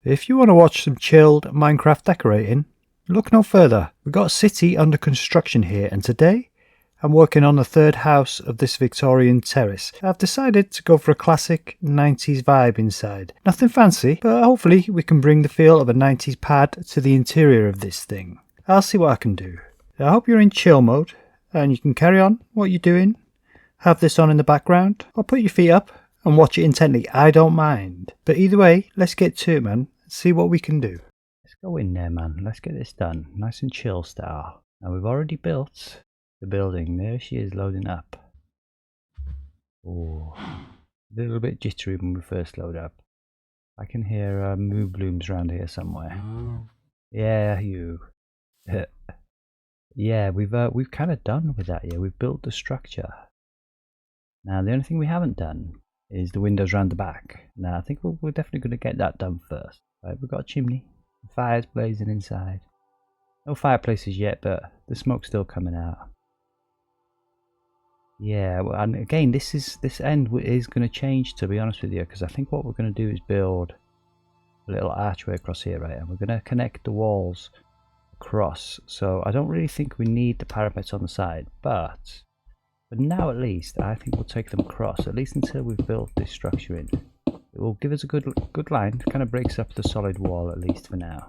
If you want to watch some chilled Minecraft decorating, look no further. We've got a city under construction here, and today I'm working on the third house of this Victorian terrace. I've decided to go for a classic 90s vibe inside. Nothing fancy, but hopefully we can bring the feel of a 90s pad to the interior of this thing. I'll see what I can do. I hope you're in chill mode and you can carry on what you're doing. Have this on in the background, or put your feet up and watch it intently. I don't mind. But either way, let's get to it, man. See what we can do. Let's go in there, man. Let's get this done. Nice and chill style. Now we've already built the building. There she is loading up. Oh, a little bit jittery when we first load up. I can hear moo blooms around here somewhere. Yeah, you. Yeah, we've kind of done with that. Yeah, we've built the structure. Now the only thing we haven't done is the windows around the back. Now I think we're definitely going to get that done first. Right, we've got a chimney, fires blazing inside. No fireplaces yet, but the smoke's still coming out. Yeah, well, and again, this end is going to change, to be honest with you, because I think what we're going to do is build a little archway across here, right? And we're going to connect the walls across. So I don't really think we need the parapets on the side, but for now at least, I think we'll take them across, at least until we've built this structure in. It will give us a good line, kind of breaks up the solid wall at least for now.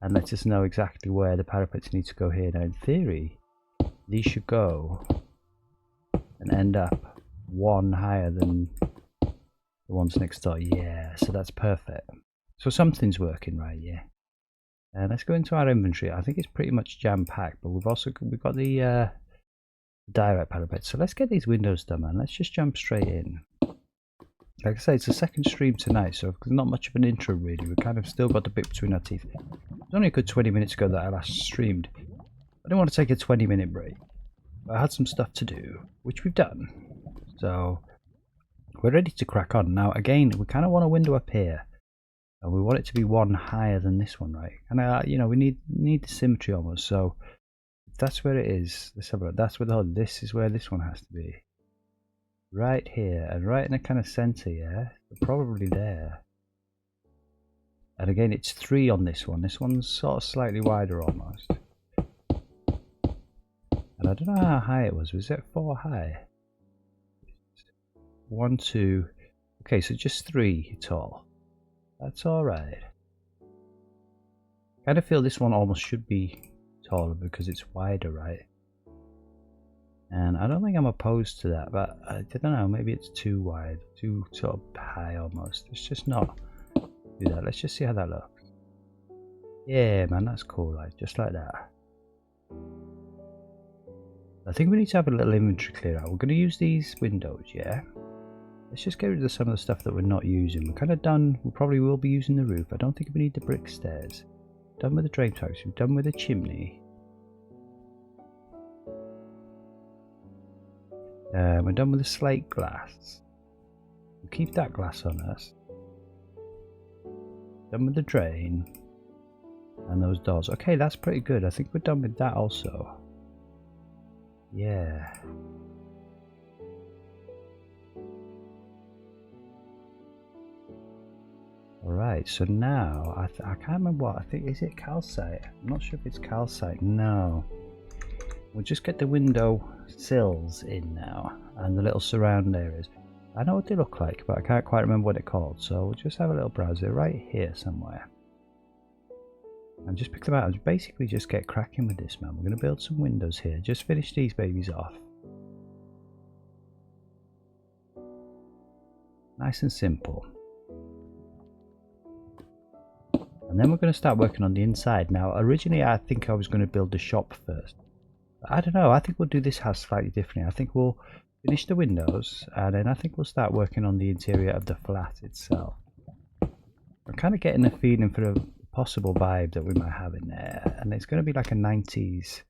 And lets us know exactly where the parapets need to go here. Now in theory, these should go and end up one higher than the ones next door. Yeah, so that's perfect. So something's working right, yeah. And let's go into our inventory. I think it's pretty much jam-packed, but we've got the direct parapet. So let's get these windows done, man. Let's just jump straight in. Like I say, it's the second stream tonight, so there's not much of an intro really. We've kind of still got the bit between our teeth. It was only a good 20 minutes ago that I last streamed. I didn't want to take a 20-minute break. I had some stuff to do, which we've done. So we're ready to crack on. Now again, we kind of want a window up here. And we want it to be one higher than this one, right? And you know, we need the symmetry almost. So if that's where it is, let's have a look. That's where this is where this one has to be. Right here, and right in the kind of center, yeah? Probably there. And again, it's 3 on this one. This one's sort of slightly wider almost. And I don't know how high it was. Was it 4 high? 1, 2. Okay, so just 3 tall. That's alright. I kind of feel this one almost should be taller because it's wider, right? And I don't think I'm opposed to that, but I don't know, maybe it's too wide, too sort of high almost. Let's just not do that. Let's just see how that looks. Yeah, man, that's cool, like, just like that. I think we need to have a little inventory clear out. We're going to use these windows, yeah? Let's just get rid of some of the stuff that we're not using. We're kind of done. We probably will be using the roof. I don't think we need the brick stairs. Done with the drape types. We're done with the chimney. We're done with the slate glass. We'll keep that glass on us. Done with the drain. And those doors. Okay, that's pretty good. I think we're done with that also. Yeah. Alright, so now, I can't remember what, I think, is it calcite? I'm not sure if it's calcite, no. We'll just get the window sills in now, and the little surround areas. I know what they look like, but I can't quite remember what they're called, so we'll just have a little browse. They're right here somewhere. And just pick them out, and basically just get cracking with this, man. We're going to build some windows here, just finish these babies off. Nice and simple. And then we're going to start working on the inside. Now, originally I think I was going to build the shop first. But I don't know, I think we'll do this house slightly differently. I think we'll finish the windows, and then I think we'll start working on the interior of the flat itself. I'm kind of getting a feeling for a possible vibe that we might have in there. And it's going to be like a 90s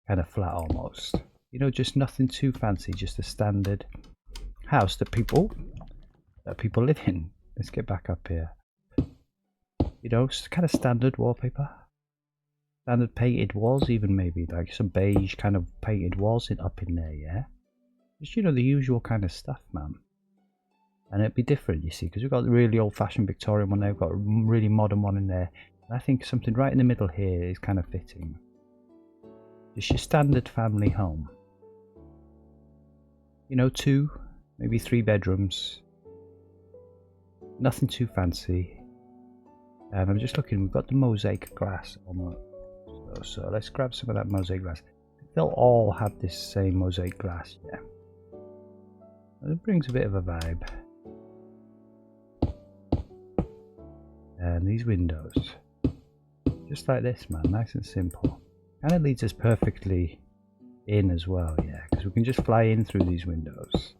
kind of flat almost. You know, just nothing too fancy, just a standard house that people live in. Let's get back up here. You know, kind of standard wallpaper. Standard painted walls, even maybe like some beige kind of painted walls up in there, yeah? Just, you know, the usual kind of stuff, man. And it'd be different, you see, because we've got the really old-fashioned Victorian one there, we've got a really modern one in there. And I think something right in the middle here is kind of fitting. Just your standard family home. You know, 2, maybe 3 bedrooms. Nothing too fancy. And I'm just looking, we've got the mosaic glass almost. So let's grab some of that mosaic glass. They'll all have this same mosaic glass, yeah. It brings a bit of a vibe. And these windows. Just like this, man, nice and simple. Kind of leads us perfectly in as well, yeah, because we can just fly in through these windows.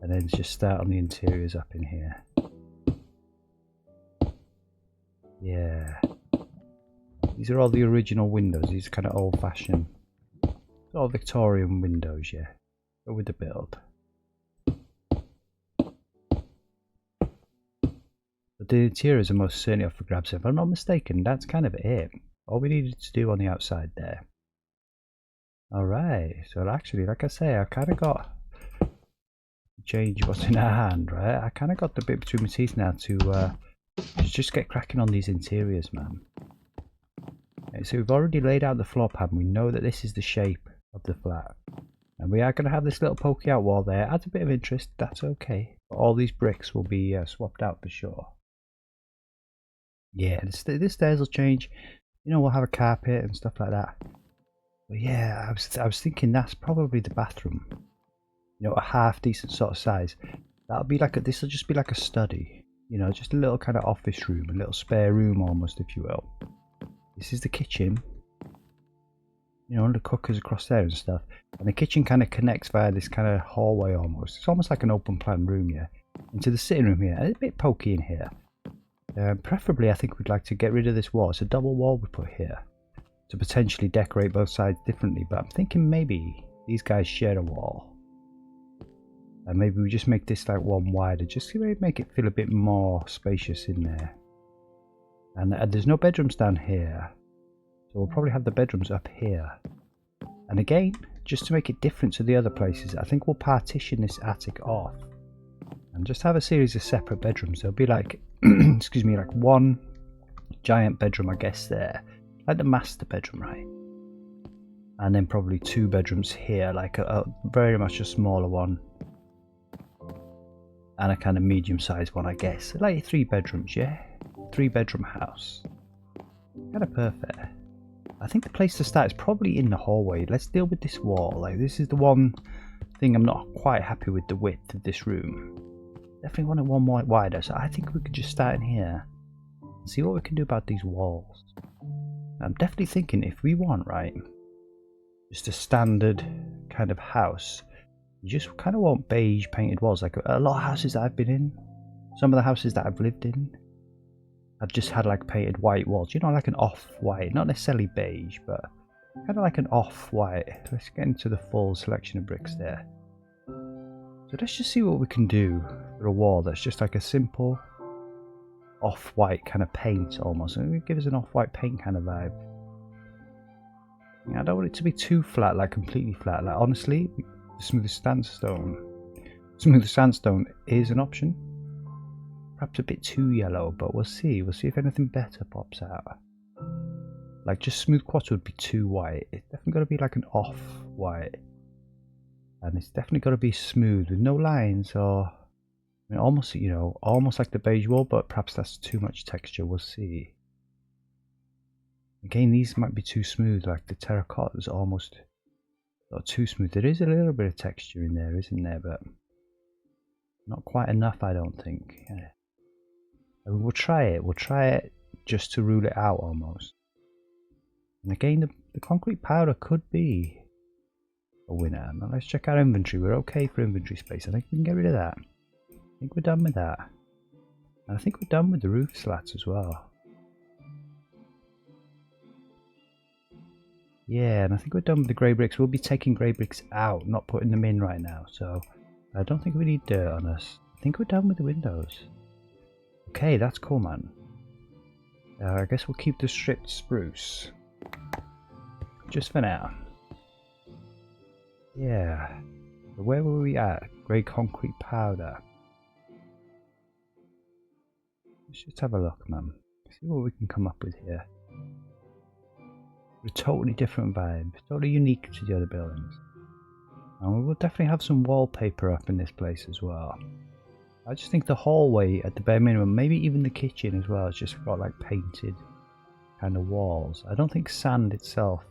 And then just start on the interiors up in here. Yeah. These are all the original windows, these kind of old-fashioned, all Victorian windows, yeah. Go with the build. But the interiors are most certainly up for grabs. If I'm not mistaken, that's kind of it. All we needed to do on the outside there. Alright, so actually, like I say, I kind of got change what's in our hand, right? I kind of got the bit between my teeth now to just get cracking on these interiors, man. Okay, so we've already laid out the floor plan. We know that this is the shape of the flat. And we are going to have this little pokey out wall there. Adds a bit of interest, that's okay. But all these bricks will be swapped out for sure. Yeah, the stairs will change. You know, we'll have a carpet and stuff like that. But yeah, I was thinking that's probably the bathroom. You know, a half decent sort of size. That'll be like this will just be like a study. You know, just a little kind of office room, a little spare room almost, if you will. This is the kitchen. You know, the cookers across there and stuff. And the kitchen kind of connects via this kind of hallway almost. It's almost like an open plan room, yeah. Into the sitting room here. It's a bit pokey in here. Preferably, I think we'd like to get rid of this wall. It's a double wall we put here. To potentially decorate both sides differently. But I'm thinking maybe these guys share a wall. And maybe we just make this like one wider. Just to make it feel a bit more spacious in there. And there's no bedrooms down here. So we'll probably have the bedrooms up here. And again, just to make it different to the other places, I think we'll partition this attic off. And just have a series of separate bedrooms. There'll be like, excuse me, like one giant bedroom, I guess, there. Like the master bedroom, right? And then probably 2 bedrooms here, like a very much a smaller one. And a kind of medium-sized one, I guess. Like 3 bedrooms, yeah? 3-bedroom house. Kind of perfect. I think the place to start is probably in the hallway. Let's deal with this wall. Like, this is the one thing I'm not quite happy with, the width of this room. Definitely want it one more wider, so I think we could just start in here and see what we can do about these walls. I'm definitely thinking if we want, right, just a standard kind of house, you just kind of want beige painted walls. Like a lot of houses that I've been in, some of the houses that I've lived in, I've just had like painted white walls, you know, like an off-white, not necessarily beige, but kind of like an off-white. Let's get into the full selection of bricks there. So let's just see what we can do for a wall that's just like a simple off-white kind of paint almost. And it gives us an off-white paint kind of vibe. Yeah, I don't want it to be too flat, like completely flat. Like honestly, the smooth sandstone is an option. Perhaps a bit too yellow, but we'll see. We'll see if anything better pops out. Like just smooth quartz would be too white. It's definitely got to be like an off-white. And it's definitely got to be smooth with no lines or, I mean, almost, you know, almost like the beige wall, but perhaps that's too much texture. We'll see. Again, these might be too smooth, like the terracotta is almost not too smooth. There is a little bit of texture in there, isn't there? But not quite enough, I don't think. Yeah. I mean, we'll try it. We'll try it just to rule it out almost. And again, the concrete powder could be a winner. Now let's check our inventory. We're okay for inventory space. I think we can get rid of that. I think we're done with that. And I think we're done with the roof slats as well. Yeah, and I think we're done with the grey bricks. We'll be taking grey bricks out, not putting them in right now. So I don't think we need dirt on us. I think we're done with the windows. Okay, that's cool, man. I guess we'll keep the stripped spruce. Just for now. Yeah. So where were we at? Grey concrete powder. Let's just have a look, man. See what we can come up with here. A totally different vibe, totally unique to the other buildings. And we will definitely have some wallpaper up in this place as well. I just think the hallway at the bare minimum, maybe even the kitchen as well, it's just got like painted kind of walls. I don't think sand itself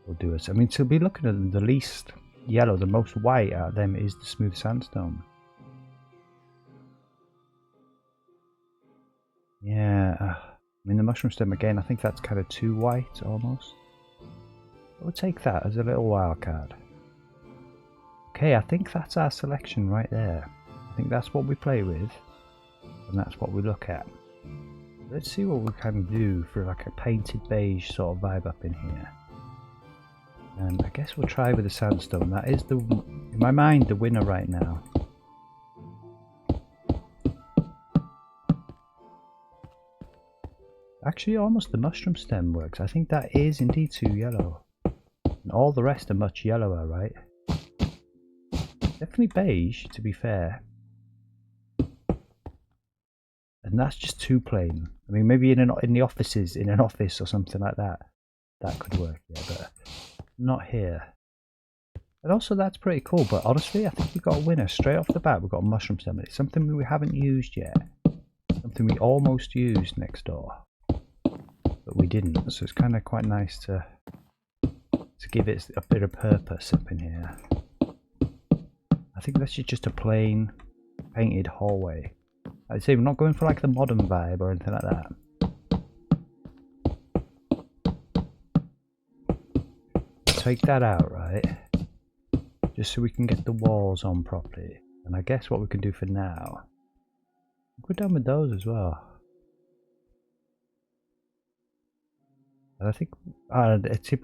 will do us. I mean, to be looking at the least yellow, the most white out of them is the smooth sandstone. Yeah, I mean the mushroom stem again, I think that's kind of too white almost. We'll take that as a little wild card. Okay, I think that's our selection right there. I think that's what we play with, and that's what we look at. Let's see what we can do for like a painted beige sort of vibe up in here. And I guess we'll try with the sandstone. That is the, in my mind, the winner right now. Actually, almost the mushroom stem works. I think that is indeed too yellow. And all the rest are much yellower, right? Definitely beige, to be fair. And that's just too plain. I mean, maybe in the offices, in an office or something like that, that could work, yeah, but not here. And also, that's pretty cool, but honestly, I think we've got a winner. Straight off the bat, we've got a mushroom stem. It's something we haven't used yet. Something we almost used next door, but we didn't, so it's kind of quite nice to give it a bit of purpose up in here. I think this is just a plain painted hallway. I'd say we're not going for like the modern vibe or anything like that. Take that out, right? Just so we can get the walls on properly. And I guess what we can do for now, we're done with those as well. And I think, I'll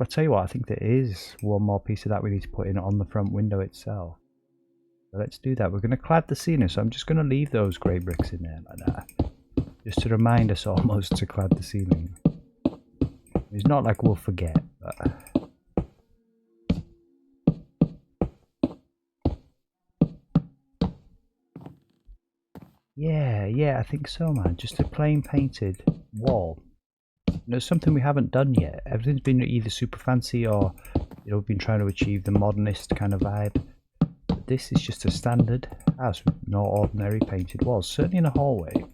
tell you what, I think there is one more piece of that we need to put in on the front window itself. So let's do that. We're going to clad the ceiling, so I'm just going to leave those grey bricks in there like that. Just to remind us almost to clad the ceiling. It's not like we'll forget, but... Yeah, I think so, man. Just a plain painted wall. And it's something we haven't done yet. Everything's been either super fancy or, you know, we've been trying to achieve the modernist kind of vibe. But this is just a standard house with no ordinary painted walls. Certainly in a hallway.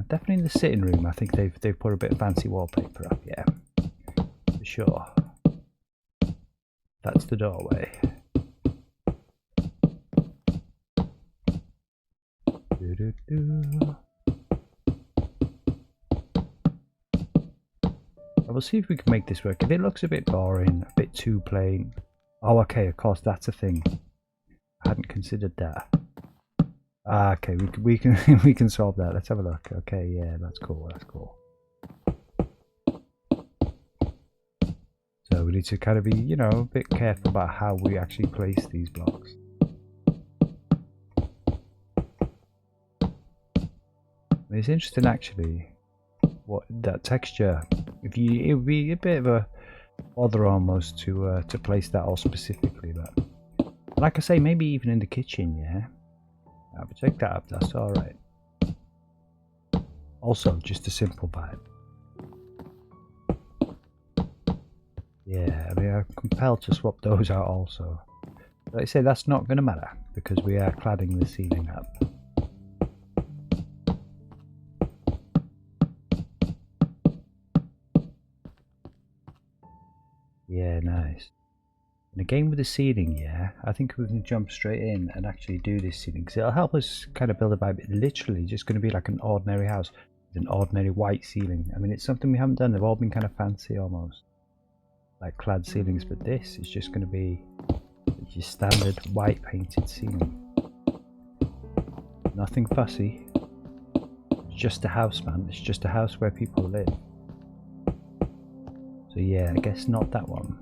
Definitely in the sitting room. I think they've put a bit of fancy wallpaper up. Yeah, for sure. That's the doorway. We'll see if we can make this work. If it looks a bit boring, a bit too plain. Oh, okay, of course, that's a thing. I hadn't considered that. Ah, okay, we can we can solve that. Let's have a look. Okay, yeah, that's cool. That's cool. So we need to kind of be, you know, a bit careful about how we actually place these blocks. It's interesting actually, what that texture. It would be a bit of a bother almost to place that all specifically, but like I say, maybe even in the kitchen, yeah. But check that up. That's all right. Also, just a simple vibe. Yeah, I mean, I'm compelled to swap those out also. Like I say, that's not going to matter because we are cladding the ceiling up. Yeah, nice. And again with the ceiling, yeah, I think we can jump straight in and actually do this ceiling because it'll help us kind of build a vibe. It's literally just going to be like an ordinary house with an ordinary white ceiling. I mean, it's something we haven't done. They've all been kind of fancy almost, like clad ceilings, but this is just going to be just standard white painted ceiling. Nothing fussy. It's just a house, man. It's just a house where people live. So yeah, I guess not that one.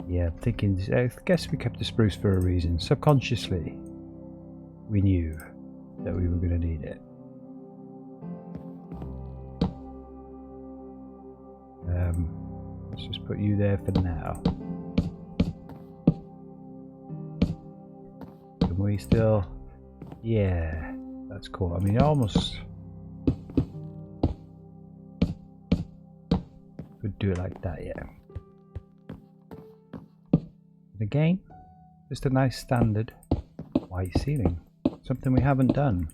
Yeah, I'm thinking, I guess we kept the spruce for a reason. Subconsciously, we knew that we were going to need it. Let's just put you there for now. we still... Yeah, that's cool. I mean, almost... Could do it like that, yeah. And again, just a nice standard white ceiling. Something we haven't done.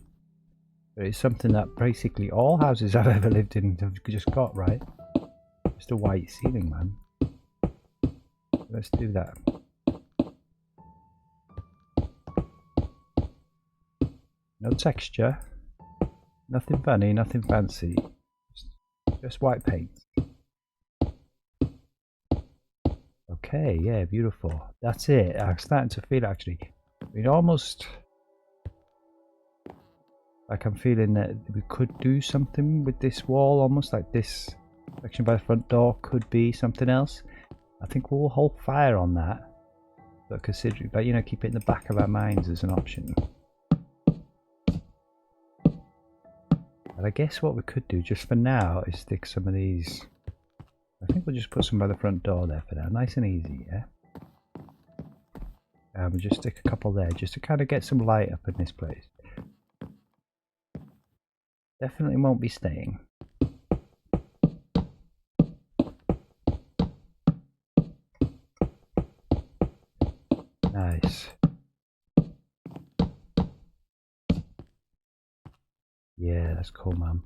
But it's something that basically all houses I've ever lived in have just got, right? Just a white ceiling, man. Let's do that. No texture. Nothing funny, nothing fancy. Just white paint. Okay, yeah, beautiful. That's it. I'm starting to feel actually. I mean, almost like I'm feeling that we could do something with this wall, almost like this section by the front door could be something else. I think we'll hold fire on that, but considering, but you know, keep it in the back of our minds as an option. And I guess what we could do just for now is stick some of these. I think we'll just put some by the front door there for now, nice and easy, yeah. We'll just stick a couple there just to kind of get some light up in this place. Definitely won't be staying. Nice. Yeah, that's cool, man.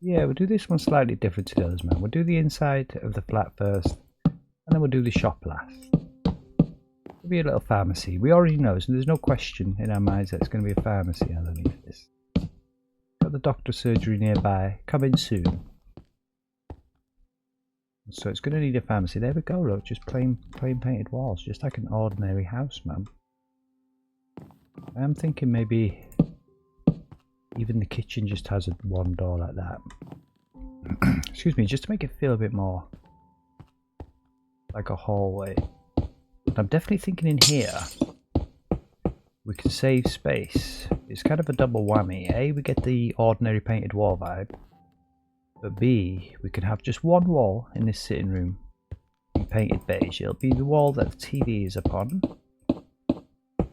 Yeah, we'll do this one slightly different to the others, man. We'll do the inside of the flat first, and then we'll do the shop last. It'll be a little pharmacy. We already know, so there's no question in our minds that it's going to be a pharmacy underneath this. Got the doctor's surgery nearby, coming soon. So it's going to need a pharmacy. There we go, look, just plain painted walls, just like an ordinary house, man. I'm thinking maybe even the kitchen just has one door like that. Excuse me, just to make it feel a bit more like a hallway. I'm definitely thinking in here we can save space. It's kind of a double whammy. A, we get the ordinary painted wall vibe, but B, we can have just one wall in this sitting room painted beige. It'll be the wall that the TV is upon,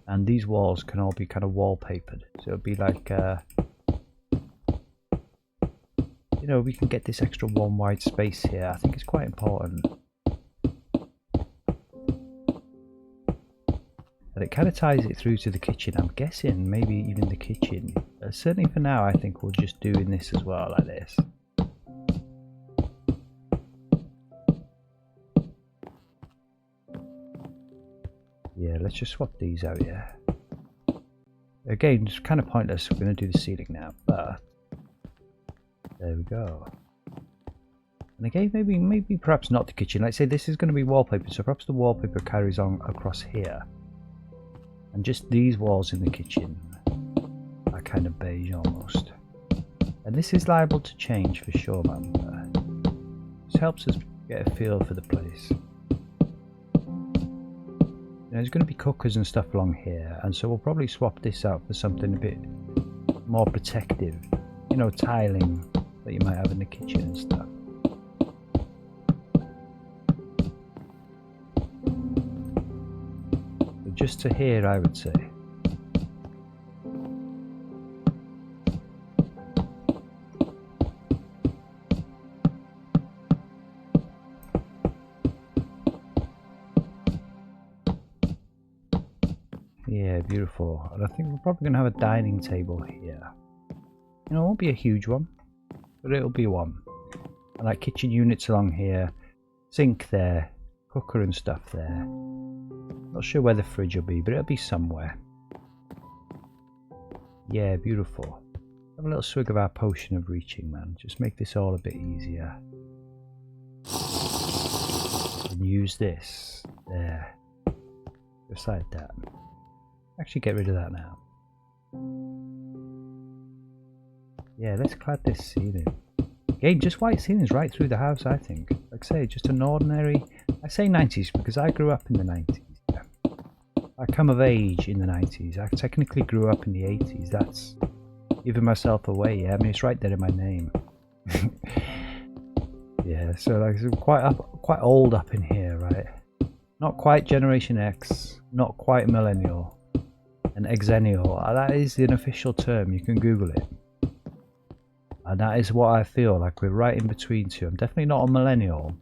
and these walls can all be kind of wallpapered, so it'll be like you know, we can get this extra one wide space here. I think it's quite important. And it kind of ties it through to the kitchen. I'm guessing maybe even the kitchen. Certainly for now, I think we'll just do in this as well, like this. Yeah, let's just swap these out, yeah. Again, it's kind of pointless. We're going to do the ceiling now, but there we go. And again, maybe perhaps not the kitchen. Like say this is going to be wallpaper, so perhaps the wallpaper carries on across here. And just these walls in the kitchen are kind of beige almost. And this is liable to change for sure, man. This helps us get a feel for the place. There's going to be cookers and stuff along here, and so we'll probably swap this out for something a bit more protective. You know, tiling that you might have in the kitchen and stuff. But just to here, I would say. Yeah, beautiful. And I think we're probably going to have a dining table here. You know, it won't be a huge one, but it'll be one. And like kitchen units along here, sink there, cooker and stuff there. Not sure where the fridge will be, but it'll be somewhere. Yeah, beautiful. Have a little swig of our potion of reaching, man. Just make this all a bit easier. And use this there. Just like that. Actually get rid of that now. Yeah, let's clad this ceiling. Again, just white ceilings right through the house, I think. Like I say, just an ordinary... I say 90s because I grew up in the 90s. Yeah. I come of age in the 90s. I technically grew up in the 80s. That's giving myself away. Yeah, I mean, it's right there in my name. Yeah, so like it's quite old up in here, right? Not quite Generation X, not quite millennial, and exennial. That is the unofficial term. You can Google it. And that is what I feel like. We're right in between two. I'm definitely not a millennial,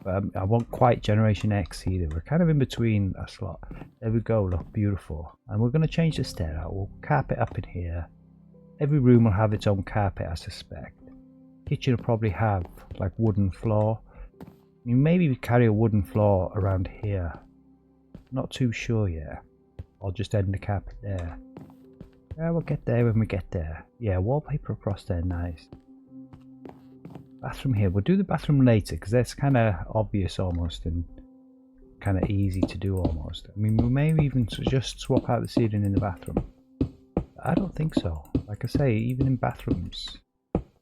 but I won't quite Generation X either. We're kind of in between a slot. There we go. Look, beautiful. And we're going to change the stair out. We'll carpet up in here. Every room will have its own carpet, I suspect. Kitchen will probably have like wooden floor. You maybe carry a wooden floor around here. Not too sure yet. I'll just end the carpet there. Yeah, we'll get there when we get there. Yeah, wallpaper across there, nice. Bathroom here. We'll do the bathroom later because that's kind of obvious almost and kind of easy to do almost. I mean, we may even just swap out the ceiling in the bathroom. I don't think so. Like I say, even in bathrooms,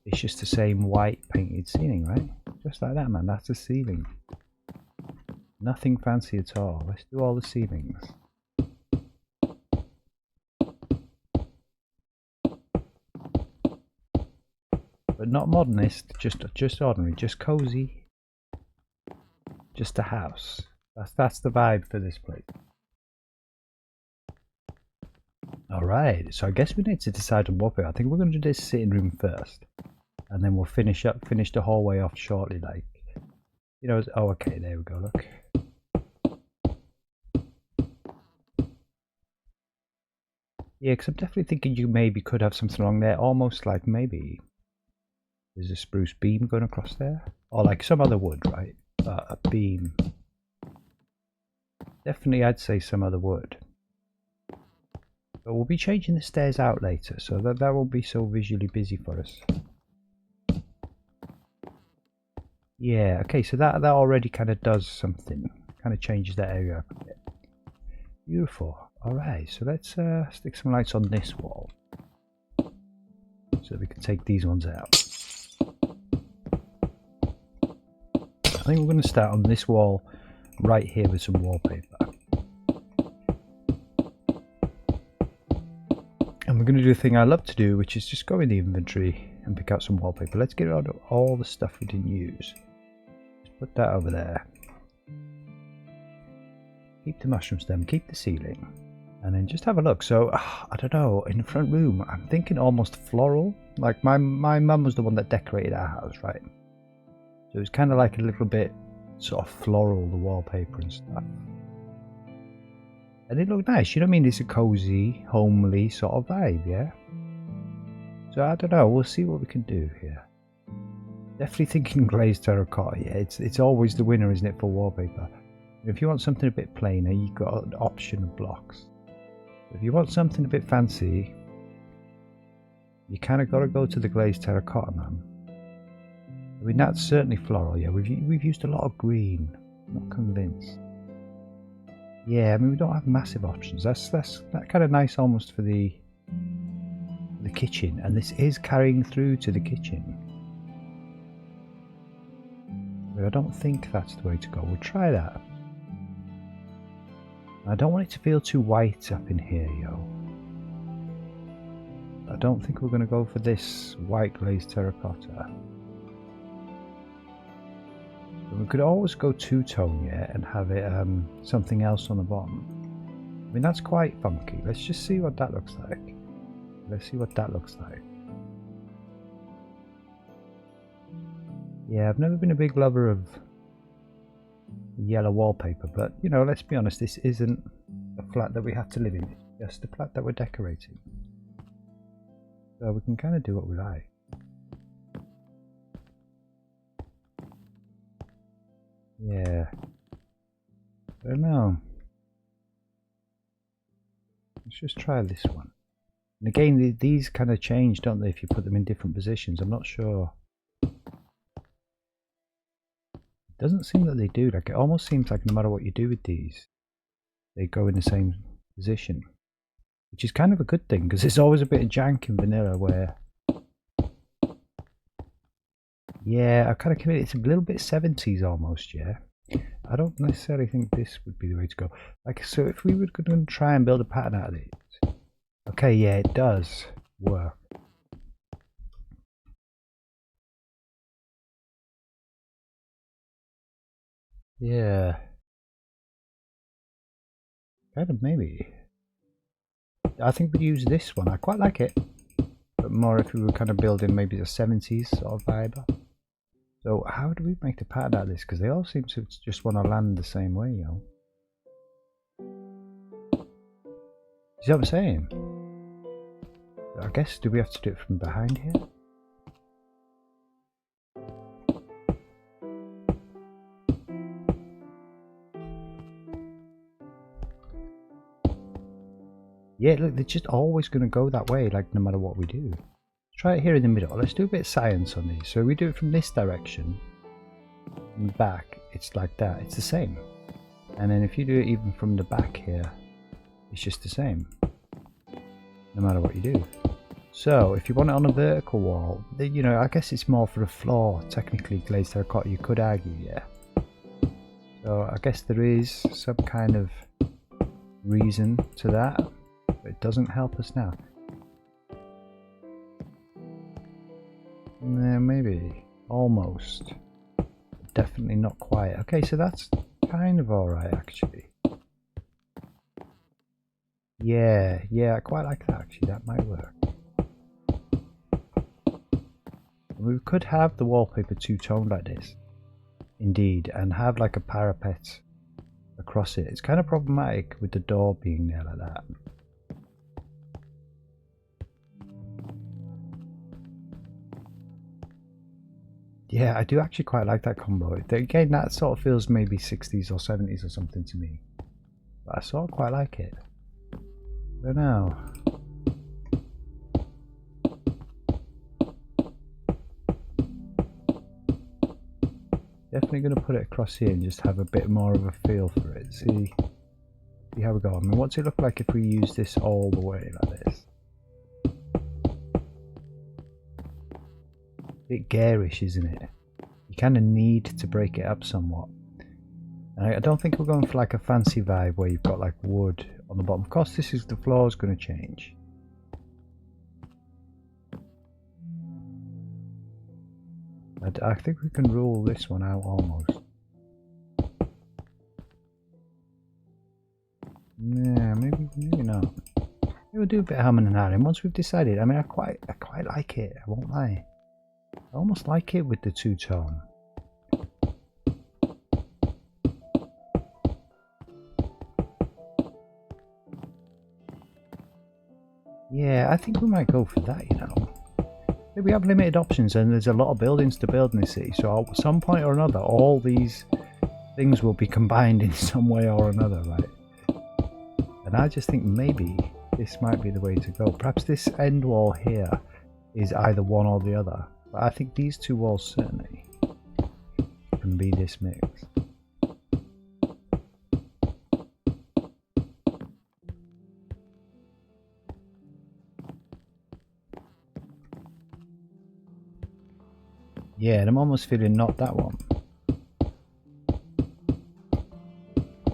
it's just the same white painted ceiling, right? Just like that, man. That's the ceiling. Nothing fancy at all. Let's do all the ceilings. But not modernist, just ordinary, just cozy, just a house. That's the vibe for this place. All right, so I guess we need to decide on wallpaper. I think we're going to do this sitting room first, and then we'll finish the hallway off shortly. Like, you know. Oh, okay, there we go. Look. Yeah, because I'm definitely thinking you maybe could have something along there, almost like maybe. There's a spruce beam going across there, or like some other wood, right? A beam. Definitely, I'd say some other wood. But we'll be changing the stairs out later, so that won't be so visually busy for us. Yeah, okay, so that already kind of does something. Kind of changes that area up a bit. Beautiful. Alright, so let's stick some lights on this wall. So we can take these ones out. I think we're going to start on this wall right here with some wallpaper. And we're going to do the thing I love to do, which is just go in the inventory and pick out some wallpaper. Let's get rid of all the stuff we didn't use. Just put that over there. Keep the mushroom stem, keep the ceiling. And then just have a look. So, I don't know, in the front room, I'm thinking almost floral. Like my mum was the one that decorated our house, right? So it's kind of like a little bit sort of floral, the wallpaper and stuff. And it looked nice, you know what I mean? It's a cozy, homely sort of vibe, yeah? So I don't know, we'll see what we can do here. Definitely thinking glazed terracotta, yeah? It's always the winner, isn't it, for wallpaper? If you want something a bit plainer, you've got an option of blocks. If you want something a bit fancy, you kind of got to go to the glazed terracotta, man. I mean, that's certainly floral, yeah. We've used a lot of green. I'm not convinced. Yeah, I mean, we don't have massive options. That's that kind of nice almost for the kitchen, and this is carrying through to the kitchen. But I don't think that's the way to go. We'll try that. I don't want it to feel too white up in here, yo. I don't think we're going to go for this white glazed terracotta. But we could always go two-tone, yeah, and have it something else on the bottom. I mean, that's quite funky. Let's just see what that looks like. Let's see what that looks like. Yeah, I've never been a big lover of yellow wallpaper, but you know, let's be honest, this isn't a flat that we have to live in, it's just a flat that we're decorating. So we can kind of do what we like. Yeah, I don't know. Let's just try this one. And again, these kind of change, don't they, if you put them in different positions? I'm not sure. Doesn't seem that they do. Like, it almost seems like no matter what you do with these, they go in the same position, which is kind of a good thing, because there's always a bit of jank in vanilla where, yeah, I've kind of committed. It's a little bit 70s almost, yeah. I don't necessarily think this would be the way to go. Like, so if we were going to try and build a pattern out of these. Okay, yeah, it does work. Yeah. Kind of, maybe. I think we'd use this one. I quite like it. But more if we were kind of building maybe the 70s sort of vibe. So how do we make the pattern out of this? Because they all seem to just want to land the same way, you know. You see what I'm saying? I guess, do we have to do it from behind here? Yeah, look, they're just always going to go that way, like no matter what we do. Try it here in the middle. Let's do a bit of science on these. So we do it from this direction and back, it's like that. It's the same. And then if you do it even from the back here, it's just the same, no matter what you do. So if you want it on a vertical wall, you know, I guess it's more for a floor. Technically glazed terracotta, you could argue, yeah. So I guess there is some kind of reason to that, but it doesn't help us now. Yeah, maybe, almost, definitely not quite. Okay, so that's kind of alright actually. Yeah, I quite like that actually, that might work. We could have the wallpaper two-toned like this, indeed, and have like a parapet across it. It's kind of problematic with the door being there like that. Yeah, I do actually quite like that combo. Again, that sort of feels maybe 60s or 70s or something to me. But I sort of quite like it. I don't know. Definitely going to put it across here and just have a bit more of a feel for it. See how we go. I mean, what's it look like if we use this all the way like this? Bit garish, isn't it? You kind of need to break it up somewhat. And I don't think we're going for like a fancy vibe where you've got like wood on the bottom. Of course, this is the floor is going to change. I think we can rule this one out almost. Yeah, maybe not. Maybe we'll do a bit of hammering and hawing once we've decided. I mean, I quite like it. I won't lie. I almost like it with the two-tone. Yeah, I think we might go for that, you know. We have limited options and there's a lot of buildings to build in this city, so at some point or another all these things will be combined in some way or another, right? And I just think maybe this might be the way to go. Perhaps this end wall here is either one or the other, but I think these two walls certainly can be this mix. Yeah, and I'm almost feeling not that one.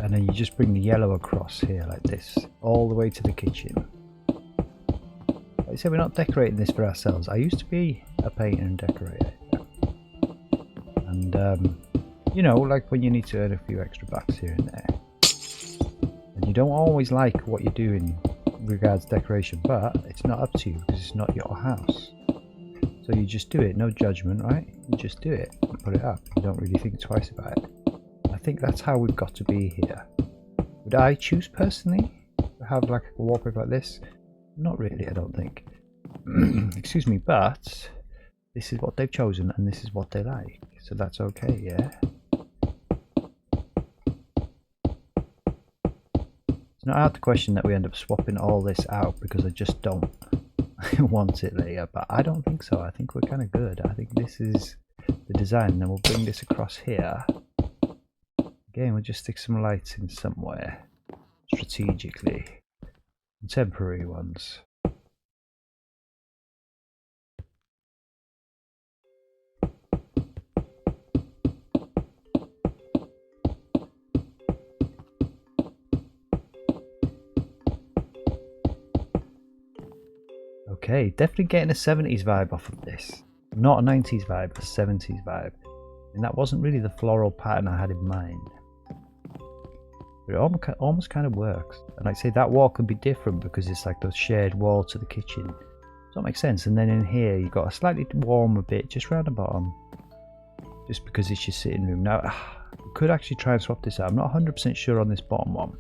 And then you just bring the yellow across here like this, all the way to the kitchen. Like I said, we're not decorating this for ourselves. I used to be a painter and decorator. And, you know, like when you need to earn a few extra bucks here and there. And you don't always like what you do in regards to decoration, but it's not up to you because it's not your house. So you just do it, no judgment, right? You just do it and put it up. You don't really think twice about it. I think that's how we've got to be here. Would I choose personally to have like a wallpaper like this? Not really, I don't think. Excuse me, but this is what they've chosen and this is what they like. So that's okay, yeah? It's not out to question that we end up swapping all this out because I just don't want it later, but I don't think so. I think we're kind of good. I think this is the design, and then we'll bring this across here. Again, we'll just stick some lights in somewhere strategically, temporary ones. Okay, definitely getting a 70s vibe off of this. Not a 90s vibe, a 70s vibe. And that wasn't really the floral pattern I had in mind. But it almost kind of works. And like I say, that wall could be different because it's like the shared wall to the kitchen. Does that make sense? And then in here, you've got a slightly warmer bit just around the bottom. Just because it's your sitting room. Now, we could actually try and swap this out. I'm not 100% sure on this bottom one.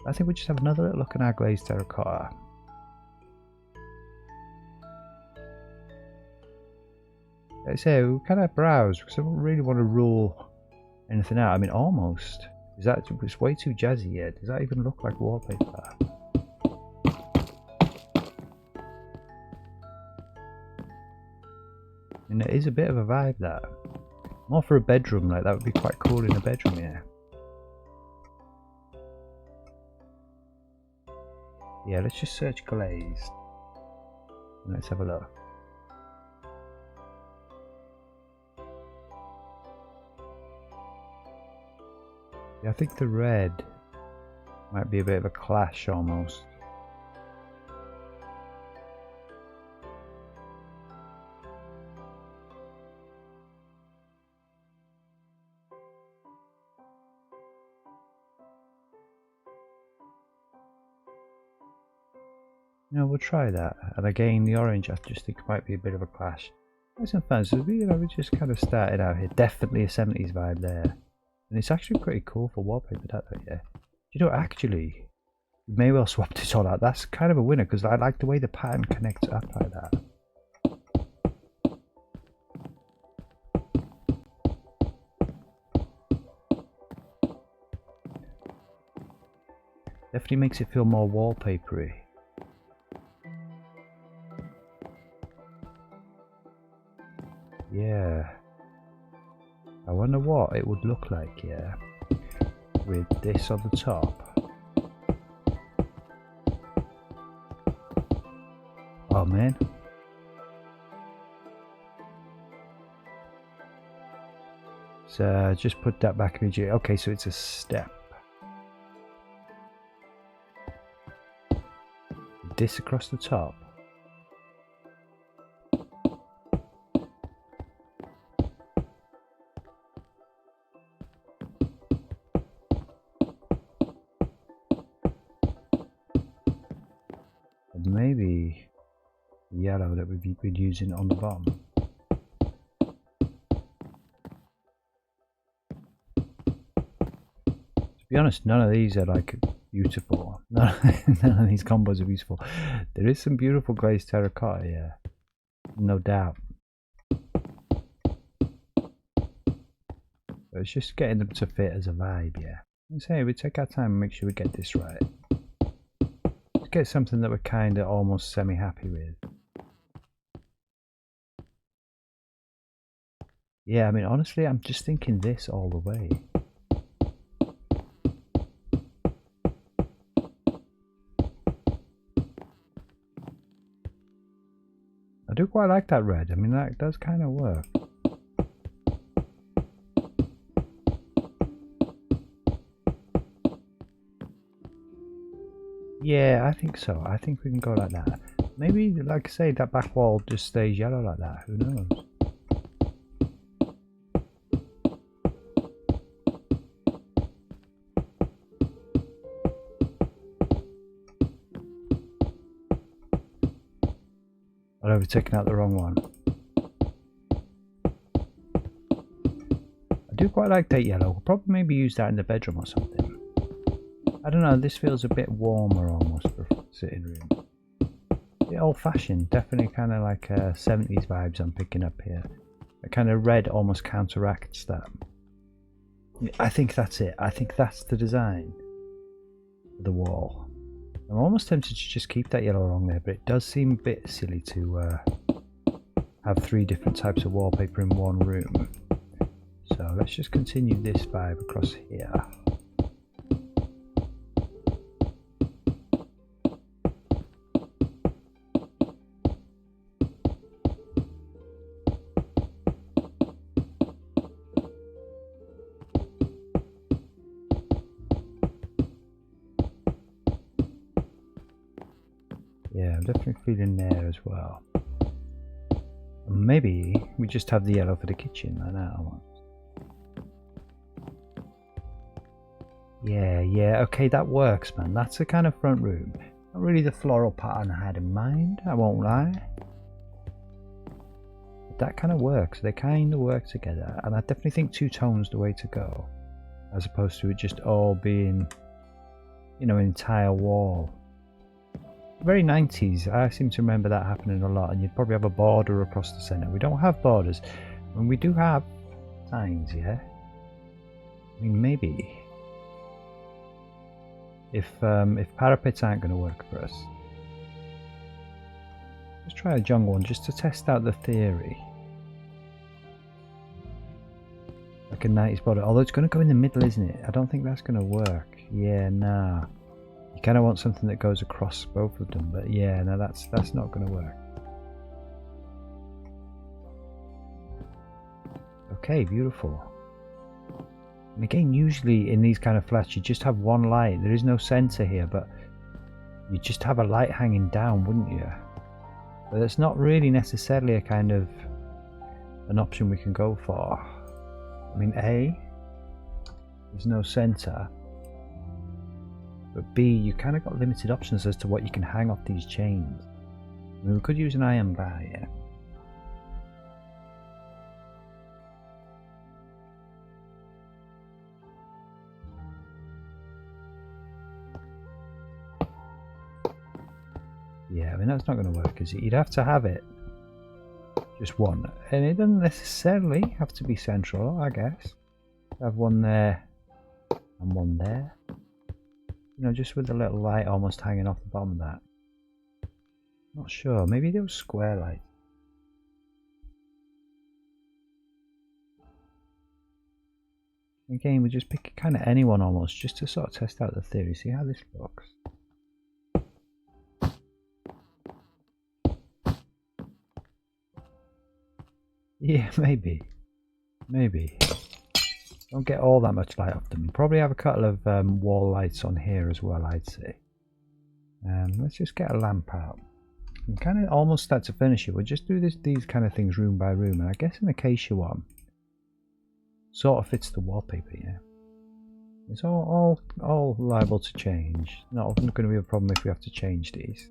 I think we just have another little look at our glazed terracotta. Like I say, we kind of browse because I don't really want to rule anything out. I mean, almost. Is that, it's way too jazzy here. Does that even look like wallpaper? I mean, it is a bit of a vibe, that. More for a bedroom, like that would be quite cool in a bedroom, yeah. Yeah, let's just search glazed. And let's have a look. Yeah, I think the red might be a bit of a clash almost. No, we'll try that. And again, the orange I just think might be a bit of a clash. Nice and fun. So we just kind of started out here. Definitely a 70s vibe there. And it's actually pretty cool for wallpaper, that though, yeah. You know, actually, we may well swap this all out. That's kind of a winner because I like the way the pattern connects up like that. Definitely makes it feel more wallpapery. Yeah. I wonder what it would look like, yeah, with this on the top. Oh man. So just put that back in the okay, so it's a step. This across the top. And maybe yellow that we've been using on the bottom. To be honest, none of these are like beautiful. None of these combos are beautiful. There is some beautiful glazed terracotta, yeah, no doubt. But it's just getting them to fit as a vibe, yeah. And say we take our time and make sure we get this right. Let's get something that we're kind of almost semi-happy with. Yeah, I mean, honestly, I'm just thinking this all the way. I do quite like that red. I mean, that does kind of work. Yeah, I think so. I think we can go like that. Maybe, like I say, that back wall just stays yellow like that. Who knows? I'll have taken out the wrong one. I do quite like that yellow. We'll probably maybe use that in the bedroom or something. I don't know, this feels a bit warmer almost for a sitting room. A bit old fashioned, definitely kind of like 70s vibes I'm picking up here. The kind of red almost counteracts that. I think that's it. I think that's the design of the wall. I'm almost tempted to just keep that yellow along there, but it does seem a bit silly to have 3 different types of wallpaper in one room. So let's just continue this vibe across here. Yeah, I'm definitely feeling there as well. And maybe we just have the yellow for the kitchen like that almost. Yeah, okay, that works, man. That's the kind of front room. Not really the floral pattern I had in mind, I won't lie. But that kind of works. They kind of work together. And I definitely think two-tone's the way to go. As opposed to it just all being, you know, an entire wall. Very 90s. I seem to remember that happening a lot. And you'd probably have a border across the centre. We don't have borders. And we do have signs, yeah? I mean, maybe... If parapets aren't going to work for us, let's try a jungle one just to test out the theory. Like a 90s border, although it's going to go in the middle, isn't it? I don't think that's going to work. Yeah, nah. You kind of want something that goes across both of them, but yeah, no, that's not going to work. Okay, beautiful. And again, usually in these kind of flats you just have one light. There is no center here, but you just have a light hanging down, wouldn't you? But it's not really necessarily a kind of an option we can go for. I mean, A, there's no center, but B, you kind of got limited options as to what you can hang off these chains. I mean, we could use an iron bar, yeah. Yeah, I mean, that's not going to work, is it? You'd have to have it just one, and it doesn't necessarily have to be central, I guess. Have one there and one there, you know, just with a little light almost hanging off the bottom of that. Not sure, maybe those square lights. Again, we just pick kind of anyone almost, just to sort of test out the theory, see how this looks. Yeah, maybe. Don't get all that much light off them. Probably have a couple of wall lights on here as well, I'd say. Let's just get a lamp out. And kind of almost start to finish it. We'll just do these kind of things room by room. And I guess an acacia one sort of fits the wallpaper, yeah. It's all liable to change. Not going to be a problem if we have to change these.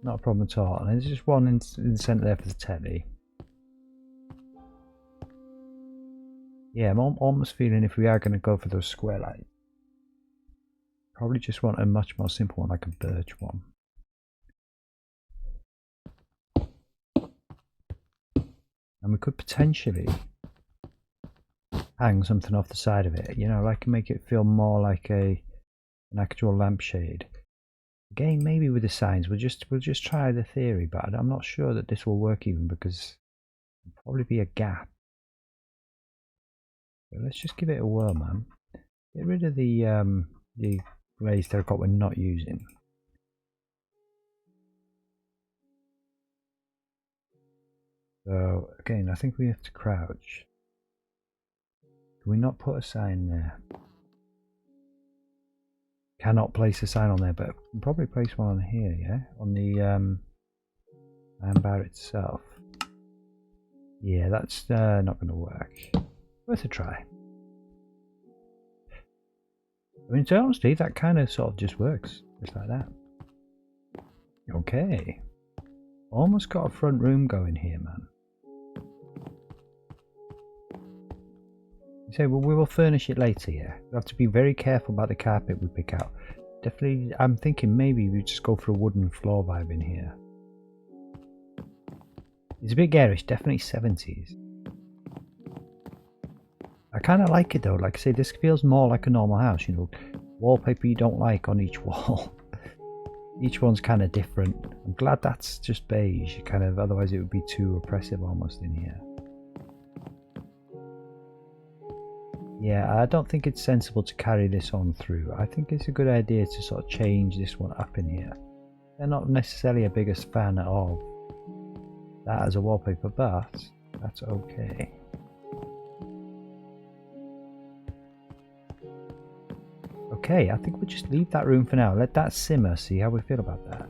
Not a problem at all. And there's just one in the centre there for the telly. Yeah, I'm almost feeling if we are going to go for those square lights, probably just want a much more simple one, like a birch one. And we could potentially hang something off the side of it, you know, like make it feel more like an actual lampshade. Again, maybe with the signs, we'll just try the theory, but I'm not sure that this will work even because there'll probably be a gap. So let's just give it a whirl, man. Get rid of the glazed terracotta we're not using. So again, I think we have to crouch. Can we not put a sign there? Cannot place a sign on there, but we can probably place one on here, yeah? On the iron bar itself. Yeah, that's not going to work. Worth a try. I mean, to honestly, that kind of sort of just works, just like that. Okay, almost got a front room going here, man. You say, well, we will furnish it later. Yeah, we have to be very careful about the carpet we pick out. Definitely, I'm thinking maybe we just go for a wooden floor vibe in here. It's a bit garish, definitely 70s. I kind of like it though, like I say, this feels more like a normal house, you know, wallpaper you don't like on each wall. Each one's kind of different. I'm glad that's just beige, kind of, otherwise it would be too oppressive almost in here. Yeah, I don't think it's sensible to carry this on through. I think it's a good idea to sort of change this one up in here. They're not necessarily a biggest fan of that as a wallpaper, but that's okay. Okay, I think we'll just leave that room for now. Let that simmer, see how we feel about that.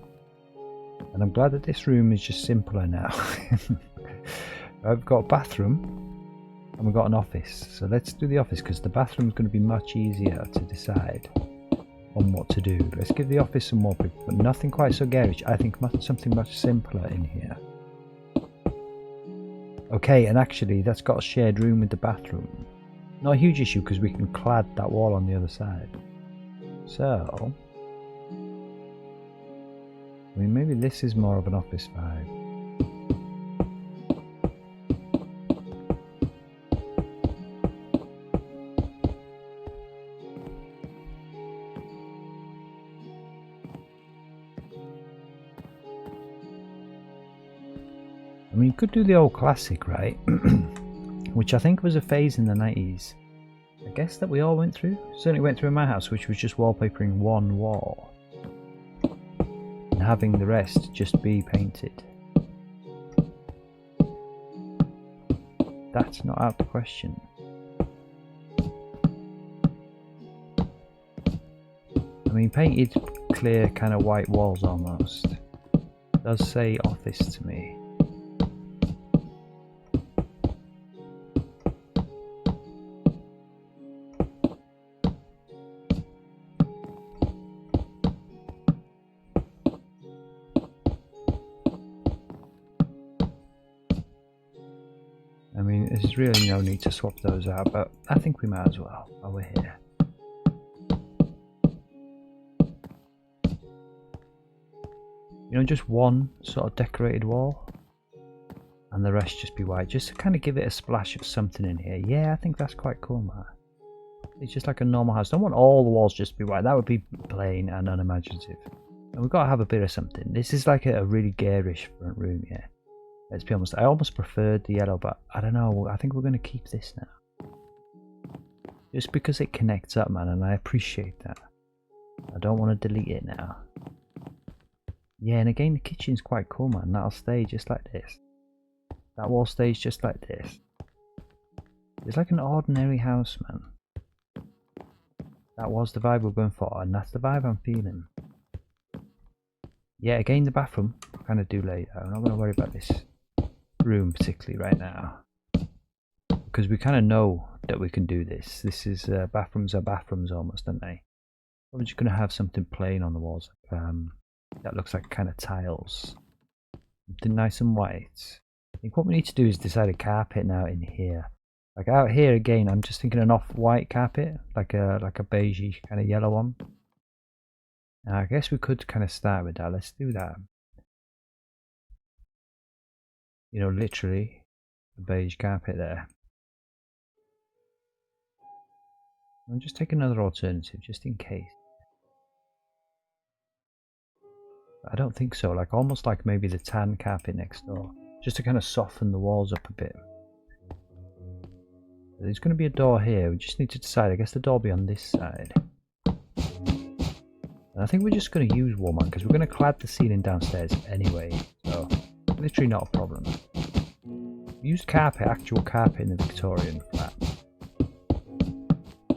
And I'm glad that this room is just simpler now. I've got a bathroom and we've got an office. So let's do the office because the bathroom is going to be much easier to decide on what to do. Let's give the office some more people, but nothing quite so garish. I think something much simpler in here. Okay, and actually that's got a shared room with the bathroom. Not a huge issue because we can clad that wall on the other side. So, I mean, maybe this is more of an office vibe. I mean, you could do the old classic, right? Which I think was a phase in the 90s. I guess that we all went through. Certainly went through in my house, which was just wallpapering one wall. And having the rest just be painted. That's not out of the question. I mean, painted clear kind of white walls almost. Does say office to me. I mean, there's really no need to swap those out, but I think we might as well while we're here. You know, just one sort of decorated wall and the rest just be white, just to kind of give it a splash of something in here. Yeah, I think that's quite cool, man. It's just like a normal house. I don't want all the walls just to be white. That would be plain and unimaginative. And we've got to have a bit of something. This is like a really garish front room, yeah. Let's be honest, I almost preferred the yellow, but I don't know, I think we're going to keep this now. Just because it connects up, man, and I appreciate that. I don't want to delete it now. Yeah, and again, the kitchen's quite cool, man. That'll stay just like this. That wall stays just like this. It's like an ordinary house, man. That was the vibe we're going for, and that's the vibe I'm feeling. Yeah, again, the bathroom, kind of do later. I'm not going to worry about this room particularly right now, because we kind of know that we can do this. This is bathrooms are bathrooms almost, aren't they? We're just going to have something plain on the walls, that looks like kind of tiles, something nice and white. I think what we need to do is decide a carpet now in here. Like out here again, I'm just thinking an off-white carpet, like a beigey kind of yellow one. Now, I guess we could kind of start with that. Let's do that. You know, literally a beige carpet there. I'll just take another alternative just in case. I don't think so, like almost like maybe the tan carpet next door, just to kind of soften the walls up a bit. There's going to be a door here, we just need to decide. I guess the door will be on this side. And I think we're just going to use woman because we're going to clad the ceiling downstairs anyway, so literally not a problem. We used carpet, actual carpet in the Victorian flat.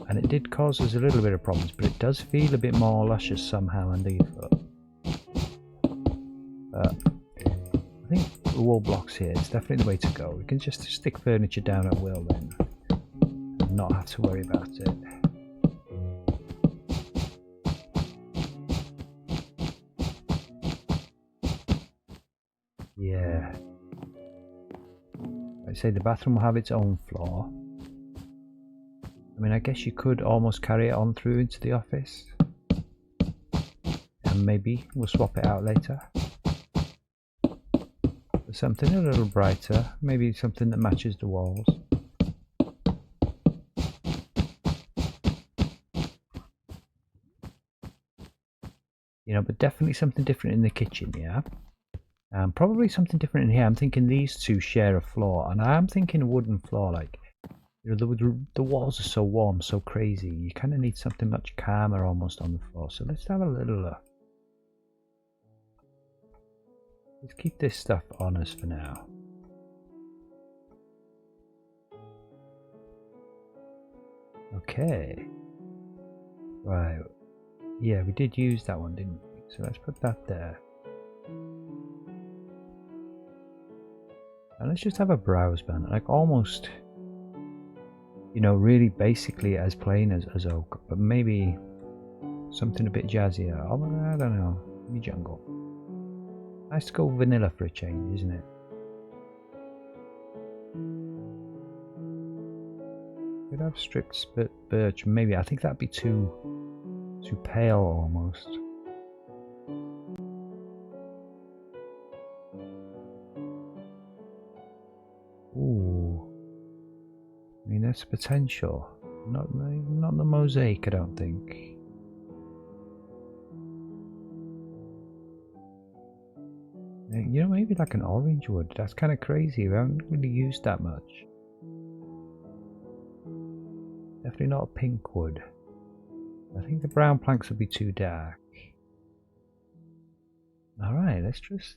And it did cause us a little bit of problems, but it does feel a bit more luscious somehow under your foot. I think the wall blocks here is definitely the way to go. We can just stick furniture down at will then, and not have to worry about it. Yeah. I'd say the bathroom will have its own floor. I mean, I guess you could almost carry it on through into the office. And maybe we'll swap it out later. For something a little brighter, maybe something that matches the walls. You know, but definitely something different in the kitchen, yeah? Probably something different in here. I'm thinking these two share a floor, and I'm thinking a wooden floor, like, you know, the walls are so warm, so crazy. You kind of need something much calmer almost on the floor. So let's have a little look. Let's keep this stuff on us for now. Okay. Right. Yeah, we did use that one, didn't we? So let's put that there. And let's just have a browse, man. Like almost, you know, really basically as plain as oak, but maybe something a bit jazzier. I don't know. Maybe jungle. Nice to go vanilla for a change, isn't it? Could have stripped birch. Maybe I think that'd be too pale almost. Ooh. I mean, that's potential. Not the mosaic, I don't think. You know, maybe like an orange wood. That's kind of crazy. We haven't really used that much. Definitely not a pink wood. I think the brown planks would be too dark. Alright, let's just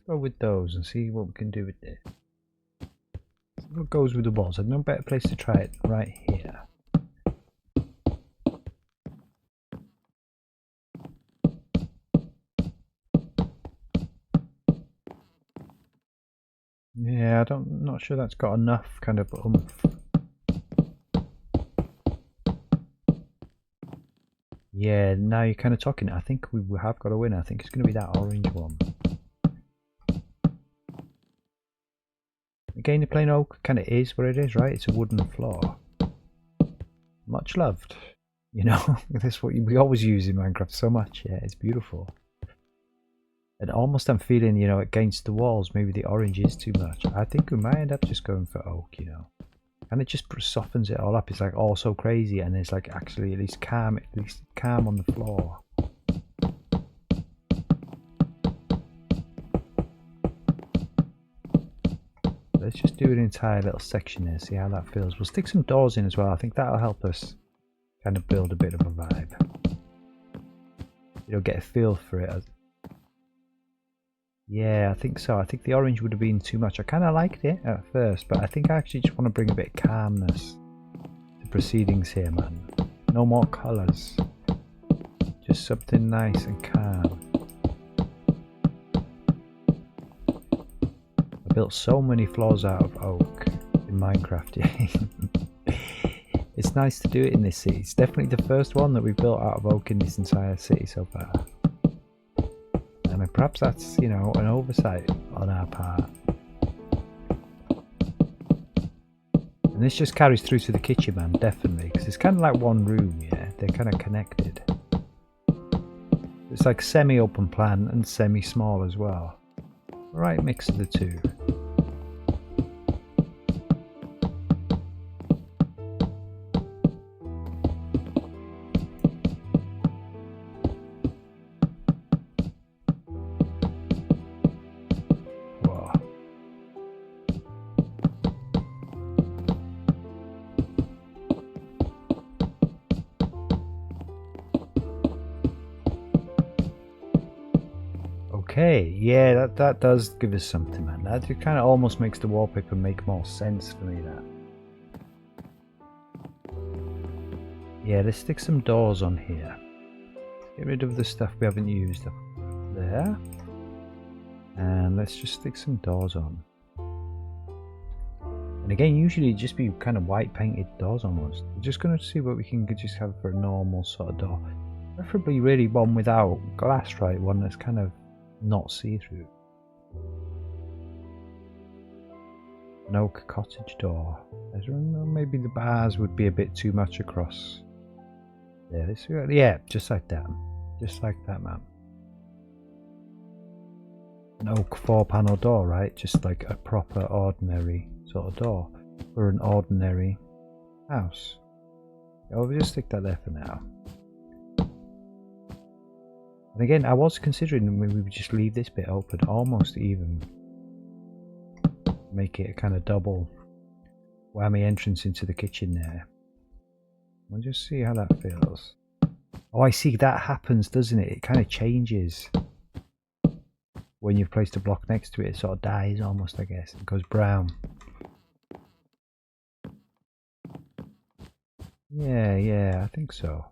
go with those and see what we can do with this. What goes with the walls? There's no better place to try it right here. Yeah, not sure that's got enough kind of oomph. Yeah, now you're kind of talking. I think we have got a winner. I think it's going to be that orange one. Again, the plain oak kind of is what it is, right? It's a wooden floor. Much loved. You know, that's what we always use in Minecraft so much. Yeah, it's beautiful. And almost I'm feeling, you know, against the walls, maybe the orange is too much. I think we might end up just going for oak, you know. And it just softens it all up. It's like all so crazy, and it's like actually at least calm on the floor. Let's just do an entire little section here, see how that feels. We'll stick some doors in as well. I think that'll help us kind of build a bit of a vibe. You'll get a feel for it. Yeah, I think so. I think the orange would have been too much. I kind of liked it at first, but I think I actually just want to bring a bit of calmness to proceedings here, man. No more colours. Just something nice and calm. I built so many floors out of oak in Minecraft. It's nice to do it in this city. It's definitely the first one that we built out of oak in this entire city so far. I mean, perhaps that's, you know, an oversight on our part. And this just carries through to the kitchen, man, definitely, because it's kind of like one room, yeah? They're kind of connected. It's like semi-open plan and semi-small as well. Right mix of the two. Okay, yeah, that does give us something, man. That kind of almost makes the wallpaper make more sense for me, that. Yeah, let's stick some doors on here. Get rid of the stuff we haven't used up there. And let's just stick some doors on. And again, usually just be kind of white painted doors almost. We're just going to see what we can just have for a normal sort of door. Preferably really one without glass, right? One that's kind of not see-through. An oak cottage door. Maybe the bars would be a bit too much across. Yeah, just like that. Just like that, man. An oak 4-panel door, right? Just like a proper ordinary sort of door for an ordinary house. I'll just stick that there for now. And again, I was considering we would just leave this bit open, almost even make it a kind of double whammy entrance into the kitchen there. We'll just see how that feels. Oh, I see, that happens, doesn't it? It kind of changes when you've placed a block next to it. It sort of dies almost, I guess. It goes brown. Yeah, I think so.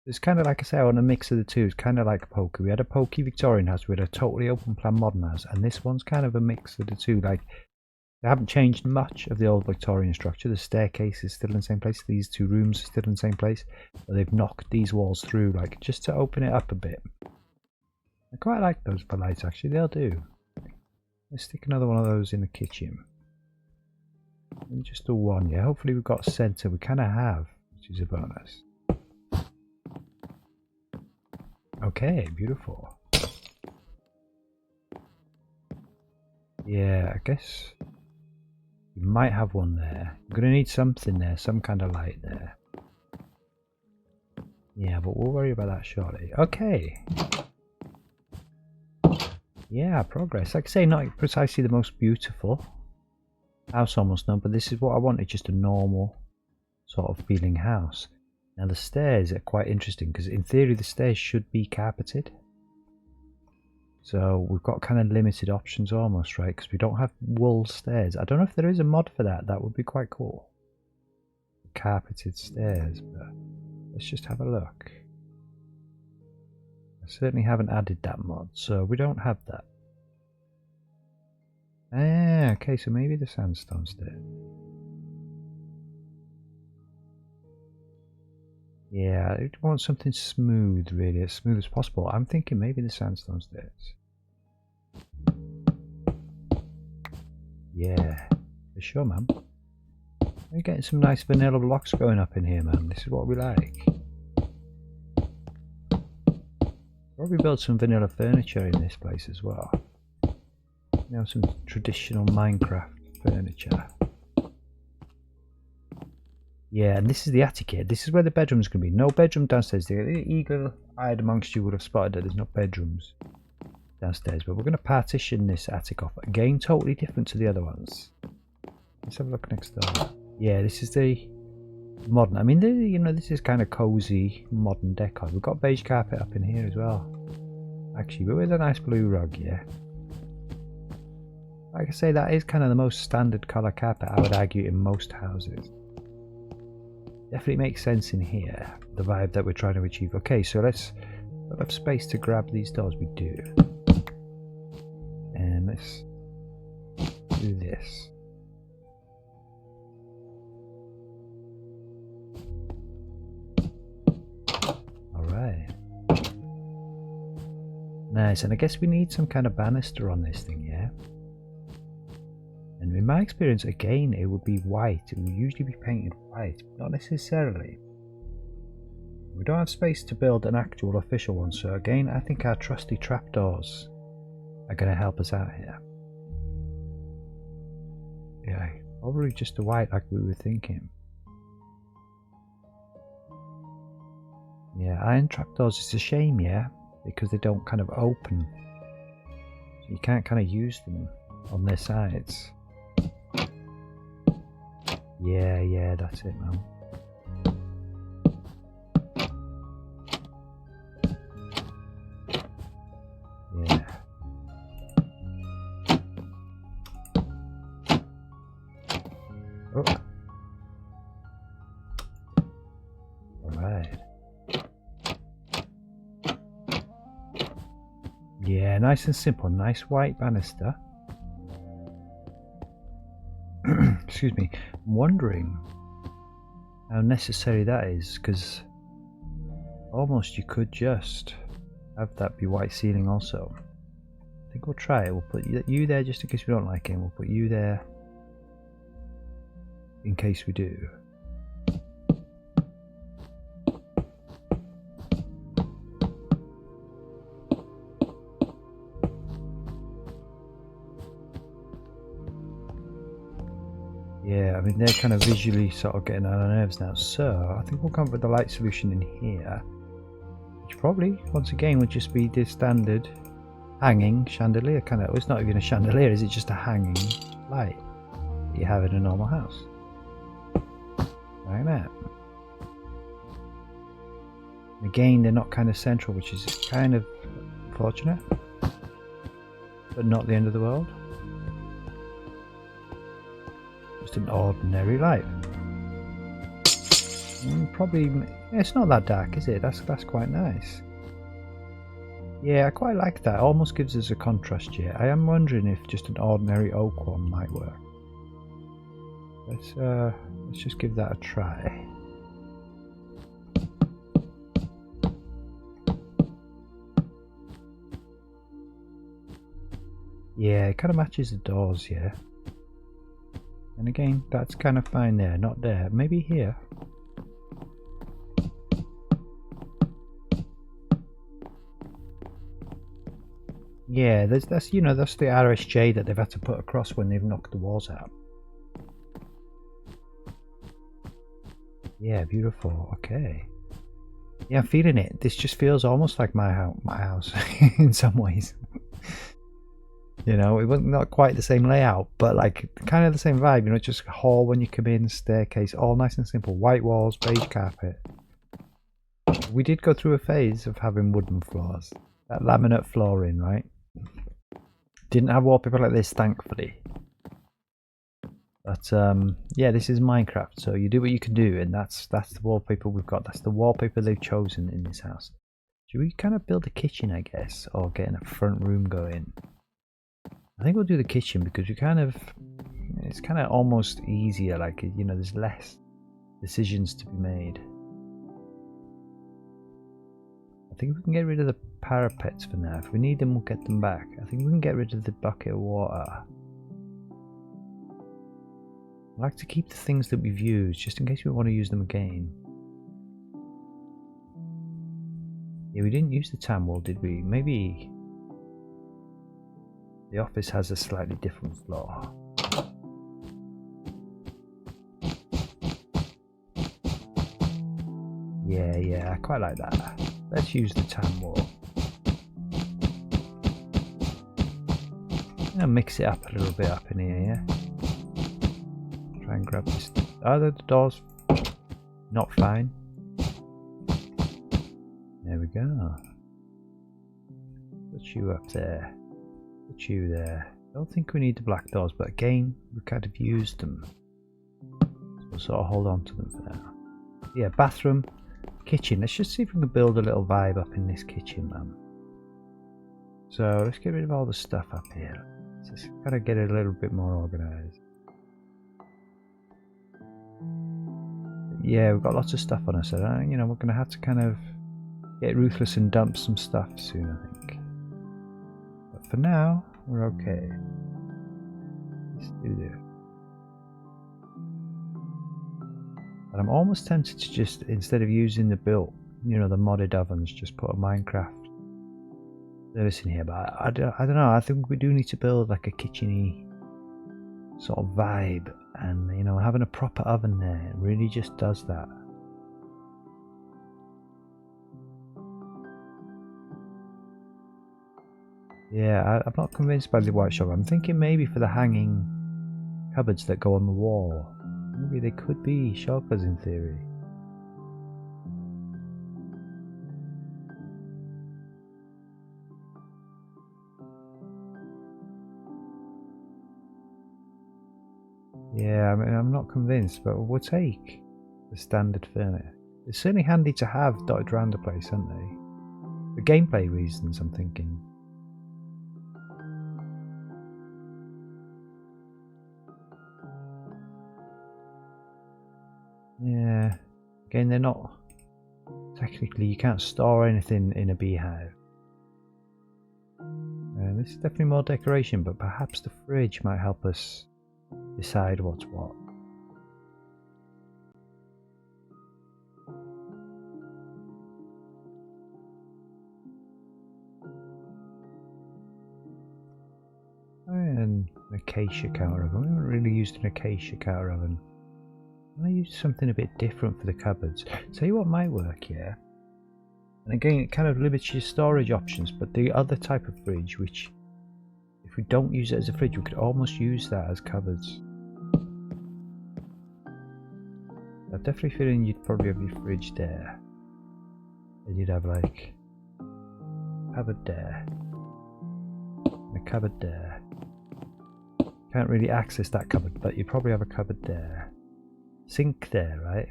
It's kind of like I say, I want a mix of the two. It's kind of like a pokey. We had a pokey Victorian house, we had a totally open plan modern house, and this one's kind of a mix of the two. Like, They haven't changed much of the old Victorian structure. The staircase is still in the same place. These two rooms are still in the same place. But they've knocked these walls through, like, just to open it up a bit. I quite like those for lights, actually. They'll do. Let's stick another one of those in the kitchen. Maybe just the one, yeah. Hopefully we've got a centre. We kind of have, which is a bonus. Okay, beautiful. Yeah, I guess we might have one there. We're going to need something there, some kind of light there. Yeah, but we'll worry about that shortly. Okay. Yeah, progress. Like I say, not precisely the most beautiful house almost, no, but this is what I wanted, just a normal sort of feeling house. Now the stairs are quite interesting because in theory the stairs should be carpeted. So we've got kind of limited options almost, right? Because we don't have wool stairs. I don't know if there is a mod for that. That would be quite cool. Carpeted stairs, but let's just have a look. I certainly haven't added that mod, so we don't have that. Ah, okay, so maybe the sandstone stairs. Yeah, I want something smooth, really, as smooth as possible. I'm thinking maybe the sandstone stairs. Yeah, for sure, man. We're getting some nice vanilla blocks going up in here, man. This is what we like. Probably build some vanilla furniture in this place as well. You know, some traditional Minecraft furniture. Yeah, and this is the attic here. This is where the bedroom's going to be. No bedroom downstairs. The eagle-eyed amongst you would have spotted that there's no bedrooms downstairs. But we're going to partition this attic off. Again, totally different to the other ones. Let's have a look next door. Yeah, this is the modern. I mean, you know, this is kind of cozy modern decor. We've got beige carpet up in here as well. Actually, but with a nice blue rug, yeah. Like I say, that is kind of the most standard colour carpet, I would argue, in most houses. Definitely makes sense in here, the vibe that we're trying to achieve. Okay, so let's have space to grab these doors. We do. And let's do this. Alright. Nice, and I guess we need some kind of banister on this thing, yeah? And in my experience, again, it would be white. It would usually be painted white, but not necessarily. We don't have space to build an actual official one, so again, I think our trusty trapdoors are going to help us out here. Yeah, probably just a white like we were thinking. Yeah, iron trapdoors, it's a shame, yeah, because they don't kind of open. So you can't kind of use them on their sides. Yeah, that's it, man. Yeah. Oh. Alright. Yeah, nice and simple. Nice white banister. Excuse me. I'm wondering how necessary that is, because almost you could just have that be white ceiling also. I think we'll try it. We'll put you there just in case we don't like it. We'll put you there in case we do. Yeah, I mean, they're kind of visually sort of getting on our nerves now, so I think we'll come up with the light solution in here, which probably, once again, would just be the standard hanging chandelier kind of. It's not even a chandelier, is it? Just a hanging light that you have in a normal house. Like that. Again, they're not kind of central, which is kind of unfortunate, but not the end of the world. Just an ordinary light. Probably, it's not that dark, is it? That's quite nice. Yeah, I quite like that. Almost gives us a contrast here. I am wondering if just an ordinary oak one might work. Let's just give that a try. Yeah, it kind of matches the doors, yeah. And again, that's kind of fine there, not there. Maybe here. Yeah, that's you know, that's the RSJ that they've had to put across when they've knocked the walls out. Yeah, beautiful. Okay. Yeah, I'm feeling it. This just feels almost like my house in some ways. You know, it wasn't not quite the same layout, but like kind of the same vibe. You know, just a hall when you come in, staircase, all nice and simple. White walls, beige carpet. We did go through a phase of having wooden floors. That laminate flooring, right? Didn't have wallpaper like this, thankfully. But yeah, this is Minecraft, so you do what you can do, and that's the wallpaper we've got. That's the wallpaper they've chosen in this house. Should we kind of build a kitchen, I guess, or getting a front room going? I think we'll do the kitchen because it's kind of almost easier. Like, you know, there's less decisions to be made. I think we can get rid of the parapets for now. If we need them, we'll get them back. I think we can get rid of the bucket of water. I like to keep the things that we've used, just in case we want to use them again. Yeah, we didn't use the tan wall, did we? Maybe the office has a slightly different floor. Yeah, I quite like that. Let's use the tan wall. I'm gonna mix it up a little bit up in here, yeah? Try and grab this. Oh, the door's not fine. There we go. Put you up there. Put you there. Don't think we need the black doors, but again, we kind of used them. So we'll sort of hold on to them for now. Yeah, bathroom, kitchen. Let's just see if we can build a little vibe up in this kitchen, man. So let's get rid of all the stuff up here. Let's just kind of get it a little bit more organized. Yeah, we've got lots of stuff on us, so you know, we're going to have to kind of get ruthless and dump some stuff soon, I think. But for now, we're okay. Let's do this. And I'm almost tempted to just, instead of using the built, you know, the modded ovens, just put a Minecraft service in here. But I don't know, I think we do need to build like a kitchen-y sort of vibe. And, you know, having a proper oven there really just does that. Yeah, I'm not convinced by the white shop. I'm thinking maybe for the hanging cupboards that go on the wall. Maybe they could be chauffeurs in theory. Yeah, I mean, I'm not convinced, but we'll take the standard furniture. It's certainly handy to have dotted around the place, aren't they? For gameplay reasons, I'm thinking. Yeah, again, they're not technically, you can't store anything in a beehive. This is definitely more decoration, but perhaps the fridge might help us decide what's what. And an acacia counter oven. We haven't really used an acacia counter oven. I use something a bit different for the cupboards. Tell you what might work, yeah. And again, it kind of limits your storage options, but the other type of fridge, which if we don't use it as a fridge, we could almost use that as cupboards. I definitely feeling you'd probably have your fridge there. And you'd have like a cupboard there. And a cupboard there. Can't really access that cupboard, but you probably have a cupboard there. Sink there, right?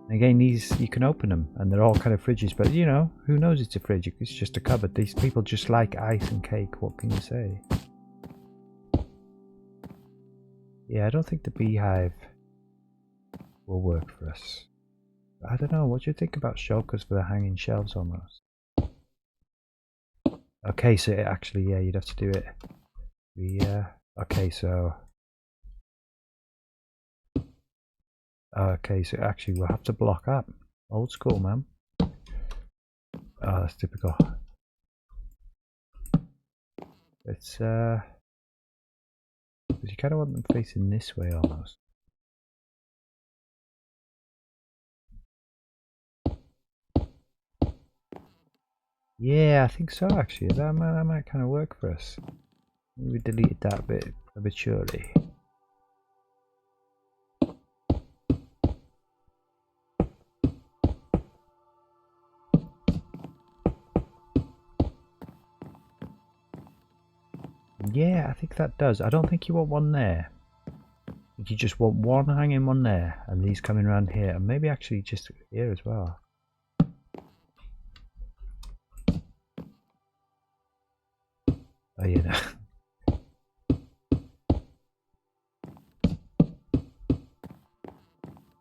Again, these, you can open them and they're all kind of fridges, but you know, who knows it's a fridge? It's just a cupboard. These people just like ice and cake. What can you say? Yeah, I don't think the beehive will work for us. I don't know, what do you think about shulkers for the hanging shelves almost? Okay, so it actually, yeah, you'd have to do it. Okay, so... Okay, so actually we'll have to block up. Old school, man. Oh, that's typical. It's, because you kind of want them facing this way almost. Yeah, I think so actually. That might kind of work for us. We deleted that bit prematurely. Yeah, I think that does. I don't think you want one there. I think you just want one hanging one there, and these coming around here, and maybe actually just here as well. Oh, you know.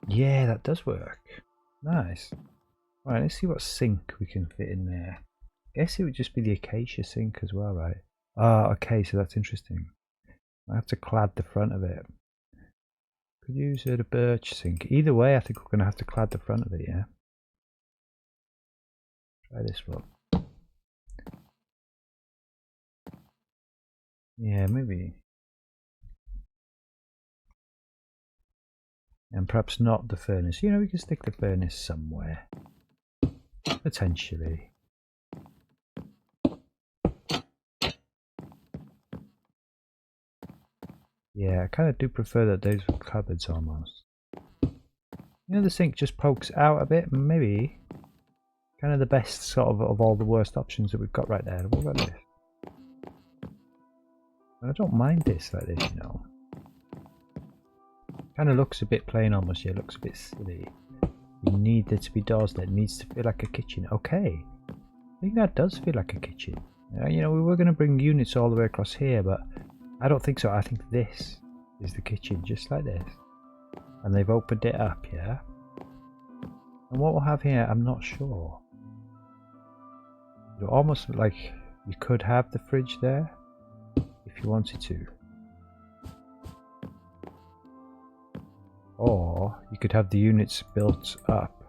Yeah, that does work. Nice. Right, let's see what sink we can fit in there. I guess it would just be the acacia sink as well, right? Oh, okay, so that's interesting. I have to clad the front of it. Could use the birch sink. Either way, I think we're going to have to clad the front of it, yeah? Try this one. Yeah, maybe. And perhaps not the furnace. You know, we can stick the furnace somewhere. Potentially. Yeah, I kind of do prefer that those were cupboards almost. You know, the sink just pokes out a bit. Maybe kind of the best sort of all the worst options that we've got right there. What about this? I don't mind this like this, you know. Kind of looks a bit plain almost. Yeah, it looks a bit silly. You need there to be doors there. It needs to feel like a kitchen. Okay. I think that does feel like a kitchen. You know, we were going to bring units all the way across here, but I don't think so. I think this is the kitchen, just like this. And they've opened it up, yeah? And what we'll have here, I'm not sure. It's almost like you could have the fridge there, if you wanted to. Or you could have the units built up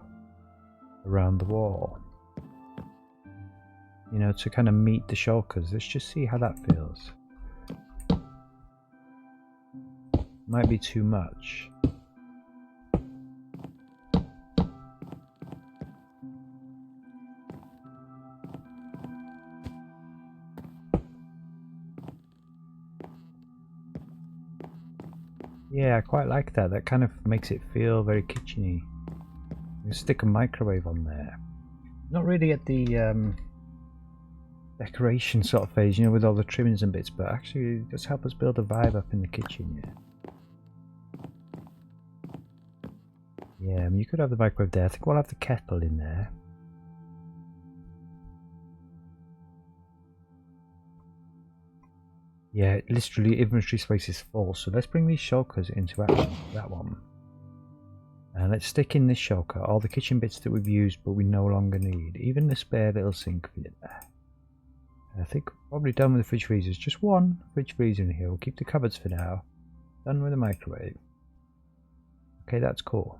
around the wall. You know, to kind of meet the shulkers. Let's just see how that feels. Might be too much. Yeah, I quite like that. That kind of makes it feel very kitcheny. You can stick a microwave on there. Not really at the decoration sort of phase, you know, with all the trimmings and bits, but actually it does help us build a vibe up in the kitchen, yeah. Yeah, I mean, you could have the microwave there. I think we'll have the kettle in there. Yeah, literally inventory space is full, so let's bring these shulkers into action. That one. And let's stick in this shulker all the kitchen bits that we've used but we no longer need. Even the spare little sink fit there. I think we're probably done with the fridge freezers. Just one fridge freezer in here. We'll keep the cupboards for now. Done with the microwave. Okay, that's cool.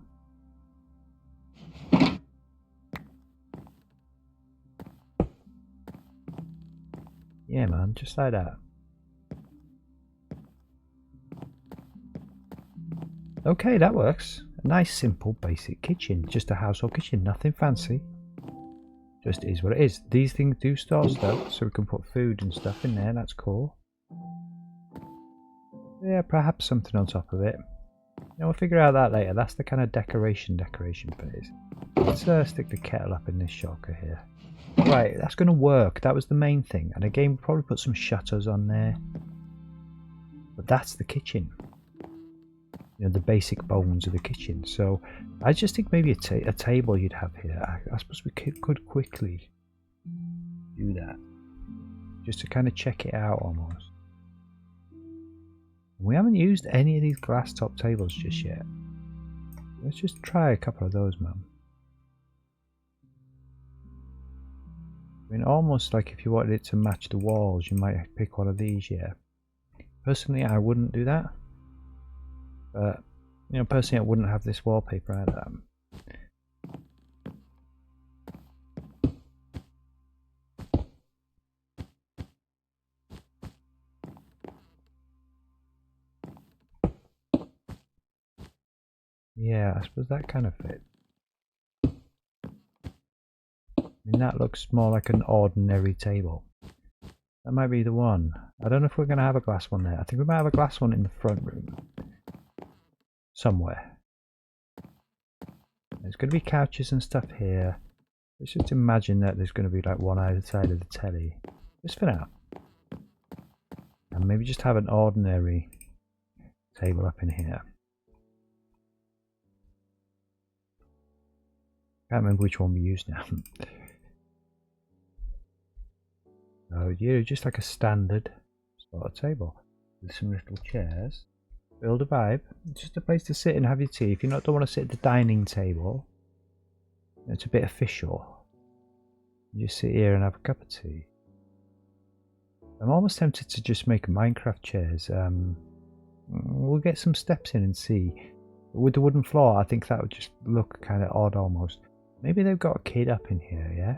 Yeah, man, just like that. Okay, that works. A nice, simple, basic kitchen. Just a household kitchen. Nothing fancy. Just is what it is. These things do store stuff, so we can put food and stuff in there. That's cool. Yeah, perhaps something on top of it. Yeah, we'll figure out that later. That's the kind of decoration phase. Let's stick the kettle up in this shulker here. Right, that's going to work. That was the main thing. And again, we'll probably put some shutters on there. But that's the kitchen. you know, the basic bones of the kitchen. So I just think maybe a table you'd have here. I suppose we could quickly do that, just to kind of check it out almost. We haven't used any of these glass top tables just yet. Let's just try a couple of those, man. I mean, almost like if you wanted it to match the walls, you might pick one of these, yeah. Personally, I wouldn't do that. But, you know, personally, I wouldn't have this wallpaper either. Yeah, I suppose that kind of fits. I mean, that looks more like an ordinary table. That might be the one. I don't know if we're going to have a glass one there. I think we might have a glass one in the front room. Somewhere. There's going to be couches and stuff here. Let's just imagine that there's going to be like one either side of the telly. Just for now. And maybe just have an ordinary table up in here. Can't remember which one we used now. So yeah, just like a standard sort of table with some little chairs. Build a vibe. It's just a place to sit and have your tea. If you don't want to sit at the dining table, it's a bit official. You just sit here and have a cup of tea. I'm almost tempted to just make Minecraft chairs. We'll get some steps in and see. With the wooden floor, I think that would just look kind of odd almost. Maybe they've got a kid up in here, yeah?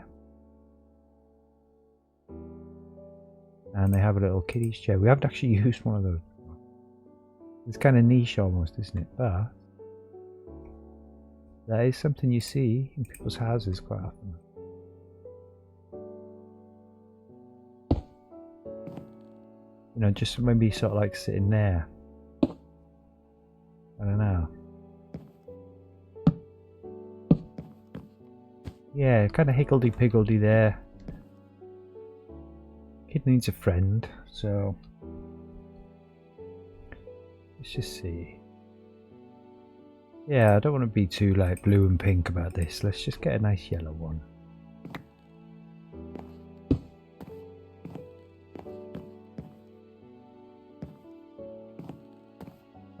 And they have a little kiddie's chair. We haven't actually used one of those. It's kind of niche almost, isn't it? But that is something you see in people's houses quite often. You know, just maybe sort of like sitting there. I don't know. Yeah, kind of higgledy-piggledy there. Kid needs a friend, so let's just see. Yeah, I don't want to be too like blue and pink about this. Let's just get a nice yellow one.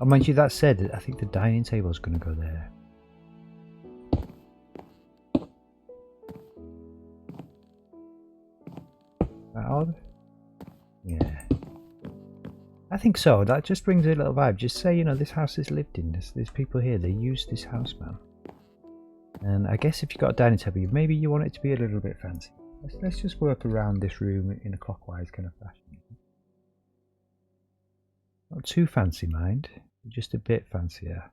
Oh, mind you, that said, I think the dining table is going to go there. That odd? Yeah. I think so. That just brings a little vibe. Just say, you know, this house is lived in. There's people here. They use this house, man. And I guess if you've got a dining table, maybe you want it to be a little bit fancy. Let's just work around this room in a clockwise kind of fashion. Not too fancy, mind. Just a bit fancier.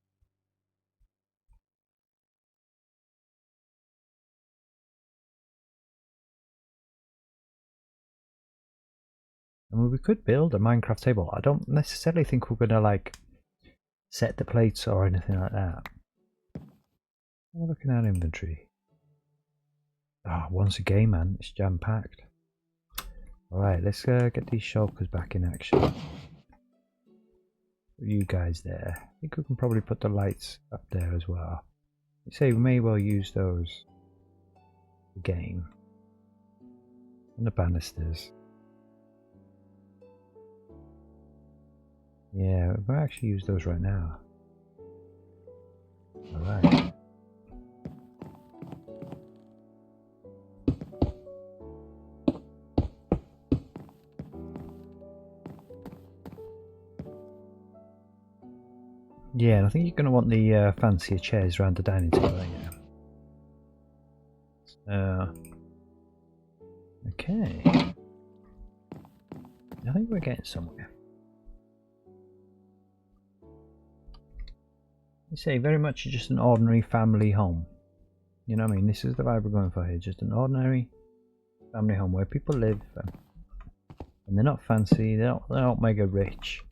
I mean, we could build a Minecraft table. I don't necessarily think we're going to like set the plates or anything like that. I'm looking at inventory. Ah, once again, man, it's jam-packed. Alright, let's get these shulkers back in action. Put you guys there. I think we can probably put the lights up there as well. You say we may well use those again. And the banisters. Yeah, we might actually use those right now. Alright. Yeah, and I think you're going to want the fancier chairs around the dining table, aren't you? Okay. I think we're getting somewhere. You say very much just an ordinary family home. You know what I mean? This is the vibe we're going for here. Just an ordinary family home where people live, and they're not fancy. They're not mega rich.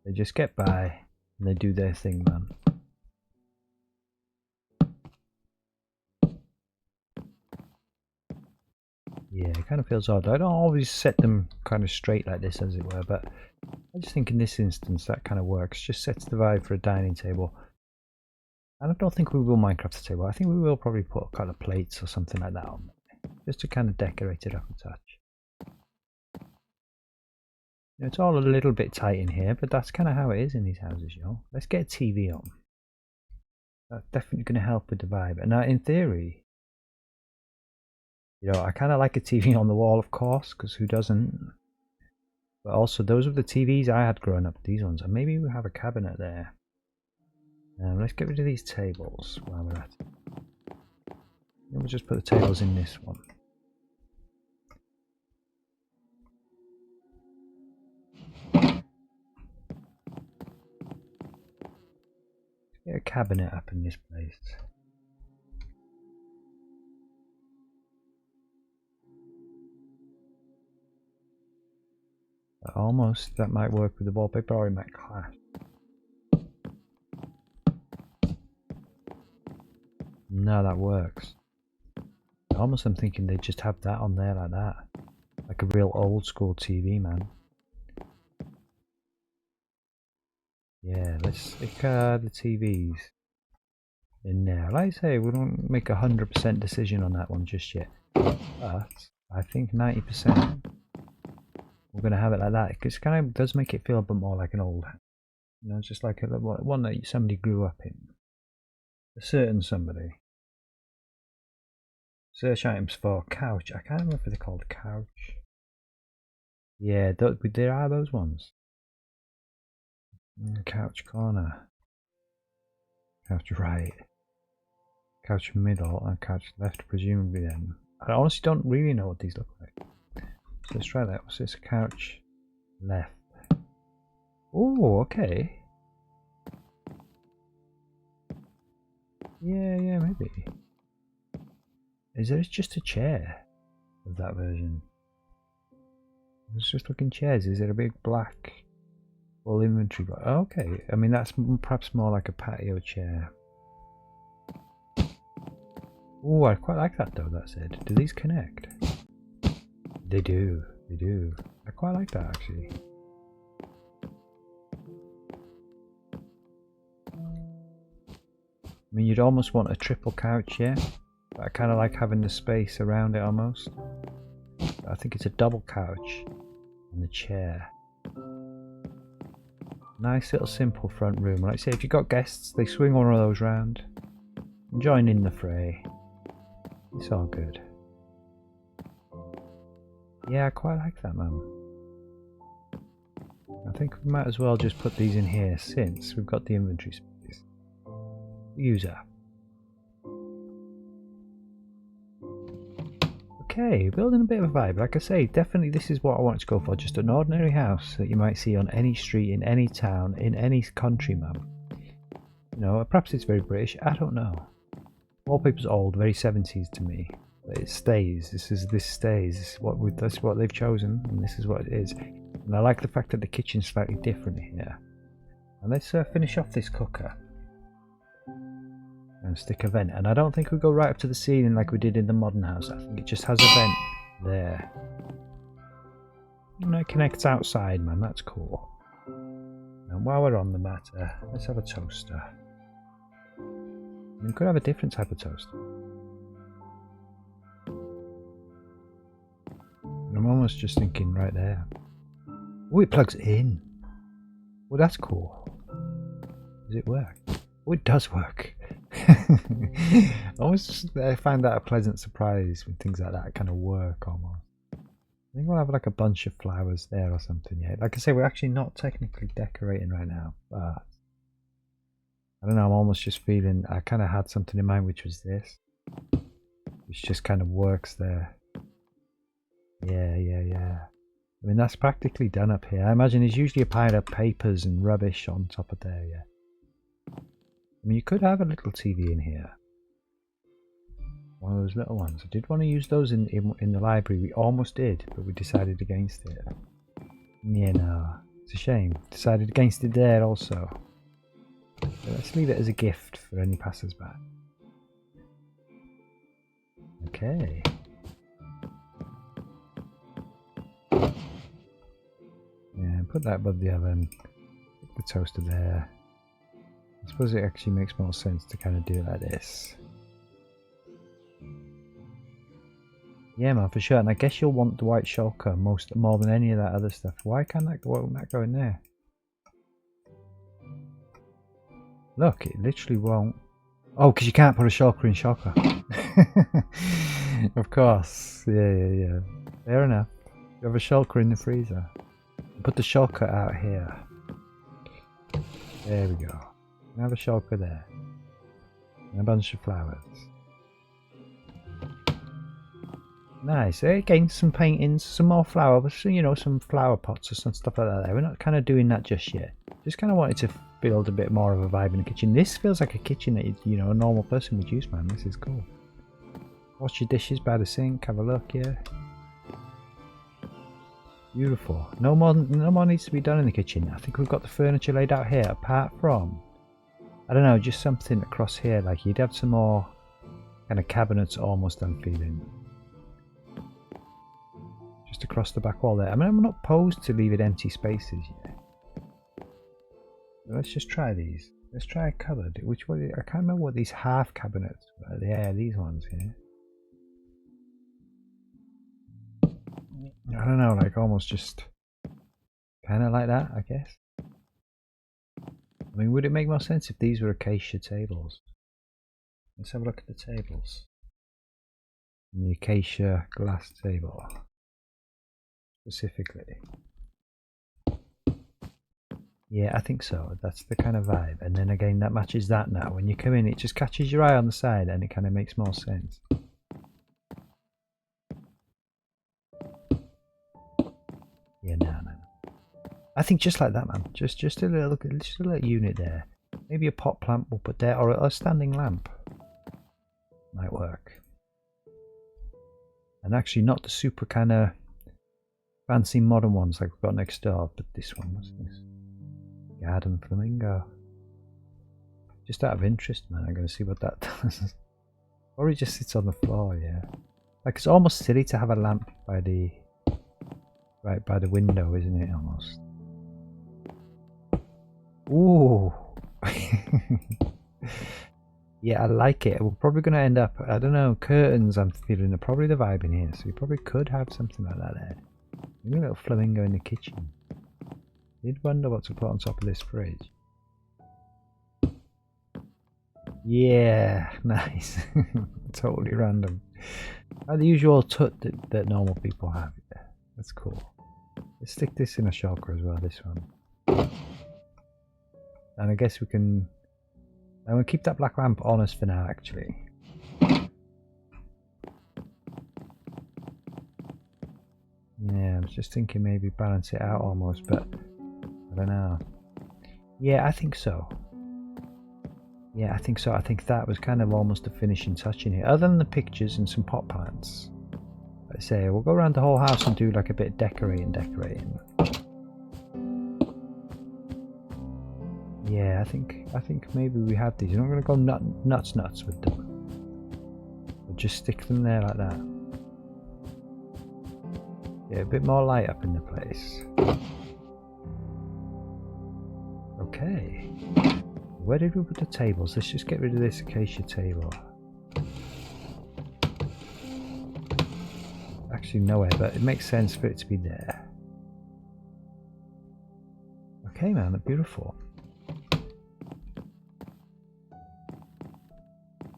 They just get by and they do their thing, man. Yeah, it kind of feels odd. I don't always set them kind of straight like this, as it were, but I just think in this instance that kind of works. Just sets the vibe for a dining table. And I don't think we will Minecraft the table. I think we will probably put kind of plates or something like that on there, just to kind of decorate it up a touch. It's all a little bit tight in here, but that's kind of how it is in these houses, you know. Let's get a TV on. That's definitely going to help with the vibe. And now, in theory, you know, I kind of like a TV on the wall, of course, because who doesn't? But also, those were the TVs I had growing up, these ones. And maybe we have a cabinet there. Let's get rid of these tables while we're at it. We'll just put the tables in this one. Get a cabinet up in this place. Almost, that might work with the wallpaper, or it might clash. No, that works. Almost I'm thinking they just have that on there like that. Like a real old school TV, man. Yeah, let's stick the TVs in there. Like I say, we don't make 100% decision on that one just yet. But I think 90% we're going to have it like that. Because it kind of does make it feel a bit more like an old, you know, just like a one that somebody grew up in. A certain somebody. Search items for couch. I can't remember if they're called couch. Yeah, there are those ones. Couch corner. Couch right. Couch middle and couch left, presumably then. I honestly don't really know what these look like. So let's try that. What's this? Couch left. Oh, okay. Yeah, maybe. Is there just a chair of that version? It's just looking chairs. Is there a big black full inventory? Oh, okay. I mean, that's perhaps more like a patio chair. Oh, I quite like that though, that said. Do these connect? They do. They do. I quite like that actually. I mean, you'd almost want a triple couch, yeah? But I kind of like having the space around it almost. But I think it's a double couch and the chair. Nice little simple front room. Like I say, if you've got guests, they swing one of those round. Join in the fray. It's all good. Yeah, I quite like that, man. I think we might as well just put these in here since we've got the inventory space. User. Okay, building a bit of a vibe. Like I say, definitely this is what I want to go for. Just an ordinary house that you might see on any street, in any town, in any country, man. You know, perhaps it's very British. I don't know. Wallpaper's old, very 70s to me. But it stays. This stays. That's what they've chosen, and this is what it is. And I like the fact that the kitchen's slightly different here. And let's finish off this cooker. And stick a vent. And I don't think we go right up to the ceiling like we did in the modern house. I think it just has a vent there. And it connects outside, man. That's cool. And while we're on the matter, let's have a toaster. We could have a different type of toaster. And I'm almost just thinking right there. Oh, it plugs in. Well, that's cool. Does it work? Oh, it does work. I find that a pleasant surprise when things like that kind of work almost. I think we'll have like a bunch of flowers there or something. Yeah, like I say, we're actually not technically decorating right now, but I don't know. I'm almost just feeling I kind of had something in mind, which was this, which just kind of works there. Yeah. I mean, that's practically done up here. I imagine there's usually a pile of papers and rubbish on top of there. Yeah. I mean, you could have a little TV in here. One of those little ones. I did want to use those in the library. We almost did, but we decided against it. Yeah, no. It's a shame. Decided against it there also. So let's leave it as a gift for any passers-by. Okay. Yeah, put that above the oven. Put the toaster there. I suppose it actually makes more sense to kind of do it like this. Yeah, man, for sure. And I guess you'll want the white shulker more than any of that other stuff. Why can't that go in there? Look, it literally won't. Oh, because you can't put a shulker in shulker. Of course. Yeah. Fair enough. You have a shulker in the freezer. Put the shulker out here. There we go. And have a shulker there. And a bunch of flowers. Nice. Again, some paintings, some more flowers, you know, some flower pots or some stuff like that. We're not kind of doing that just yet. Just kind of wanted to build a bit more of a vibe in the kitchen. This feels like a kitchen that, you know, a normal person would use, man. This is cool. Wash your dishes by the sink. Have a look, yeah. Beautiful. No more needs to be done in the kitchen. I think we've got the furniture laid out here, apart from, I don't know, just something across here. Like you'd have some more kind of cabinets almost, I'm feeling. Just across the back wall there. I mean, I'm not opposed to leaving empty spaces yet. Let's just try these. Let's try a cupboard. Which one? I can't remember what these half cabinets were. Yeah, these ones here. I don't know, like almost just kind of like that, I guess. I mean, would it make more sense if these were acacia tables? Let's have a look at the tables. And the acacia glass table, specifically. Yeah, I think so. That's the kind of vibe. And then again, that matches that now. When you come in, it just catches your eye on the side and it kind of makes more sense. Yeah, no. I think just like that, man. Just a little unit there. Maybe a pot plant we'll put there, or a standing lamp. Might work. And actually not the super kind of fancy modern ones like we've got next door, but this one. What's this? Garden flamingo. Just out of interest, man, I'm going to see what that does. Or it just sits on the floor, yeah. Like it's almost silly to have a lamp by the right by the window, isn't it? Almost. Ooh. Yeah, I like it. We're probably going to end up, I don't know, curtains. I'm feeling are probably the vibe in here, so we probably could have something like that there. Maybe a little flamingo in the kitchen. Did wonder what to put on top of this fridge. Yeah, nice. Totally random. The usual tut that normal people have. Yeah, that's cool. Let's stick this in a shulker as well, this one. And I guess we can... I'm going to keep that black lamp on us for now, actually. Yeah, I was just thinking maybe balance it out almost, but I don't know. Yeah, I think so. Yeah, I think so. I think that was kind of almost a finishing touch in here. Other than the pictures and some pot plants. Let's say we'll go around the whole house and do like a bit of decorating. Yeah, I think maybe we have these. I'm not going to go nuts with them. We'll just stick them there like that. Yeah, a bit more light up in the place. Okay. Where did we put the tables? Let's just get rid of this acacia table. Actually nowhere, but it makes sense for it to be there. Okay, man, that's beautiful.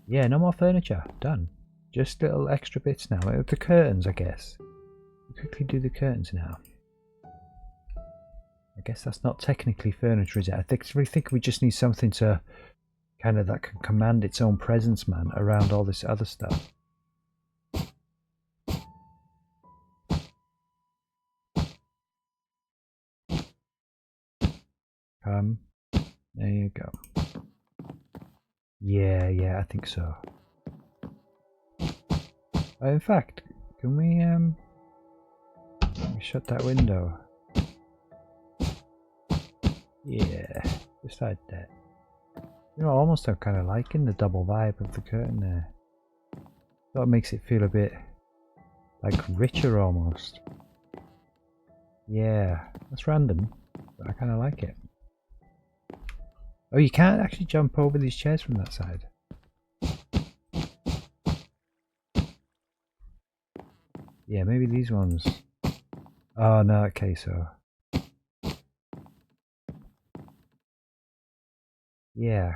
Yeah, no more furniture. Done. Just little extra bits now. The curtains, I guess. We'll quickly do the curtains now. I guess that's not technically furniture, is it? I think we just need something to kind of that can command its own presence, man, around all this other stuff. There you go. Yeah, I think so. In fact, can we shut that window? Yeah, just like that. You know, almost I'm kind of liking the double vibe of the curtain there. That makes it feel a bit like richer almost. Yeah, that's random. But I kind of like it. Oh, you can't actually jump over these chairs from that side. Yeah, maybe these ones. Oh no, okay, so yeah.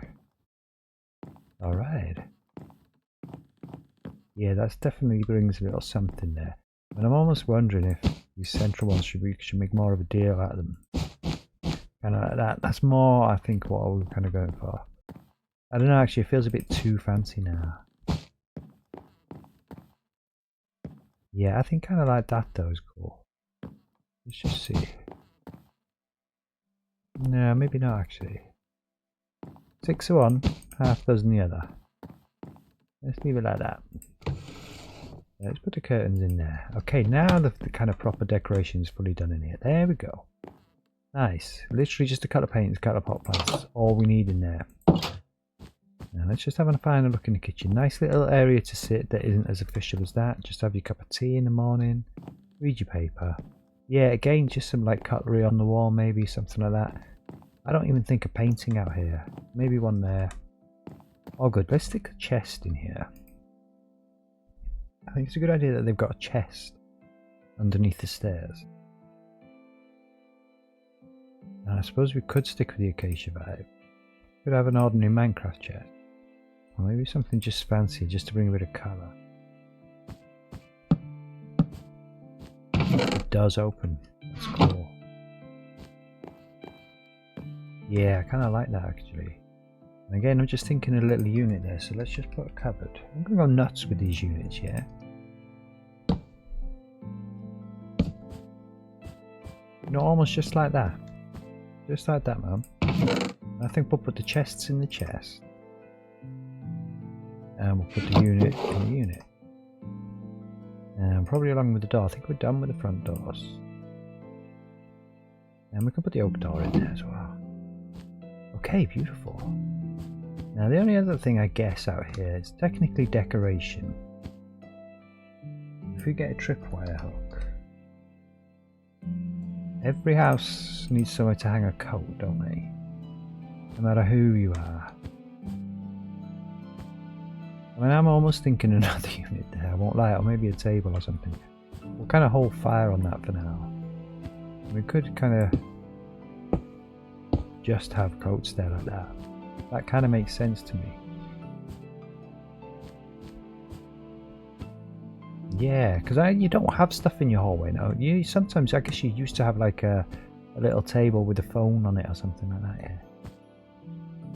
Alright. Yeah, that definitely brings a little something there. And I'm almost wondering if these central ones should make more of a deal out of them. Kind of like that. That's more, I think, what we're kind of going for. I don't know, actually, it feels a bit too fancy now. Yeah, I think kind of like that though is cool. Let's just see. No, maybe not actually. 6 of one, half dozen the other. Let's leave it like that. Let's put the curtains in there. Okay, now the kind of proper decoration is fully done in here. There we go. Nice. Literally just a couple of paintings, a couple of pot plants. That's all we need in there. Now let's just have a final look in the kitchen. Nice little area to sit that isn't as official as that. Just have your cup of tea in the morning. Read your paper. Yeah, again, just some like cutlery on the wall, maybe something like that. I don't even think of painting out here. Maybe one there. Oh good, let's stick a chest in here. I think it's a good idea that they've got a chest underneath the stairs. And I suppose we could stick with the acacia vibe. Could have an ordinary Minecraft chest. Or maybe something just fancy, just to bring a bit of colour. It does open. That's cool. Yeah, I kind of like that actually. And again, I'm just thinking a little unit there, so let's just put a cupboard. I'm going to go nuts with these units, yeah? You know, almost just like that. Just like that, man. I think we'll put the chests in the chest. And we'll put the unit in the unit. And probably along with the door. I think we're done with the front doors. And we can put the oak door in there as well. Okay, beautiful. Now the only other thing I guess out here is technically decoration. If we get a tripwire hook. Every house needs somewhere to hang a coat, don't they? No matter who you are. I mean, I'm almost thinking another unit there, I won't lie, or maybe a table or something. We'll kind of hold fire on that for now. We could kind of just have coats there like that. That kind of makes sense to me. Yeah, because you don't have stuff in your hallway now. You sometimes, I guess you used to have like a little table with a phone on it or something like that, yeah.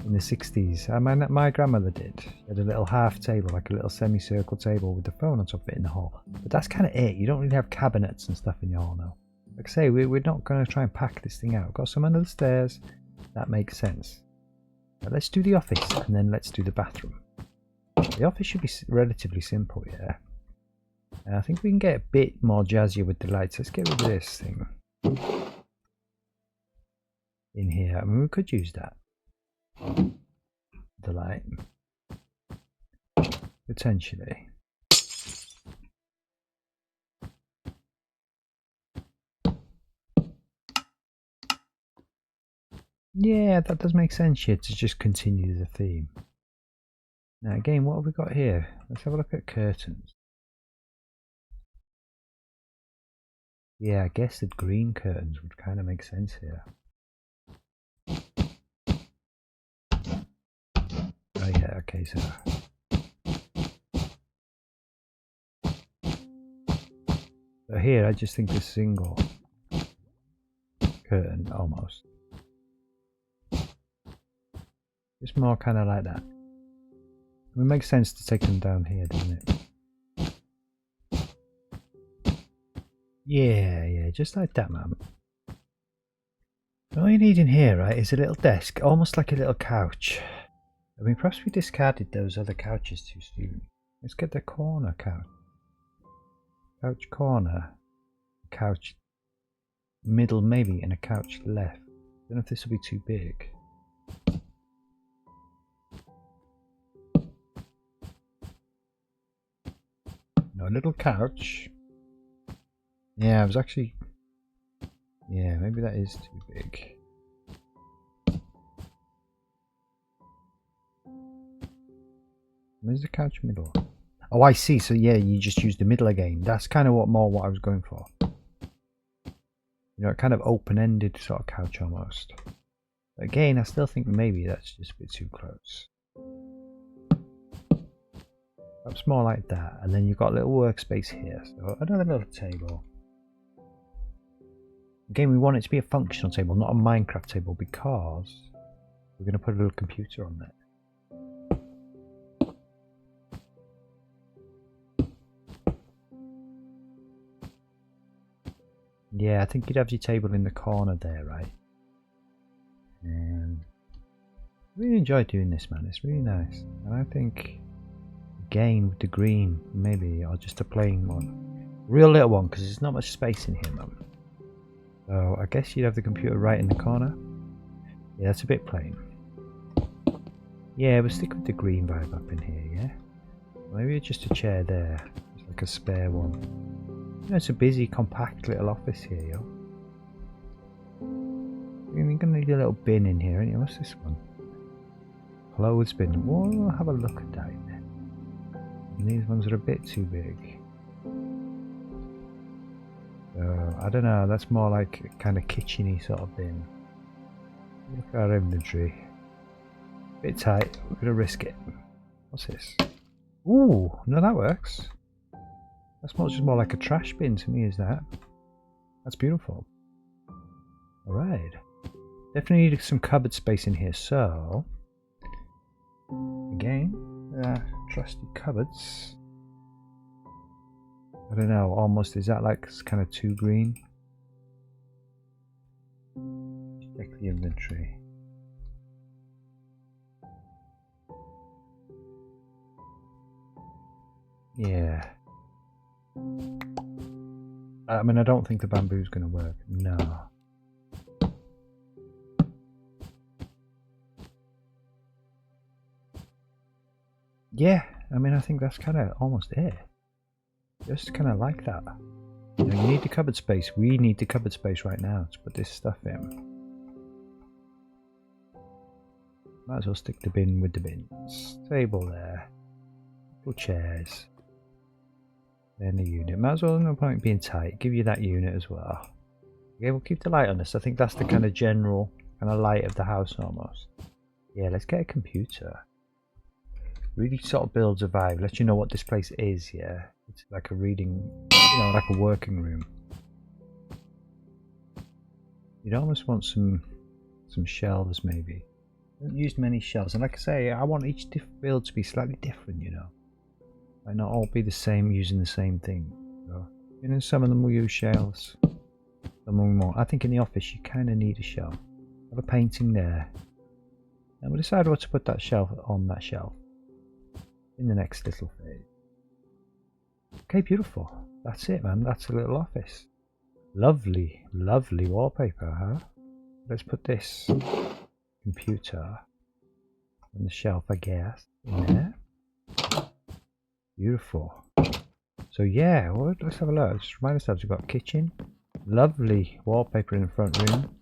In the 60s. My grandmother did. She had a little half table, like a little semicircle table with the phone on top of it in the hall. But that's kind of it. You don't really have cabinets and stuff in your hall now. Like I say, we're not going to try and pack this thing out. Got some under the stairs. That makes sense. Now let's do the office and then let's do the bathroom. The office should be relatively simple, yeah. And I think we can get a bit more jazzier with the lights. Let's get rid of this thing in here. I mean, we could use that. The light. Potentially. Yeah, that does make sense here to just continue the theme. Now again, what have we got here? Let's have a look at curtains. Yeah, I guess the green curtains would kind of make sense here. Oh yeah, okay, so here I just think a single curtain almost. Just more kind of like that. It makes sense to take them down here, doesn't it? Yeah, just like that, man. All you need in here, right, is a little desk, almost like a little couch. I mean, perhaps we discarded those other couches too soon. Let's get the corner couch. Couch corner. Couch middle maybe, and a couch left. I don't know if this will be too big. No, a little couch. Yeah, I was actually... Yeah, maybe that is too big. Where's the couch middle? Oh, I see. So yeah, you just use the middle again. That's kind of what I was going for. You know, kind of open-ended sort of couch almost. But again, I still think maybe that's just a bit too close. Perhaps more like that. And then you've got a little workspace here. So another little table. Again, we want it to be a functional table, not a Minecraft table, because we're going to put a little computer on there. Yeah, I think you'd have your table in the corner there, right? And I really enjoy doing this, man. It's really nice. And I think, again, with the green, maybe, or just a plain one. Real little one, because there's not much space in here, man. So I guess you'd have the computer right in the corner. Yeah, that's a bit plain. Yeah, we'll stick with the green vibe up in here, yeah? Maybe just a chair there. Just like a spare one. You know, it's a busy, compact little office here, yo. You're gonna need a little bin in here, ain't you? What's this one? Clothes bin. We'll have a look at that. And these ones are a bit too big. So, I don't know, that's more like a kind of kitchen-y sort of bin. Look at our inventory. Bit tight, we're gonna risk it. What's this? Ooh, no, that works. That's just more like a trash bin to me, is that? That's beautiful. Alright. Definitely need some cupboard space in here, so... Again, trusty cupboards. I don't know, almost, is that like kind of too green? Check the inventory. Yeah. I mean, I don't think the bamboo's going to work. No. Yeah, I mean, I think that's kind of almost it. Just kind of like that. You know, you need the cupboard space. We need the cupboard space right now to put this stuff in. Might as well stick the bin with the bins. Table there. Little chairs. Then the unit. Might as well, no point being tight. Give you that unit as well. Okay, we'll keep the light on this. I think that's the kind of general kind of light of the house almost. Yeah, let's get a computer. Really sort of builds a vibe. Let you know what this place is, yeah. It's like a reading, you know, like a working room. You'd almost want some shelves maybe. I haven't used many shelves, and like I say, I want each build to be slightly different, you know. Might not all be the same using the same thing. So, you know, some of them will use shelves. Some will more. I think in the office you kind of need a shelf. Have a painting there. And we'll decide what to put that shelf on that shelf. In the next little phase. Okay, beautiful. That's it, man. That's a little office. Lovely, lovely wallpaper, huh? Let's put this computer on the shelf, I guess, in there. Beautiful. So yeah, well, let's have a look. Just remind ourselves we've got a kitchen. Lovely wallpaper in the front room.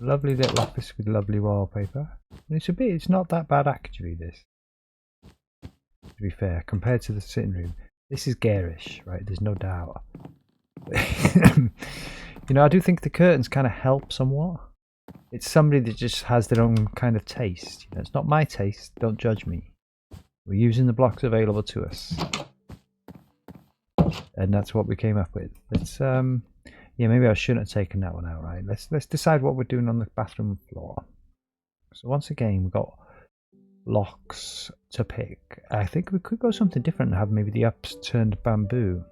Lovely little office with lovely wallpaper. And it's not that bad actually, this. To be fair, compared to the sitting room. This is garish, right? There's no doubt. You know, I do think the curtains kind of help somewhat. It's somebody that just has their own kind of taste. You know, it's not my taste. Don't judge me. We're using the blocks available to us, and that's what we came up with. Let's, yeah, maybe I shouldn't have taken that one out, right? Let's decide what we're doing on the bathroom floor. So once again, we've got blocks to pick. I think we could go something different and have maybe the upturned bamboo.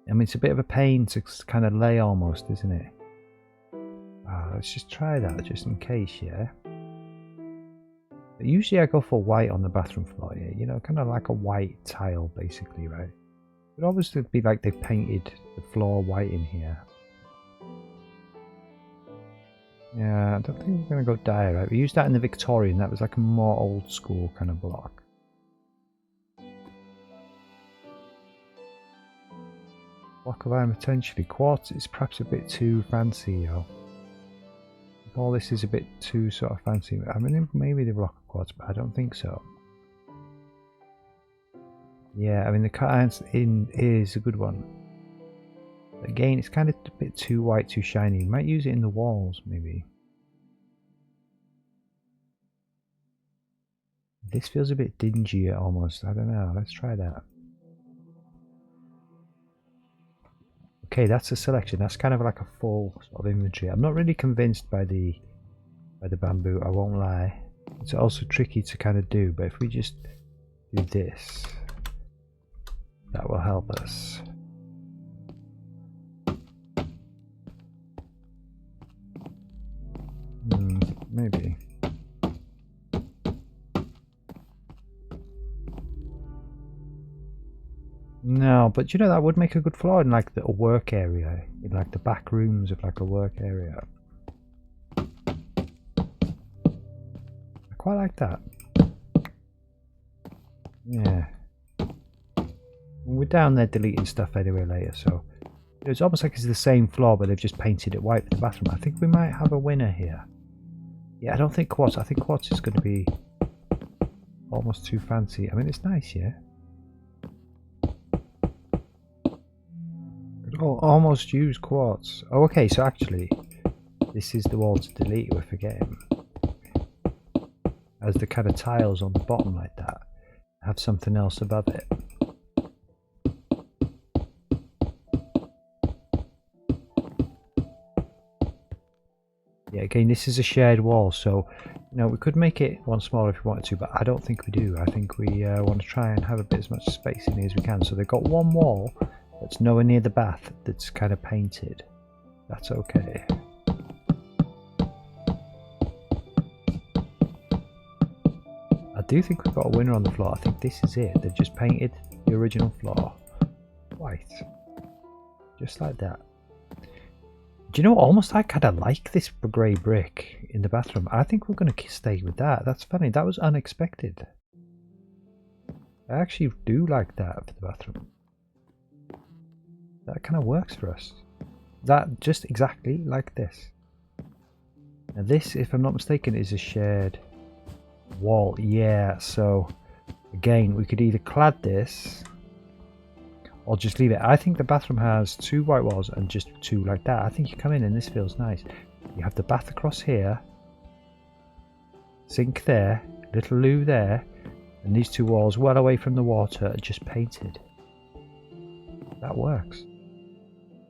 I mean, it's a bit of a pain to kind of lay almost, isn't it? Let's just try that just in case, yeah. But usually I go for white on the bathroom floor, yeah. You know, kind of like a white tile, basically, right? It would obviously be like they painted the floor white in here. Yeah, I don't think we're going to go dye, right? We used that in the Victorian. That was like a more old school kind of block. Block of iron potentially. Quartz is perhaps a bit too fancy, yo. All this is a bit too sort of fancy. I mean, maybe the block of quartz, but I don't think so. Yeah, I mean the cut iron in is a good one. Again, it's kind of a bit too white, too shiny. You might use it in the walls, maybe. This feels a bit dingy almost. I don't know. Let's try that. Okay, that's a selection. That's kind of like a full sort of inventory. I'm not really convinced by the bamboo, I won't lie. It's also tricky to kind of do, but if we just do this, that will help us. Maybe. No, but you know, that would make a good floor in like a work area, in like the back rooms of like a work area. I quite like that. Yeah. We're down there deleting stuff anyway later, so it's almost like it's the same floor, but they've just painted it white for the bathroom. I think we might have a winner here. Yeah, I don't think quartz. I think quartz is going to be almost too fancy. I mean, it's nice, yeah. Oh, almost use quartz. Oh, okay. So actually, this is the wall to delete. We're forgetting. As the kind of tiles on the bottom like that have something else above it. Yeah, again, this is a shared wall, so you know we could make it one smaller if we wanted to, but I don't think we do. I think we want to try and have a bit as much space in here as we can. So they've got one wall that's nowhere near the bath that's kind of painted. That's okay. I do think we've got a winner on the floor. I think this is it. They've just painted the original floor white, just like that. Do you know, almost I kind of like this grey brick in the bathroom. I think we're going to stay with that. That's funny. That was unexpected. I actually do like that for the bathroom. That kind of works for us. That just exactly like this. Now this, if I'm not mistaken, is a shared wall. Yeah, so again, we could either clad this or just leave it. I think the bathroom has 2 white walls and just 2 like that. I think you come in and this feels nice. You have the bath across here, sink there, little loo there, and these 2 walls well away from the water are just painted. That works.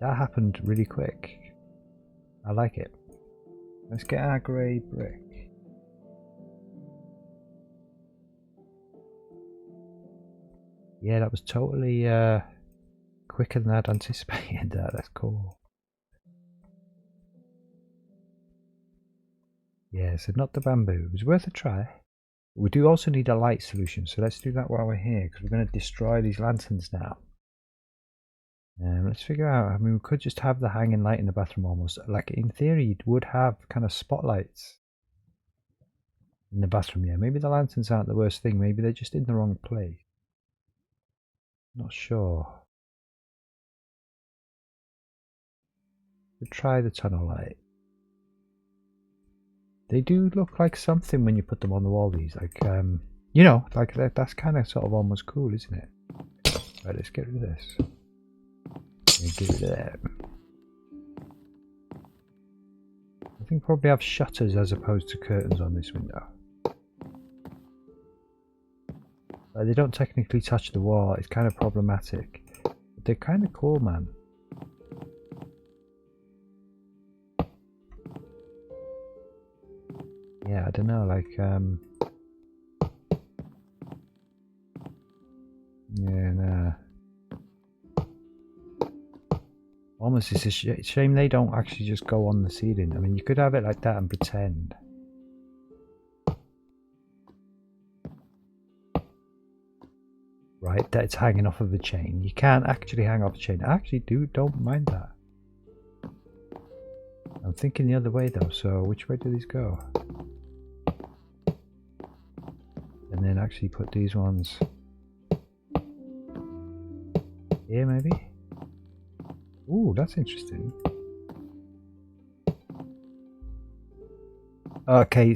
That happened really quick. I like it. Let's get our grey brick. Yeah, that was totally quicker than I'd anticipated. That's cool. Yeah, so not the bamboo. It was worth a try. We do also need a light solution, so let's do that while we're here, because we're going to destroy these lanterns now. Let's figure out, I mean, we could just have the hanging light in the bathroom almost. Like, in theory, you would have kind of spotlights in the bathroom, yeah. Maybe the lanterns aren't the worst thing. Maybe they're just in the wrong place. Not sure. We'll try the tunnel light. They do look like something when you put them on the wall, these. Like, you know, like that's kind of sort of almost cool, isn't it? Right, let's get rid of this. Get rid of that. I think probably have shutters as opposed to curtains on this window. They don't technically touch the wall. It's kind of problematic. But they're kind of cool, man. Yeah, I don't know, like, yeah, nah. Almost it's a shame they don't actually just go on the ceiling. I mean, you could have it like that and pretend. Right, that it's hanging off of the chain. You can't actually hang off the chain. I actually don't mind that. I'm thinking the other way though, so which way do these go? And then actually put these ones here maybe? Ooh, that's interesting. Okay,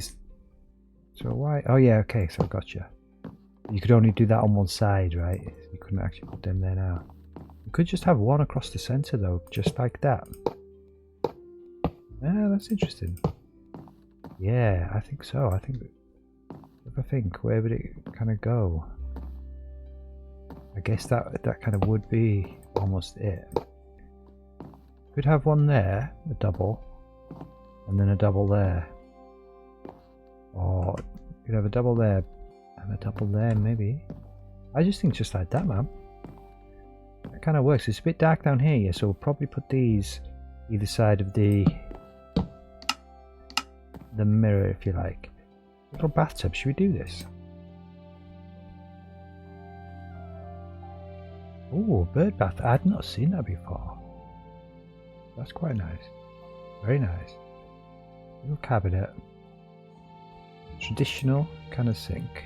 So why? Oh yeah, okay, so I gotcha. You could only do that on one side, right? You couldn't actually put them there now. You could just have one across the center though, just like that. Ah, that's interesting. Yeah, I think so. I think, if I think, where would it kind of go? I guess that kind of would be almost it. Could have one there, a double, and then a double there. Or you could have a double there and a double there, maybe. I just think just like that, man. That kind of works. It's a bit dark down here, so we'll probably put these either side of the mirror, if you like. Little bathtub. Should we do this? Oh, bird bath. I'd not seen that before. That's quite nice. Very nice. Little cabinet. Traditional kind of sink.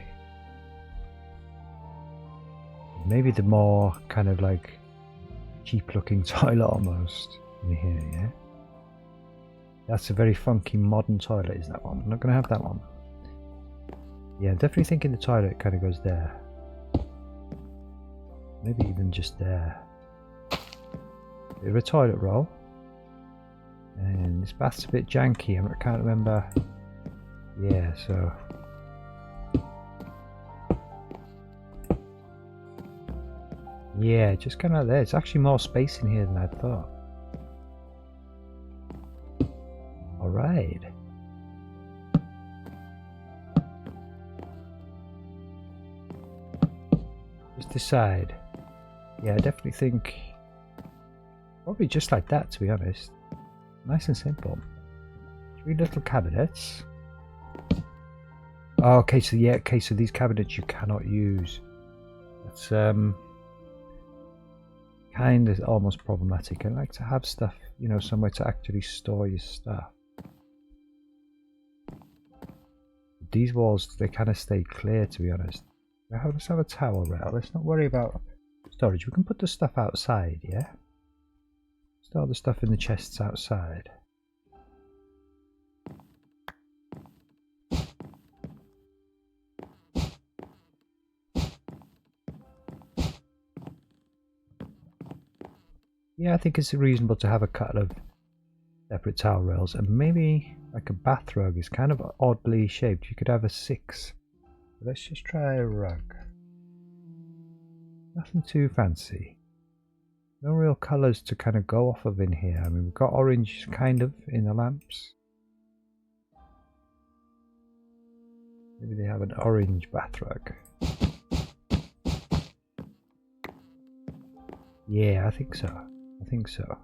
Maybe the more kind of like cheap looking toilet almost in here, yeah? That's a very funky modern toilet, is that one? I'm not going to have that one. Yeah, I'm definitely thinking the toilet kind of goes there. Maybe even just there. Bit of a toilet roll. And this bath's a bit janky, I can't remember. Yeah, so... yeah, just kind of there. It's actually more space in here than I thought. Alright. Just decide. Yeah, I definitely think... probably just like that, to be honest. Nice and simple. 3 little cabinets. Oh, okay, so yeah, okay, so these cabinets you cannot use. That's kind of almost problematic. I like to have stuff, you know, somewhere to actually store your stuff. These walls, they kind of stay clear, to be honest. Let's have a towel rail. Let's not worry about storage. We can put the stuff outside, yeah? Store the stuff in the chests outside. Yeah, I think it's reasonable to have a couple of separate towel rails, and maybe like a bath rug is kind of oddly shaped. You could have a 6. Let's just try a rug. Nothing too fancy. No real colours to kind of go off of in here. I mean, we've got orange kind of in the lamps. Maybe they have an orange bath rug. Yeah, I think so. I think so.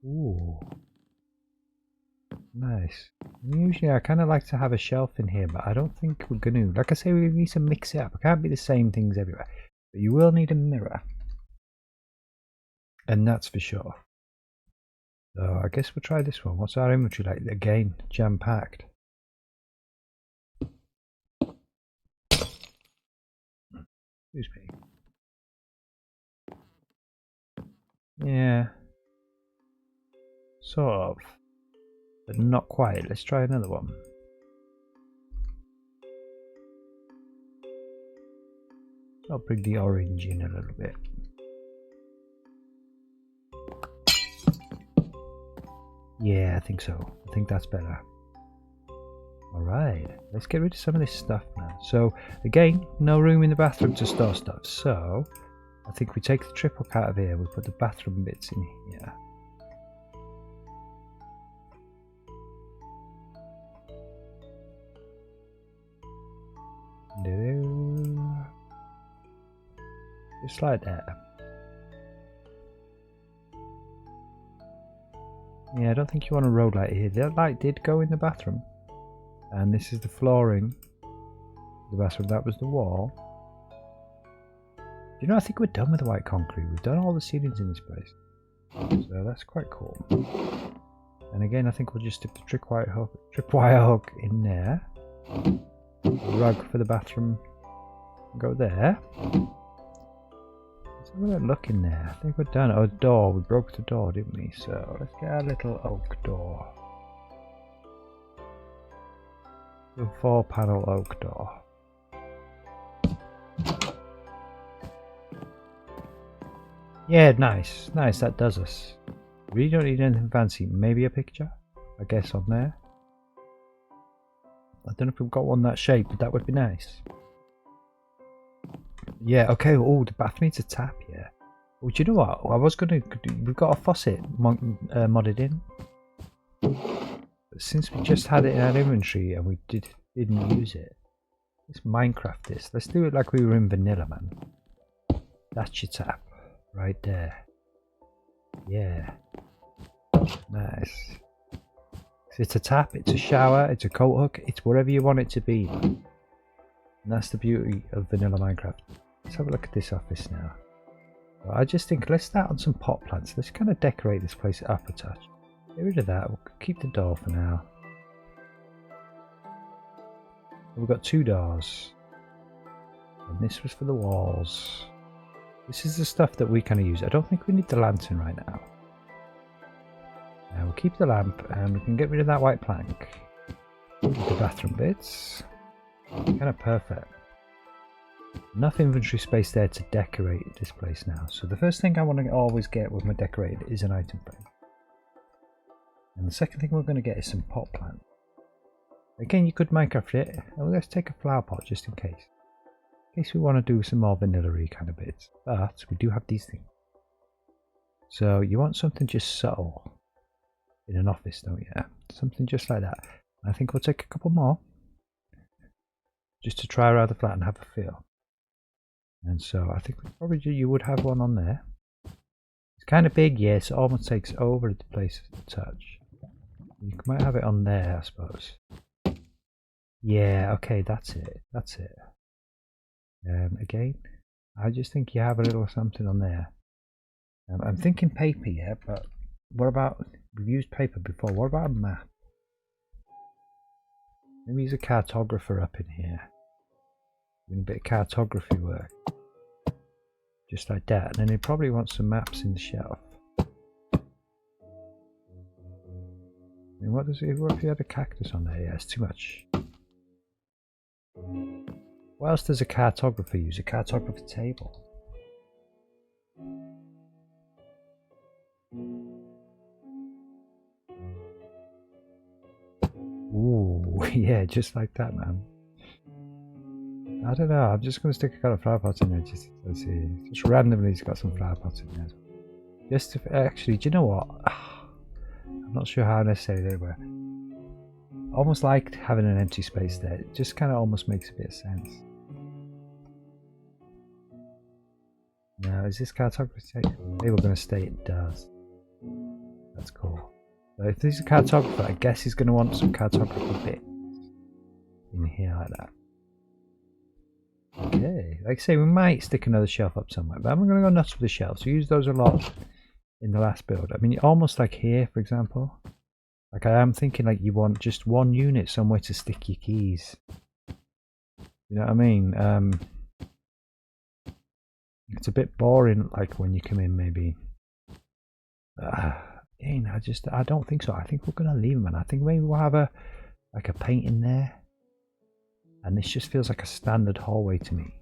Ooh. Nice. Usually I kind of like to have a shelf in here, but I don't think we're going to. Like I say, we need to mix it up. It can't be the same things everywhere. But you will need a mirror. And that's for sure. So I guess we'll try this one. What's our inventory like? Again, jam-packed. Excuse me. Yeah. Sort of. But not quite. Let's try another one. I'll bring the orange in a little bit. Yeah, I think so. I think that's better. Alright, let's get rid of some of this stuff now. So, again, no room in the bathroom to store stuff. So, I think we take the trip hook out of here. We put the bathroom bits in here. Just like that. Yeah, I don't think you want a road light here. That light did go in the bathroom. And this is the flooring. The bathroom, that was the wall. You know, I think we're done with the white concrete. We've done all the ceilings in this place. So that's quite cool. And again, I think we'll just stick the tripwire hook in there. The rug for the bathroom. Go there. Let's have a little look in there. I think we're done. Oh, door. We broke the door, didn't we? So let's get our little oak door. A 4-panel oak door. Yeah, nice. Nice, that does us. We don't need anything fancy. Maybe a picture, I guess, on there. I don't know if we've got one that shape, but that would be nice. Yeah, okay. Oh, the bath needs a tap, yeah. Oh, do you know what? I was going to... We've got a faucet modded in. But since we just had it in our inventory and we didn't use it, let's Minecraft this. Let's do it like we were in vanilla, man. That's your tap. Right there. Yeah. Nice. It's a tap, it's a shower, it's a coat hook, it's whatever you want it to be. And that's the beauty of vanilla Minecraft. Let's have a look at this office now. Well, I just think let's start on some pot plants. Let's kind of decorate this place up a touch. Get rid of that. We'll keep the door for now. We've got 2 doors. And this was for the walls. This is the stuff that we kind of use. I don't think we need the lantern right now. We'll keep the lamp and we can get rid of that white plank. The bathroom bits. Kind of perfect. Enough inventory space there to decorate this place now. So the first thing I want to always get with my decorated is an item frame. And the second thing we're going to get is some pot plant. Again, you could Minecraft it. Well, let's take a flower pot just in case. In case we want to do some more vanilla-y kind of bits. But we do have these things. So you want something just subtle in an office, don't you? Something just like that. I think we'll take a couple more. Just to try around the flat and have a feel. And so I think probably you would have one on there. It's kind of big, yes. It almost takes over the place to touch. You might have it on there, I suppose. Yeah, okay, that's it. That's it. Again, I just think you have a little something on there. I'm thinking paper, yeah, but what about, we've used paper before, what about a map? Maybe use a cartographer up in here. Doing a bit of cartography work. Just like that, and then he probably wants some maps in the shelf. I mean, what does he, what if he had a cactus on there? Yeah, it's too much. What else does a cartographer use? A cartographer table. Ooh, yeah, just like that, man. I don't know, I'm just going to stick a couple of flower pots in there just to see. Just randomly, he's got some flower pots in there. Just to, actually, do you know what? I'm not sure how necessary they were. Almost like having an empty space there. It just kind of almost makes a bit of sense. Now, is this cartography? Maybe we're going to stay, it does. That's cool. So if this is a cartographer, I guess he's going to want some cartographer bits in here like that. Okay, like I say, we might stick another shelf up somewhere, but I'm going to go nuts with the shelves. We used those a lot in the last build. I mean, almost like here, for example. Like I am thinking like you want just one unit somewhere to stick your keys. You know what I mean? It's a bit boring like when you come in maybe. Again, I don't think so. I think we're going to leave them, and I think maybe we'll have a painting there. And this just feels like a standard hallway to me.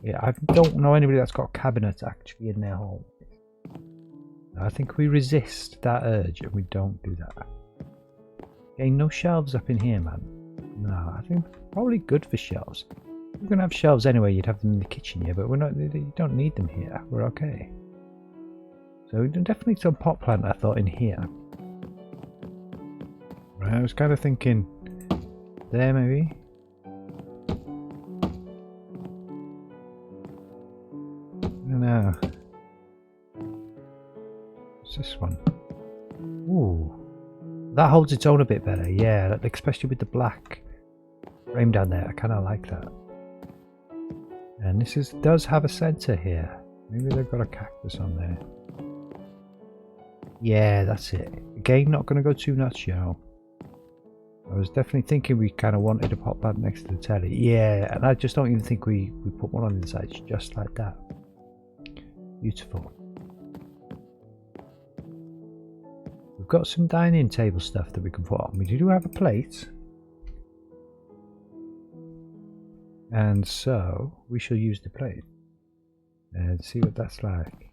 Yeah, I don't know anybody that's got cabinets actually in their hallway. I think we resist that urge and we don't do that. Again, no shelves up in here, man. No, I think probably good for shelves. We're going to have shelves anyway, you'd have them in the kitchen here, but we're not. You don't need them here. We're okay. So we definitely some pot plant, I thought, in here. Right, I was kind of thinking there maybe. No. What's this one? Ooh. That holds its own a bit better, yeah, especially with the black frame down there. I kind of like that. And this does have a centre here. Maybe they've got a cactus on there. Yeah, that's it. Again, not going to go too nuts, you know. I was definitely thinking we kind of wanted a pot plant next to the telly. Yeah, and I just don't even think we put one on the side. It's just like that. Beautiful. We've got some dining table stuff that we can put on. We do have a plate. And so we shall use the plate and see what that's like.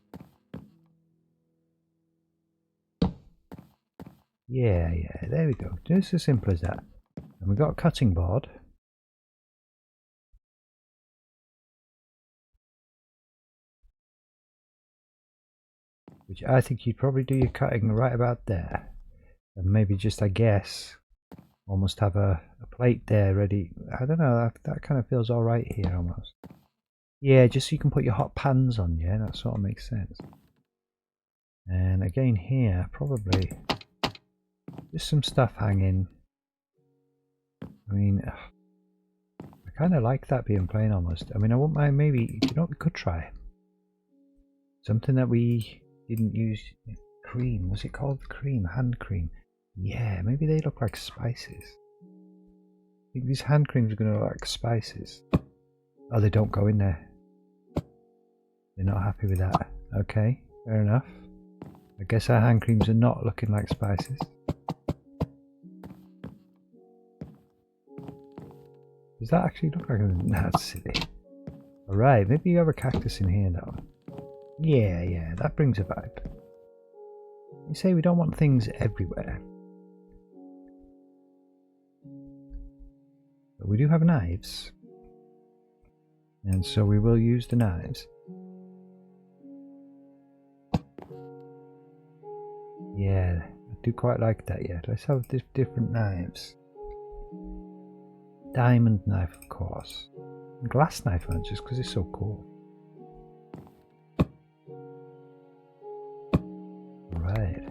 Yeah, there we go. Just as simple as that. And we've got a cutting board. Which I think you'd probably do your cutting right about there. And maybe just, I guess, almost have a plate there ready. I don't know, that kind of feels alright here almost. Yeah, just so you can put your hot pans on, yeah, that sort of makes sense. And again here, probably just some stuff hanging. I mean, I kind of like that being plain almost. I mean, I wouldn't mind maybe, you know what we could try? Something that we didn't use, cream, was it called cream? Hand cream? Yeah, maybe they look like spices. I think these hand creams are going to look like spices. Oh, they don't go in there. They're not happy with that. Okay, fair enough. I guess our hand creams are not looking like spices. Does that actually look like a... Nah, that's silly. Alright, maybe you have a cactus in here now. Yeah, that brings a vibe. You say we don't want things everywhere. But we do have knives. And so we will use the knives. Yeah, I do quite like that, yeah. Let's have different knives. Diamond knife, of course. And glass knife, man, just because it's so cool. Right.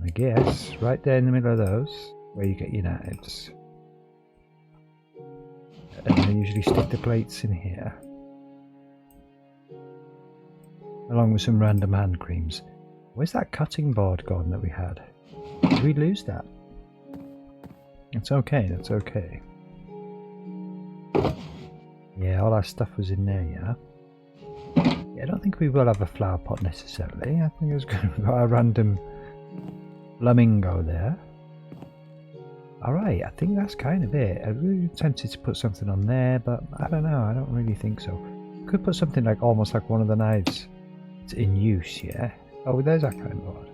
I guess right there in the middle of those, where you get your knives. And I usually stick the plates in here. Along with some random hand creams. Where's that cutting board gone that we had? Did we lose that? It's okay, that's okay. Yeah, all our stuff was in there, yeah? Yeah, I don't think we will have a flower pot necessarily. I think it's good. We've got a random flamingo there. Alright, I think that's kind of it. I was really tempted to put something on there, but I don't know, I don't really think so. Could put something like almost like one of the knives that's in use, yeah? Oh, there's our cutting board.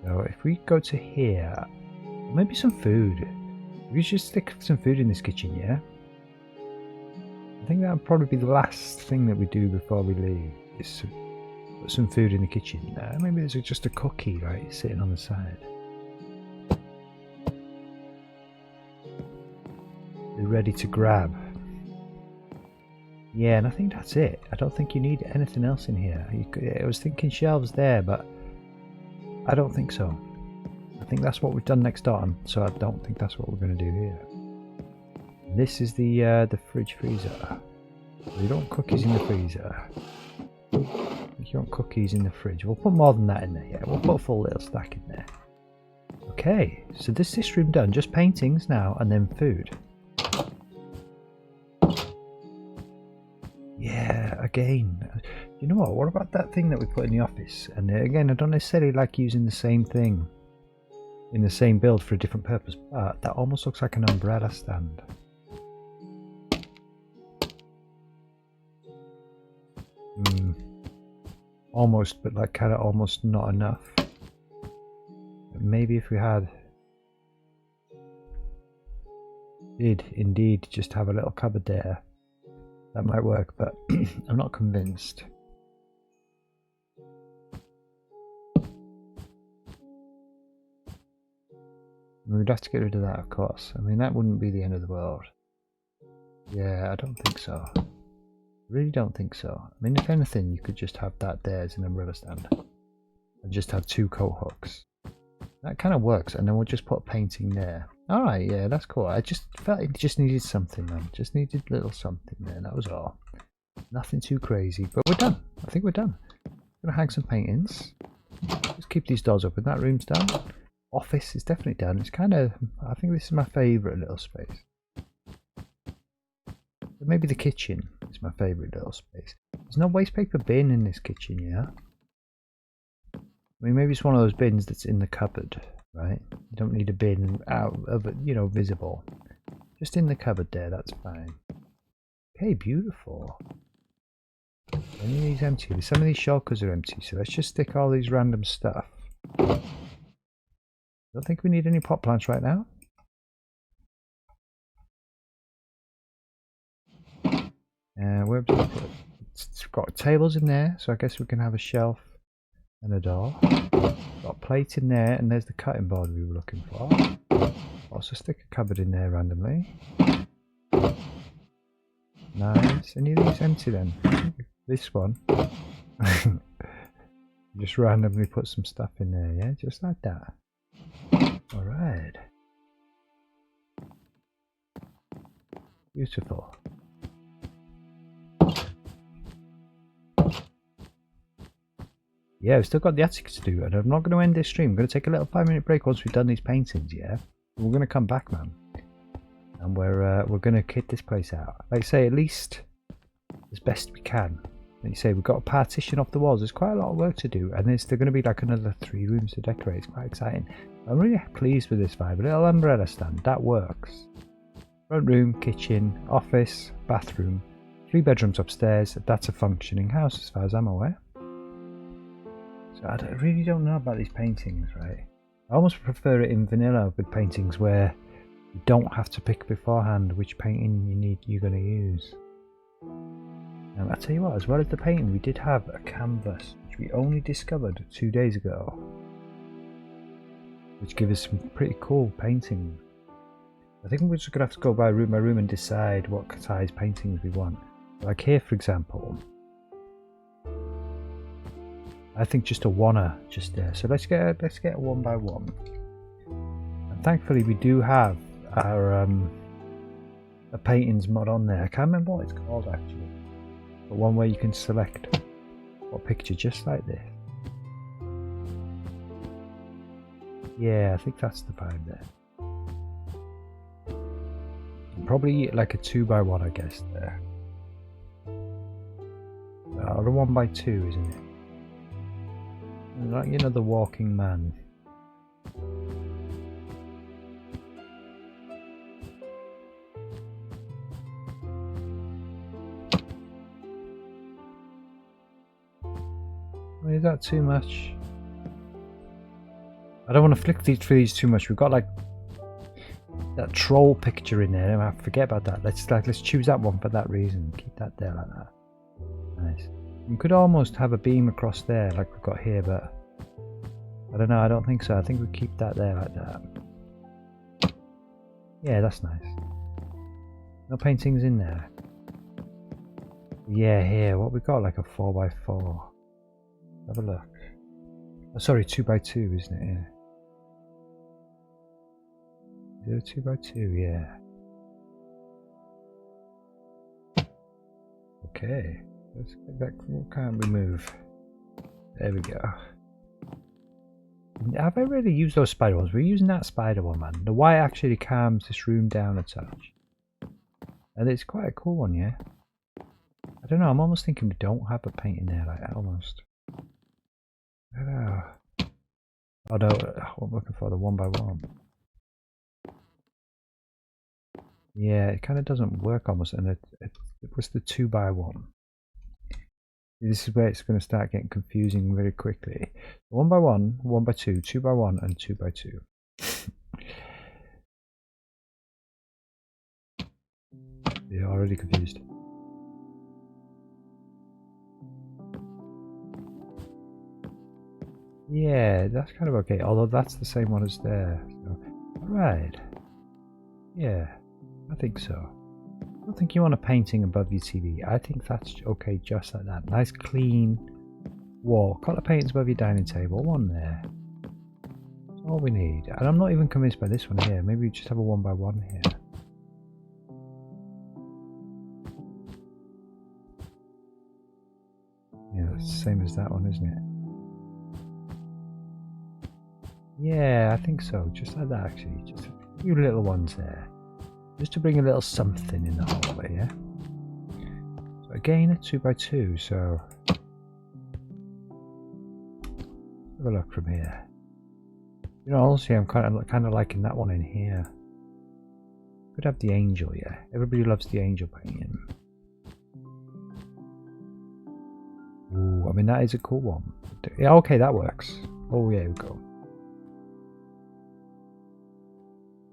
So if we go to here, maybe some food. We should stick some food in this kitchen, yeah? I think that would probably be the last thing that we do before we leave, is put some food in the kitchen. Maybe there's just a cookie, right, sitting on the side. They're ready to grab. Yeah, and I think that's it. I don't think you need anything else in here. I was thinking shelves there, but I don't think so. I think that's what we've done next door, so I don't think that's what we're going to do here. This is the fridge freezer. You don't want cookies in the freezer. You want cookies in the fridge. We'll put more than that in there, yeah. We'll put a full little stack in there. Okay, so this room done. Just paintings now, and then food. Yeah, again. You know what about that thing that we put in the office? And again, I don't necessarily like using the same thing in the same build for a different purpose, but that almost looks like an umbrella stand. Almost, but like kind of almost not enough. Maybe if we did indeed just have a little cupboard there, that might work, but I'm not convinced. We'd have to get rid of that, of course. I mean, that wouldn't be the end of the world. Yeah, I don't think so. Really don't think so. I mean, if anything, you could just have that there as an umbrella stand. And just have two coat hooks. That kind of works, and then we'll just put a painting there. Alright, yeah, that's cool. I just felt it just needed something, man. Just needed a little something there, that was all. Nothing too crazy, but we're done. I think we're done. Gonna hang some paintings. Just keep these doors open. That room's done. Office is definitely done. It's kind of, I think this is my favourite little space. But maybe the kitchen is my favourite little space. There's no waste paper bin in this kitchen, yeah? I mean, maybe it's one of those bins that's in the cupboard, right? You don't need a bin out of it, you know, visible. Just in the cupboard there, that's fine. Okay, beautiful. Any of these empty? Some of these shulkers are empty, so let's just stick all these random stuff. Don't think we need any pot plants right now. Where do we put it? It's got tables in there, so I guess we can have a shelf and a door. Got a plate in there, and there's the cutting board we were looking for. Also stick a cupboard in there randomly. Nice. Any of these empty then? This one. Just randomly put some stuff in there, yeah? Just like that. Alright. Beautiful. Yeah, we've still got the attic to do, and I'm not going to end this stream. I'm going to take a little 5-minute break once we've done these paintings, yeah? We're going to come back, man. And we're going to kit this place out. Like I say, at least as best we can. Like you say, we've got a partition off the walls. There's quite a lot of work to do, and there's still going to be like another 3 rooms to decorate. It's quite exciting. I'm really pleased with this vibe. A little umbrella stand, that works. Front room, kitchen, office, bathroom, 3 bedrooms upstairs. That's a functioning house as far as I'm aware. So I really don't know about these paintings, right? I almost prefer it in vanilla with paintings where you don't have to pick beforehand which painting you're going to use. I tell you what, as well as the painting, we did have a canvas which we only discovered 2 days ago, which gives us some pretty cool paintings. I think we're just going to have to go by room and decide what size paintings we want. Like here, for example, I think just a oneer just there. So let's get a 1x1. And thankfully we do have our a paintings mod on there. I can't remember what it's called actually. But one where you can select what picture, just like this. Yeah, I think that's the vibe there. Probably like a 2x1, I guess there. Or a 1x2, isn't it? Like, you know, the walking man. Is that too much? I don't want to flick through these too much. We've got like that troll picture in there. I forget about that. Let's choose that one for that reason. Keep that there like that. Nice. We could almost have a beam across there like we've got here, but I don't know. I don't think so. I think we keep that there like that. Yeah, that's nice. No paintings in there. Yeah, here. What we got? Like a 4x4. Have a look. Oh, sorry, 2x2, isn't it? Yeah. Is it a 2x2? Yeah. Okay. Let's get back. What can't we move? There we go. Have I really used those spider ones? We're using that spider one, man. The white actually calms this room down a touch. And it's quite a cool one, yeah? I don't know, I'm almost thinking we don't have a paint in there, like, almost. I don't know. Oh no, I'm looking for the 1x1. Yeah, it kind of doesn't work almost, and it was the 2x1. This is where it's going to start getting confusing very quickly. 1x1, 1x2, 2x1, and 2x2. You're already confused. Yeah, that's kind of okay, although that's the same one as there. So, right. Yeah, I think so. I don't think you want a painting above your TV. I think that's okay just like that. Nice clean wall. Couple of paintings above your dining table. One there. That's all we need. And I'm not even convinced by this one here. Maybe we just have a 1x1 here. Yeah, it's the same as that one, isn't it? Yeah, I think so. Just like that, actually. Just a few little ones there. Just to bring a little something in the hallway, yeah? So again, a 2x2, so... have a look from here. You know, honestly, I'm kind of liking that one in here. Could have the angel, yeah. Everybody loves the angel painting. I mean, that is a cool one. Yeah, okay, that works. Oh, yeah, we go.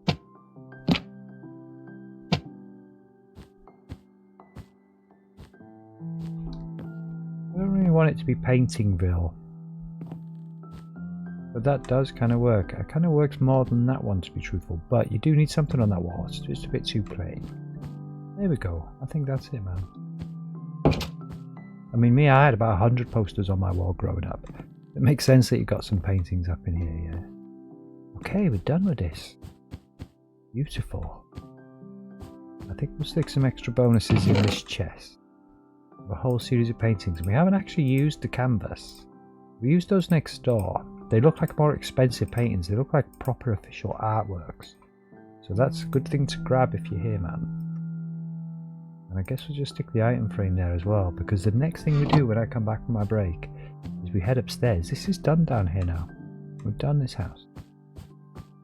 I don't really want it to be Paintingville. But that does kind of work. It kind of works more than that one, to be truthful. But you do need something on that wall. It's just a bit too plain. There we go. I think that's it, man. I mean, I had about 100 posters on my wall growing up. It makes sense that you've got some paintings up in here, yeah. Okay, we're done with this. Beautiful. I think we'll stick some extra bonuses in this chest. A whole series of paintings. We haven't actually used the canvas. We used those next door. They look like more expensive paintings. They look like proper official artworks. So that's a good thing to grab if you're here, man. And I guess we'll just stick the item frame there as well, because the next thing we do when I come back from my break is we head upstairs. This is done down here now. We've done this house.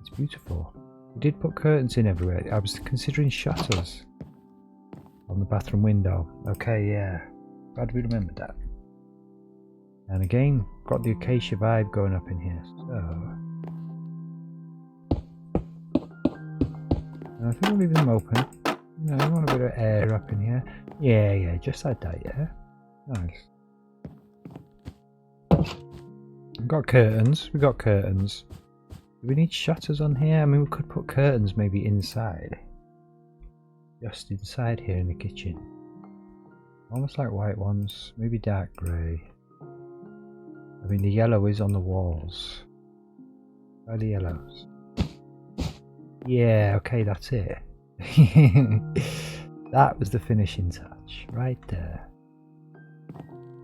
It's beautiful. We did put curtains in everywhere. I was considering shutters on the bathroom window. Okay, yeah. Glad we remembered that. And again, got the acacia vibe going up in here. So, and I think we'll leave them open. You know, I want a bit of air up in here. Yeah, just like that, yeah. Nice. We've got curtains. Do we need shutters on here? I mean, we could put curtains maybe inside. Just inside here in the kitchen. Almost like white ones. Maybe dark grey. I mean, the yellow is on the walls. Where are the yellows? Yeah, okay, that's it. That was the finishing touch, right there.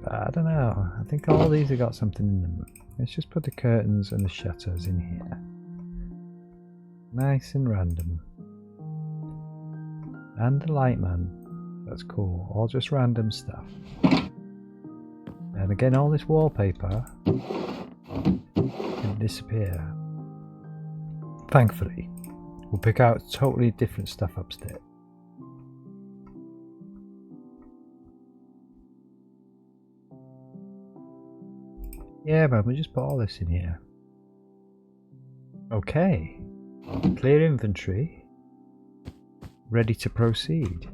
But I don't know. I think all these have got something in them. Let's just put the curtains and the shutters in here. Nice and random. And the light man. That's cool. All just random stuff. And again, all this wallpaper can disappear. Thankfully, we'll pick out totally different stuff upstairs. Yeah, man, we just put all this in here. Okay. Clear inventory. Ready to proceed.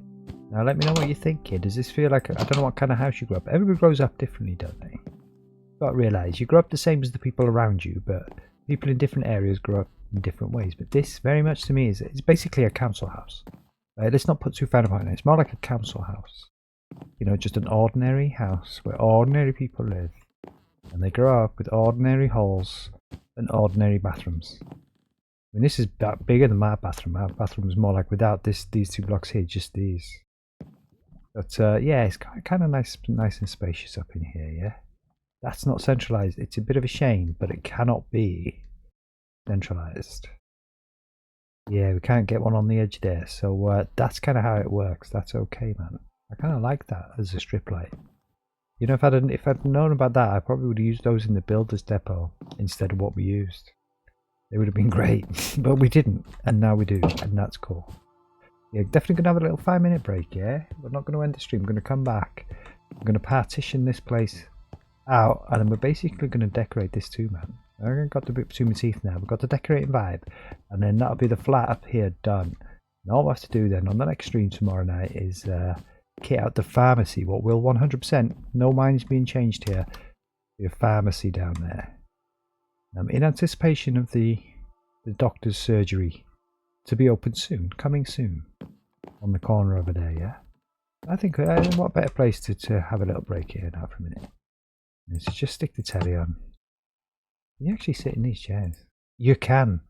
Now let me know what you're thinking. Does this feel like, I don't know what kind of house you grew up. Everybody grows up differently, don't they? You've got to realise, you grow up the same as the people around you, but people in different areas grow up in different ways. But this, very much to me, it's basically a council house. Let's not put too fine a point on it. It's more like a council house. You know, just an ordinary house where ordinary people live. And they grow up with ordinary halls and ordinary bathrooms. I mean, this is bigger than my bathroom. My bathroom is more like without these two blocks here, just these. But yeah, it's kind of nice and spacious up in here, yeah? That's not centralised. It's a bit of a shame, but it cannot be centralised. Yeah, we can't get one on the edge there. So that's kind of how it works. That's okay, man. I kind of like that as a strip light. You know, if I'd known about that, I probably would have used those in the builder's depot instead of what we used. They would have been great, but we didn't, and now we do, and that's cool. Yeah, definitely going to have a little 5-minute break, yeah? We're not going to end the stream. I'm going to come back. I'm going to partition this place out, and then we're basically going to decorate this too, man. I've got the bit between my teeth now. We've got the decorating vibe, and then that'll be the flat up here done. And all we have to do then on the next stream tomorrow night is kit out the pharmacy. What will 100%, no mind's being changed here, be a pharmacy down there. In anticipation of the doctor's surgery to be open soon, coming soon, on the corner over there, yeah? I think, what better place to have a little break here now for a minute. Is to just stick the telly on. Can you actually sit in these chairs? You can.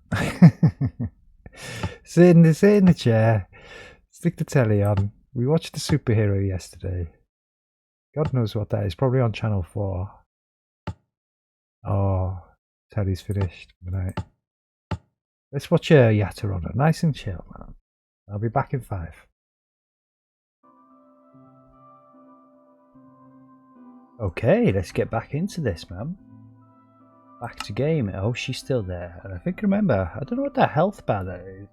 sit in the chair, stick the telly on. We watched the superhero yesterday. God knows what that is, probably on Channel 4. Oh, telly's finished. Right. Let's watch a Yatta on it. Nice and chill, man. I'll be back in 5. Okay, let's get back into this, man. Back to game. Oh, she's still there. And I think, remember, I don't know what that health bar that is.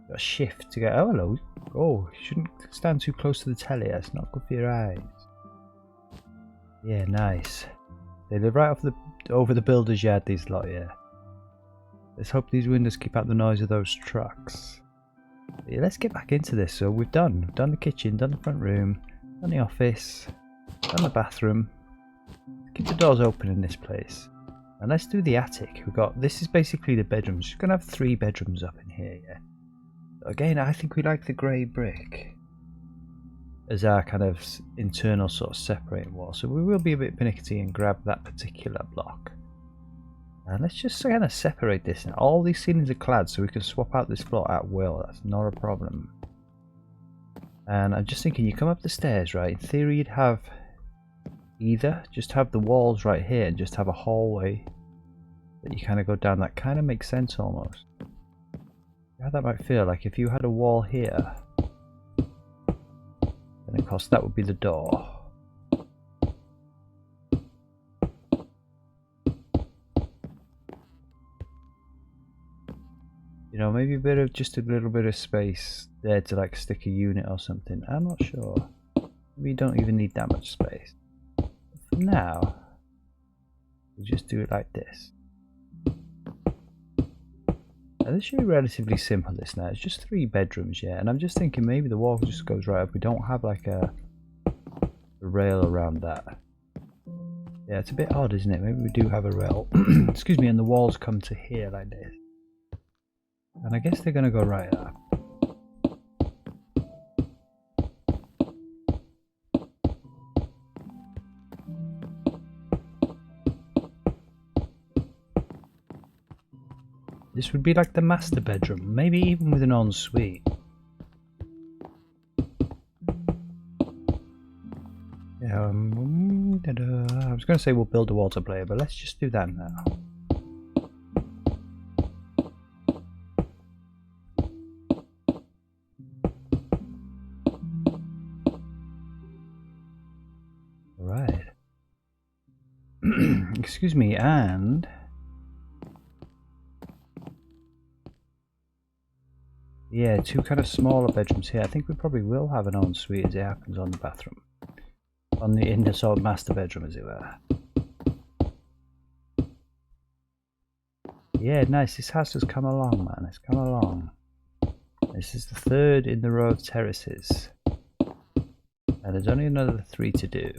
Got a shift to get. Oh, hello. Oh, you shouldn't stand too close to the telly. That's not good for your eyes. Yeah, nice. They live right off over the builder's yard, these lot, yeah. Let's hope these windows keep out the noise of those trucks. But yeah, let's get back into this. So we've done the kitchen, done the front room, done the office, done the bathroom. Keep the doors open in this place. And let's do the attic. This is basically the bedrooms. Just gonna have 3 bedrooms up in here, yeah. Again, I think we like the grey brick as our kind of internal sort of separating wall. So we will be a bit pernickety and grab that particular block. And let's just kind of separate this. And all these ceilings are clad, so we can swap out this floor at will. That's not a problem. And I'm just thinking, you come up the stairs, right? In theory, you'd have either just have the walls right here and just have a hallway that you kind of go down. That kind of makes sense almost. How that might feel like if you had a wall here, then of course that would be the door. You know, maybe just a little bit of space there to like stick a unit or something. I'm not sure. We don't even need that much space. But for now, we'll just do it like this. Now this should be relatively simple, this now. It's just 3 bedrooms, yeah. And I'm just thinking maybe the wall just goes right up. We don't have like a rail around that. Yeah, it's a bit odd, isn't it? Maybe we do have a rail. Excuse me, and the walls come to here like this. And I guess they're going to go right up. This would be like the master bedroom, maybe even with an ensuite. Yeah, I was going to say we'll build a water player, but let's just do that now. Alright. Excuse me, and yeah, 2 kind of smaller bedrooms here. I think we probably will have an ensuite as it happens on the bathroom. In the sort of master bedroom, as it were. Yeah, nice. This house has come along, man. It's come along. This is the 3rd in the row of terraces. And there's only another 3 to do.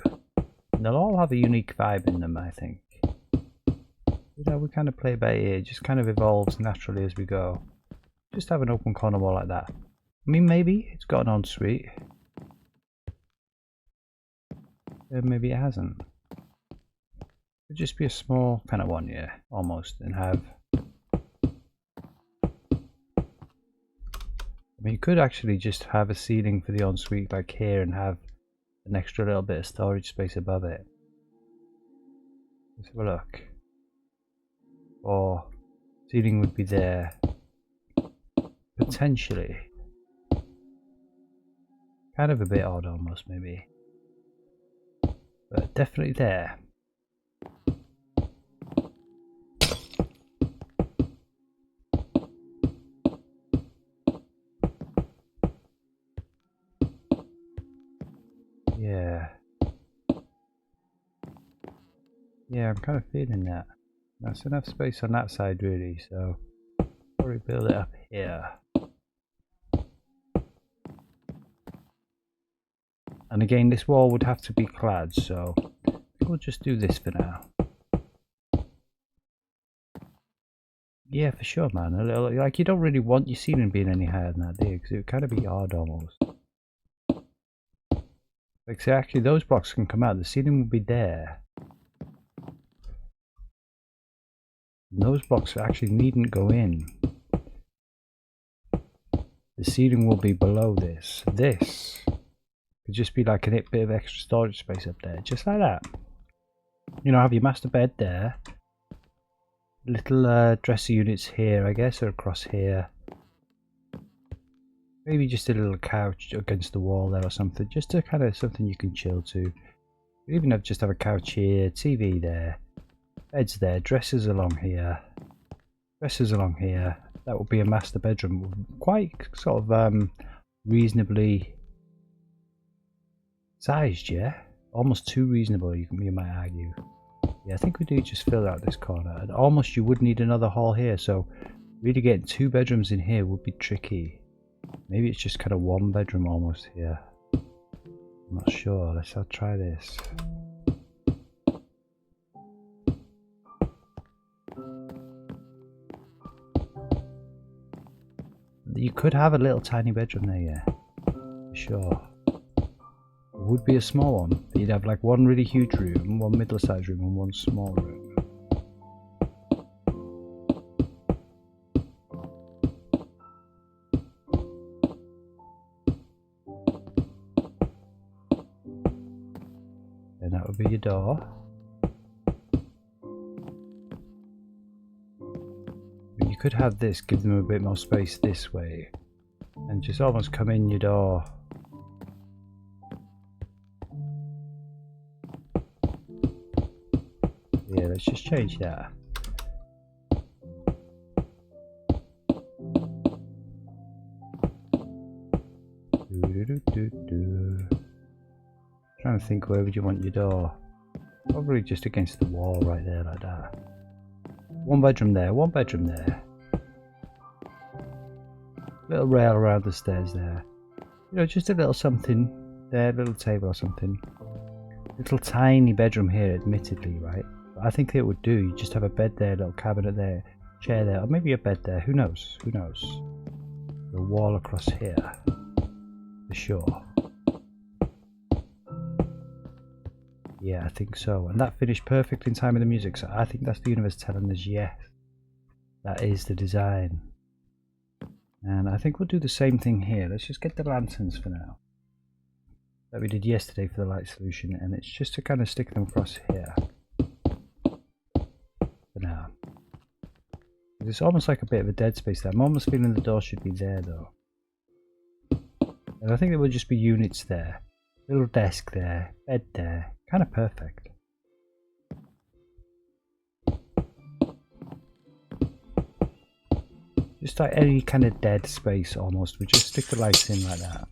And they'll all have a unique vibe in them, I think. You know, we kind of play by ear. It just kind of evolves naturally as we go. Just have an open corner wall like that. I mean, maybe it's got an ensuite. Maybe it hasn't. It'd just be a small kind of one, yeah, almost, and have. I mean, you could actually just have a ceiling for the ensuite like here and have an extra little bit of storage space above it. Let's have a look. Or ceiling would be there. Potentially. Kind of a bit odd almost, maybe. But definitely there. Yeah. Yeah, I'm kind of feeling that. That's enough space on that side really, so probably build it up here. And again, this wall would have to be clad, so we'll just do this for now. Yeah, for sure, man. A little, like, you don't really want your ceiling being any higher than that, do you? Because it would kind of be odd almost. Like, so actually, those blocks can come out. The ceiling will be there. And those blocks actually needn't go in. The ceiling will be below this. This could just be like a bit of extra storage space up there, just like that. You know, have your master bed there. Little dresser units here, I guess, or across here. Maybe just a little couch against the wall there or something, just to kind of something you can chill to. You even just have a couch here, TV there, beds there, dressers along here, dressers along here. That would be a master bedroom, quite sort of reasonably sized, yeah. almost too reasonable, you might argue. Yeah, I think we do just fill out this corner, and almost you would need another hall here, so really getting 2 bedrooms in here would be tricky. Maybe it's just kind of 1 bedroom almost here. I'm not sure. I'll try this. You could have a little tiny bedroom there, yeah, for sure. It would be a small one. You'd have like 1 really huge room, 1 middle-sized room, and 1 small room. And that would be your door. But you could have this, give them a bit more space this way, and just almost come in your door. Yeah, let's just change that. Trying to think, where would you want your door? Probably just against the wall right there, like that. 1 bedroom there, 1 bedroom there. Little rail around the stairs there. You know, just a little something there, a little table or something. Little tiny bedroom here, admittedly, right? But I think it would do. You just have a bed there, a little cabinet there, chair there, or maybe a bed there. Who knows? Who knows? A wall across here, for sure. Yeah, I think so. And that finished perfect in time with the music, so I think that's the universe telling us yes. That is the design. And I think we'll do the same thing here. Let's just get the lanterns for now, that we did yesterday for the light solution, and it's just to kind of stick them across here for now. It's almost like a bit of a dead space there. I'm almost feeling the door should be there though. And I think there will just be units there. Little desk there, bed there, kind of perfect. Just like any kind of dead space almost, we just stick the lights in like that.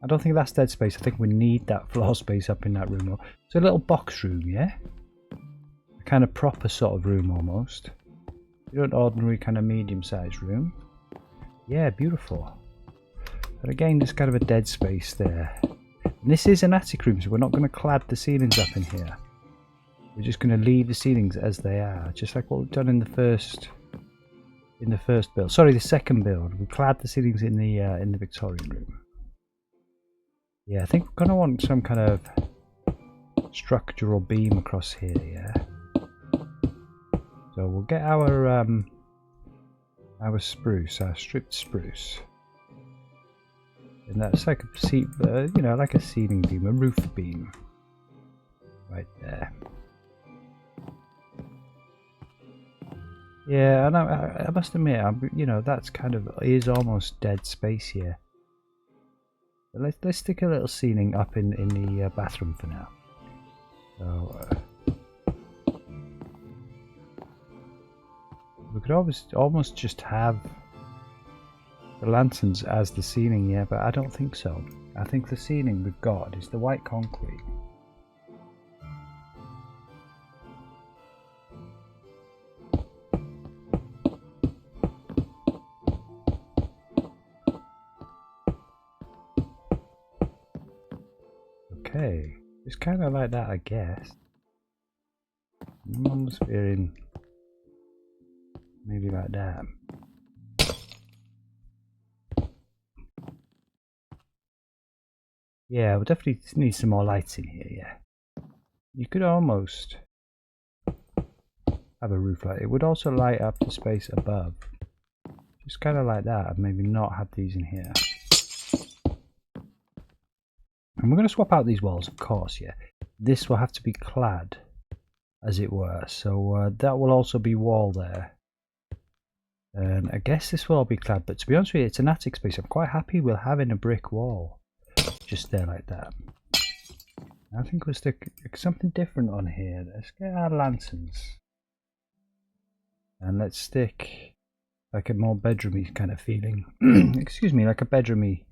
I don't think that's dead space, I think we need that floor space up in that room. It's a little box room, yeah? A kind of proper sort of room almost. You know, an ordinary kind of medium-sized room. Yeah, beautiful. But again, there's kind of a dead space there. And this is an attic room, so we're not going to clad the ceilings up in here. We're just going to leave the ceilings as they are, just like what we've done in the first build. Sorry, the second build. We clad the ceilings in the Victorian room. Yeah, I think we're going to want some kind of structural beam across here, yeah. So we'll get our spruce, our stripped spruce. And that's like a you know, like a ceiling beam, a roof beam, right there. Yeah, and I must admit, you know, that's kind of is almost dead space here. But let's stick a little ceiling up in the bathroom for now. So we could almost just have the lanterns as the ceiling, yeah, but I don't think so. I think the ceiling we've got is the white concrete. Okay, it's kind of like that, I guess. I'm almost feeling maybe like that. Yeah, we'll definitely need some more lights in here, yeah. You could almost have a roof light. It would also light up the space above. Just kind of like that, and maybe not have these in here. And we're going to swap out these walls, of course, yeah. This will have to be clad, as it were. So that will also be wall there. And I guess this will all be clad, but to be honest with you, it's an attic space. I'm quite happy with having a brick wall just there like that. I think we'll stick something different on here. Let's get our lanterns. And let's stick like a more bedroomy kind of feeling. Excuse me, like a bedroomy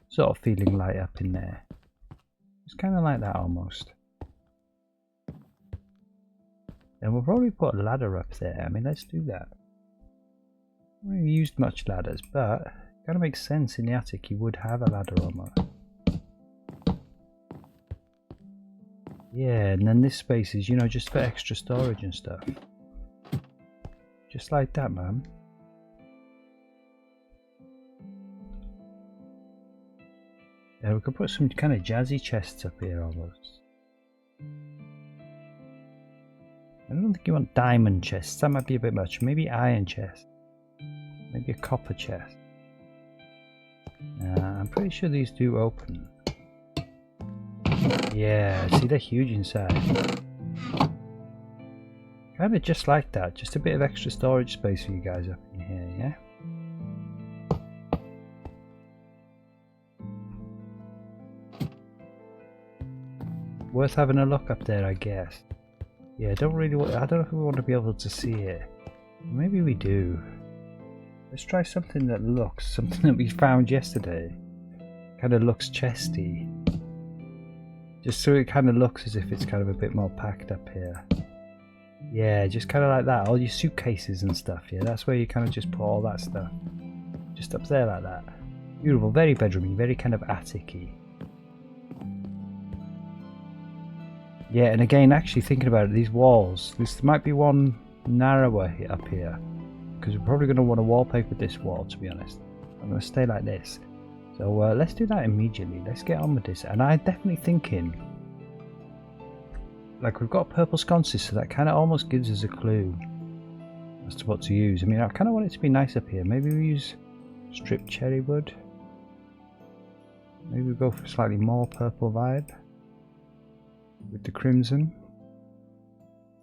sort of feeling light up in there. It's kind of like that almost. And we'll probably put a ladder up there. I mean, let's do that. I haven't really used much ladders, but it kind of makes sense in the attic. You would have a ladder almost. Yeah, and then this space is, you know, just for extra storage and stuff. Just like that, man. Yeah, we could put some kind of jazzy chests up here almost. I don't think you want diamond chests, that might be a bit much. Maybe iron chest. Maybe a copper chest. I'm pretty sure these do open. Yeah, see, they're huge inside. Kind of just like that, just a bit of extra storage space for you guys up in here, yeah? Worth having a look up there, I guess. Yeah, I don't know if we want to be able to see it. Maybe we do. Let's try something that looks, something that we found yesterday. Kind of looks chesty. Just so it kind of looks as if it's kind of a bit more packed up here. Yeah, just kind of like that. All your suitcases and stuff, yeah, that's where you kind of just put all that stuff. Just up there like that. Beautiful, very bedroomy, very kind of attic-y. Yeah, and again, actually thinking about it, these walls, this might be one narrower up here, because we're probably going to want to wallpaper this wall, to be honest. I'm going to stay like this. So let's do that immediately. Let's get on with this. And I'm definitely thinking, like, we've got purple sconces, so that kind of almost gives us a clue as to what to use. I mean, I kind of want it to be nice up here. Maybe we use stripped cherry wood. Maybe we go for a slightly more purple vibe with the crimson.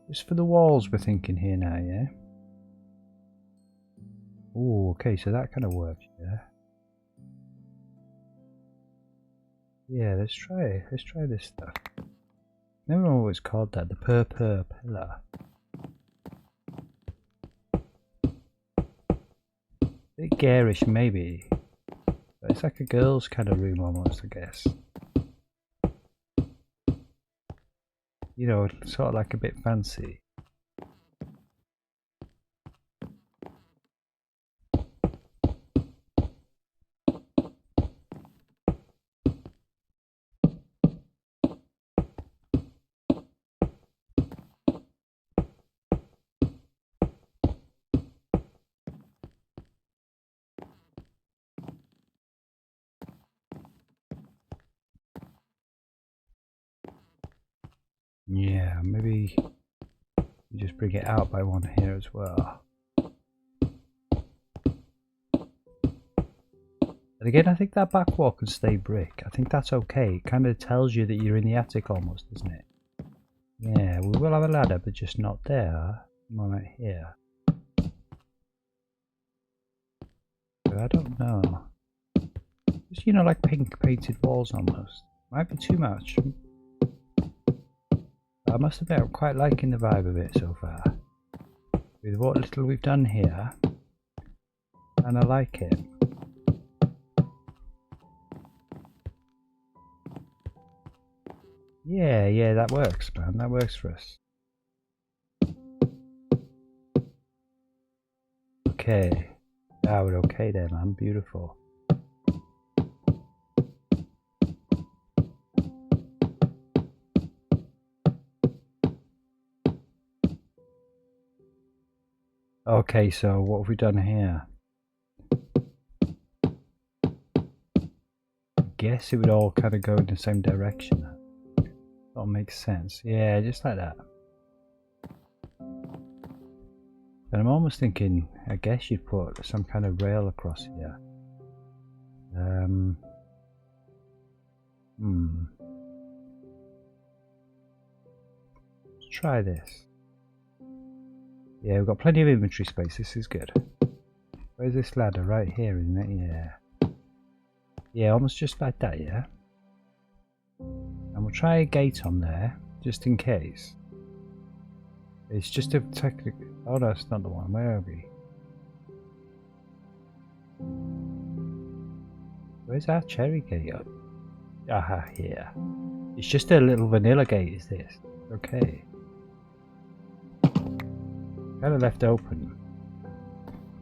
Just for the walls we're thinking here now, yeah? Oh, okay, so that kind of works, yeah? Yeah, let's try this stuff. Never know what it's called, that, the purple pillar. Bit garish maybe, but it's like a girl's kind of room almost, I guess. You know, sort of like a bit fancy. Yeah, maybe you just bring it out by one here as well. And again, I think that back wall can stay brick. I think that's okay. It kind of tells you that you're in the attic almost, doesn't it? Yeah, we will have a ladder, but just not there. More like here. But I don't know. Just, you know, like pink painted walls almost. Might be too much. I must admit, I'm quite liking the vibe of it so far. With what little we've done here, and I like it. Yeah, that works, man. That works for us. Okay. Yeah, we're okay there, man. Beautiful. Okay, so what have we done here? I guess it would all kind of go in the same direction. That makes sense. Yeah, just like that. And I'm almost thinking, I guess you'd put some kind of rail across here. Let's try this. Yeah, we've got plenty of inventory space. This is good. Where's this ladder? Right here, isn't it? Yeah. Yeah, almost just like that, yeah? And we'll try a gate on there, just in case. It's just a technical... Oh no, it's not the one. Where are we? Where's our cherry gate up? Aha, here. It's just a little vanilla gate, is this? Okay. Kind of left open.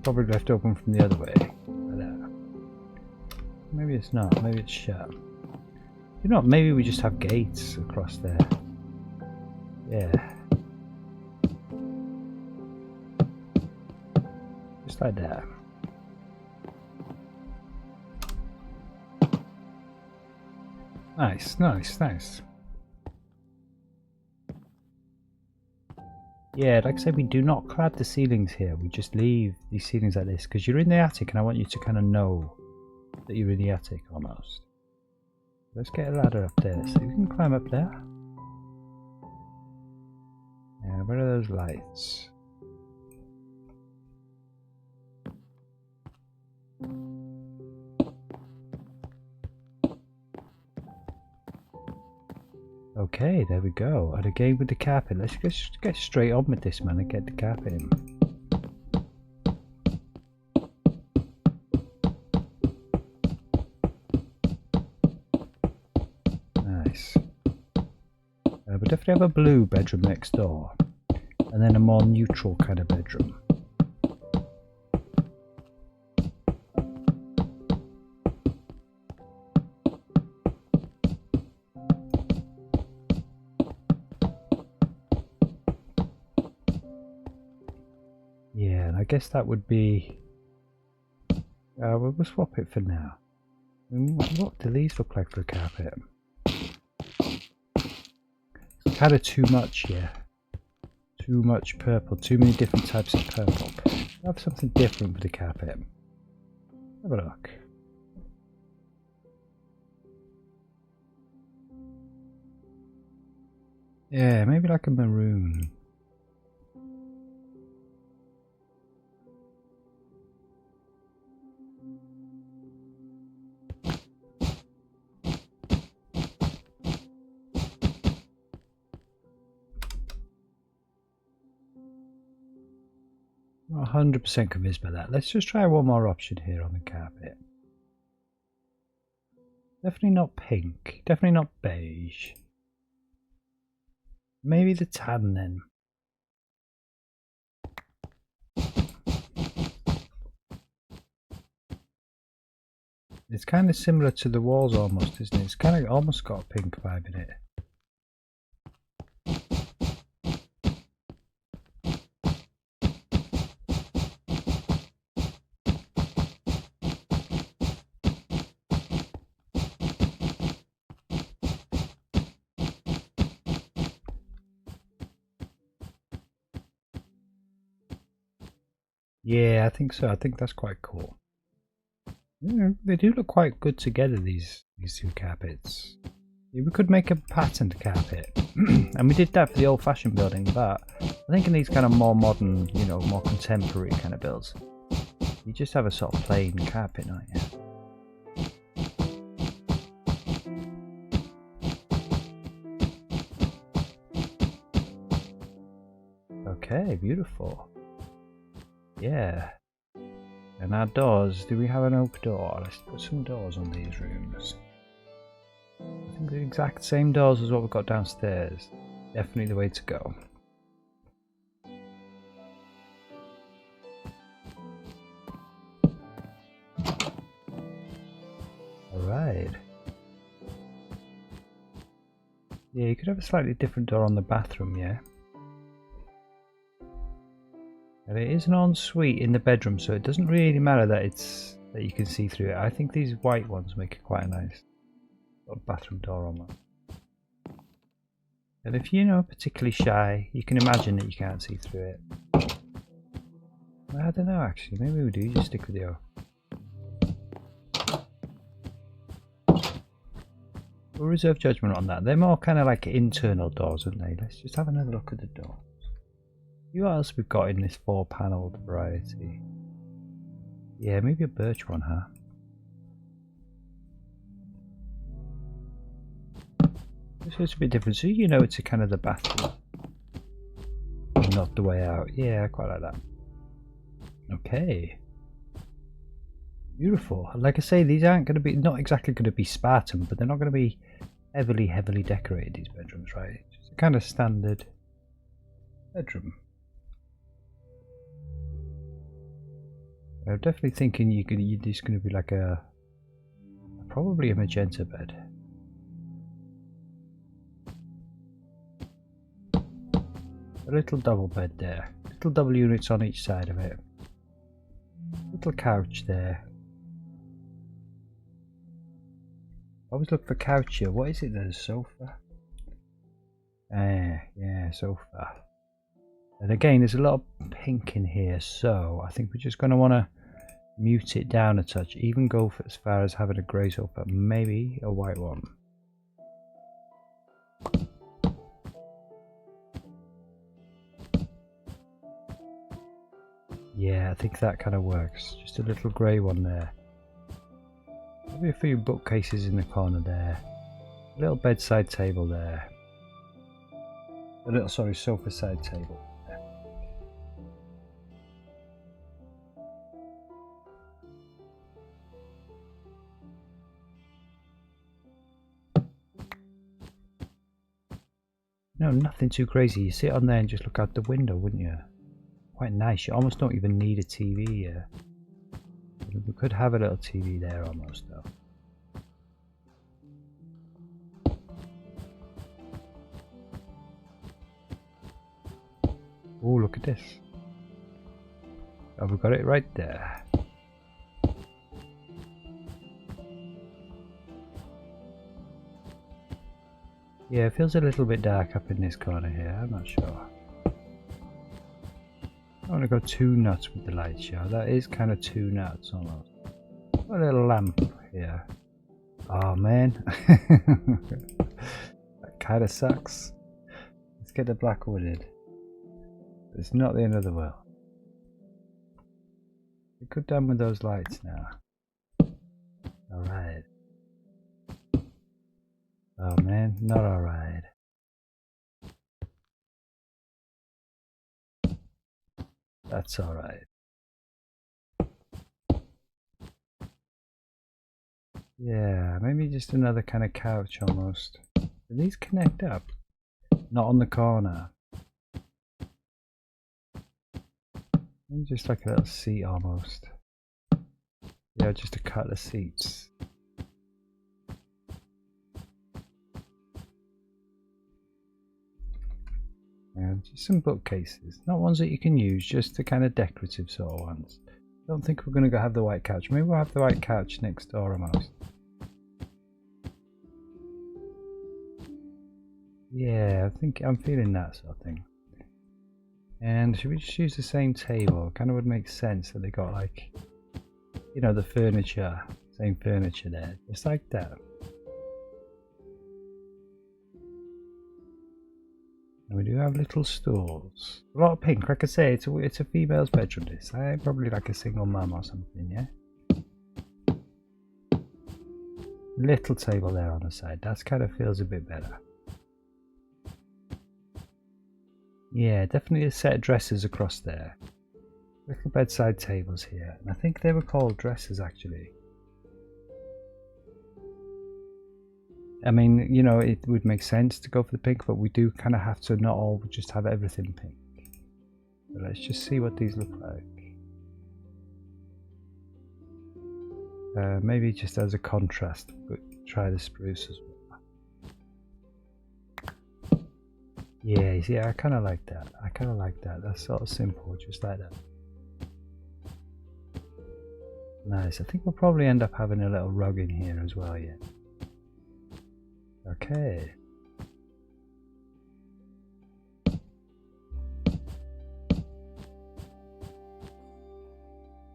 Probably left open from the other way. Like that. Maybe it's not. Maybe it's shut. You know what? Maybe we just have gates across there. Yeah. Just like that. Nice, nice, nice. Yeah, like I said, we do not clad the ceilings here. We just leave these ceilings like this because you're in the attic and I want you to kind of know that you're in the attic almost. Let's get a ladder up there so you can climb up there. Yeah, where are those lights? Okay, there we go. And again with the carpet. Let's just get straight on with this, man, and get the carpet in. Nice. We'll definitely have a blue bedroom next door. And then a more neutral kind of bedroom. Yeah, and I guess that would be... we'll swap it for now. What do these look like for a carpet? It's kind of too much, yeah. Too much purple, too many different types of purple. Have something different for the carpet. Have a look. Yeah, maybe like a maroon. Not 100% convinced by that. Let's just try one more option here on the carpet. Definitely not pink. Definitely not beige. Maybe the tan then. It's kind of similar to the walls almost, isn't it? It's kind of almost got a pink vibe in it. Yeah, I think so. I think that's quite cool. Yeah, they do look quite good together, these two carpets. Yeah, we could make a patterned carpet. And we did that for the old-fashioned building, but I think in these kind of more modern, you know, more contemporary kind of builds, you just have a sort of plain carpet, don't you? Okay, beautiful. Yeah. And our doors, do we have an oak door? Let's put some doors on these rooms. I think the exact same doors as what we've got downstairs. Definitely the way to go. Alright. Yeah, you could have a slightly different door on the bathroom, yeah. And it is an ensuite in the bedroom, so it doesn't really matter that you can see through it. I think these white ones make it quite a nice bathroom door on that. And if you're not particularly shy, you can imagine that you can't see through it. I don't know actually, maybe we do just stick with the We'll reserve judgment on that. They're more kind of like internal doors, aren't they? Let's just have another look at the door. See what else we've got in this 4-panelled variety. Yeah, maybe a birch one, huh? This looks a bit different, so you know it's a kind of the bathroom, not the way out. Yeah, I quite like that. Okay. Beautiful. Like I say, these aren't going to be, not exactly going to be Spartan, but they're not going to be heavily decorated, these bedrooms, right? Just a kind of standard bedroom. I'm definitely thinking you're just going to be like probably a magenta bed. A little double bed there. Little double units on each side of it. Little couch there. Always look for couch here. What is it? There's a sofa. Yeah, sofa. And again, there's a lot of pink in here, so I think we're just going to want to mute it down a touch. Even go for as far as having a grey sofa, maybe a white one. Yeah, I think that kind of works. Just a little grey one there. Maybe a few bookcases in the corner there. A little bedside table there. A little, sorry, sofa side table. No, nothing too crazy. You sit on there and just look out the window, wouldn't you? Quite nice. You almost don't even need a TV here. We could have a little TV there almost though. Oh, look at this. Oh, we've got it right there. Yeah, it feels a little bit dark up in this corner here. I'm not sure. I don't want to go too nuts with the light show. That is kind of too nuts almost. A little lamp here. Oh man. That kind of sucks. Let's get the black wooded. It's not the end of the world. We're good done with those lights now. Alright. Oh man, not alright. That's alright. Yeah, maybe just another kind of couch almost. Do these connect up? Not on the corner. Maybe just like a little seat almost. Yeah, just a couple of seats. And just some bookcases. Not ones that you can use, just the kind of decorative sort of ones. Don't think we're going to go have the white couch. Maybe we'll have the white couch next door almost. Yeah, I think I'm feeling that sort of thing. And should we just use the same table? Kind of would make sense that they got like, you know, the furniture, same furniture there, just like that. And we do have little stools. A lot of pink, like I say, it's a female's bedroom this. I'm probably like a single mum or something, yeah? Little table there on the side, that kind of feels a bit better. Yeah, definitely a set of dressers across there. Little bedside tables here, and I think they were called dressers actually. I mean, you know, it would make sense to go for the pink, but we do kind of have to not all just have everything pink. So let's just see what these look like. Maybe just as a contrast, but try the spruce as well. Yeah, you see, I kind of like that. I kind of like that. That's sort of simple, just like that. Nice. I think we'll probably end up having a little rug in here as well, yeah. Okay.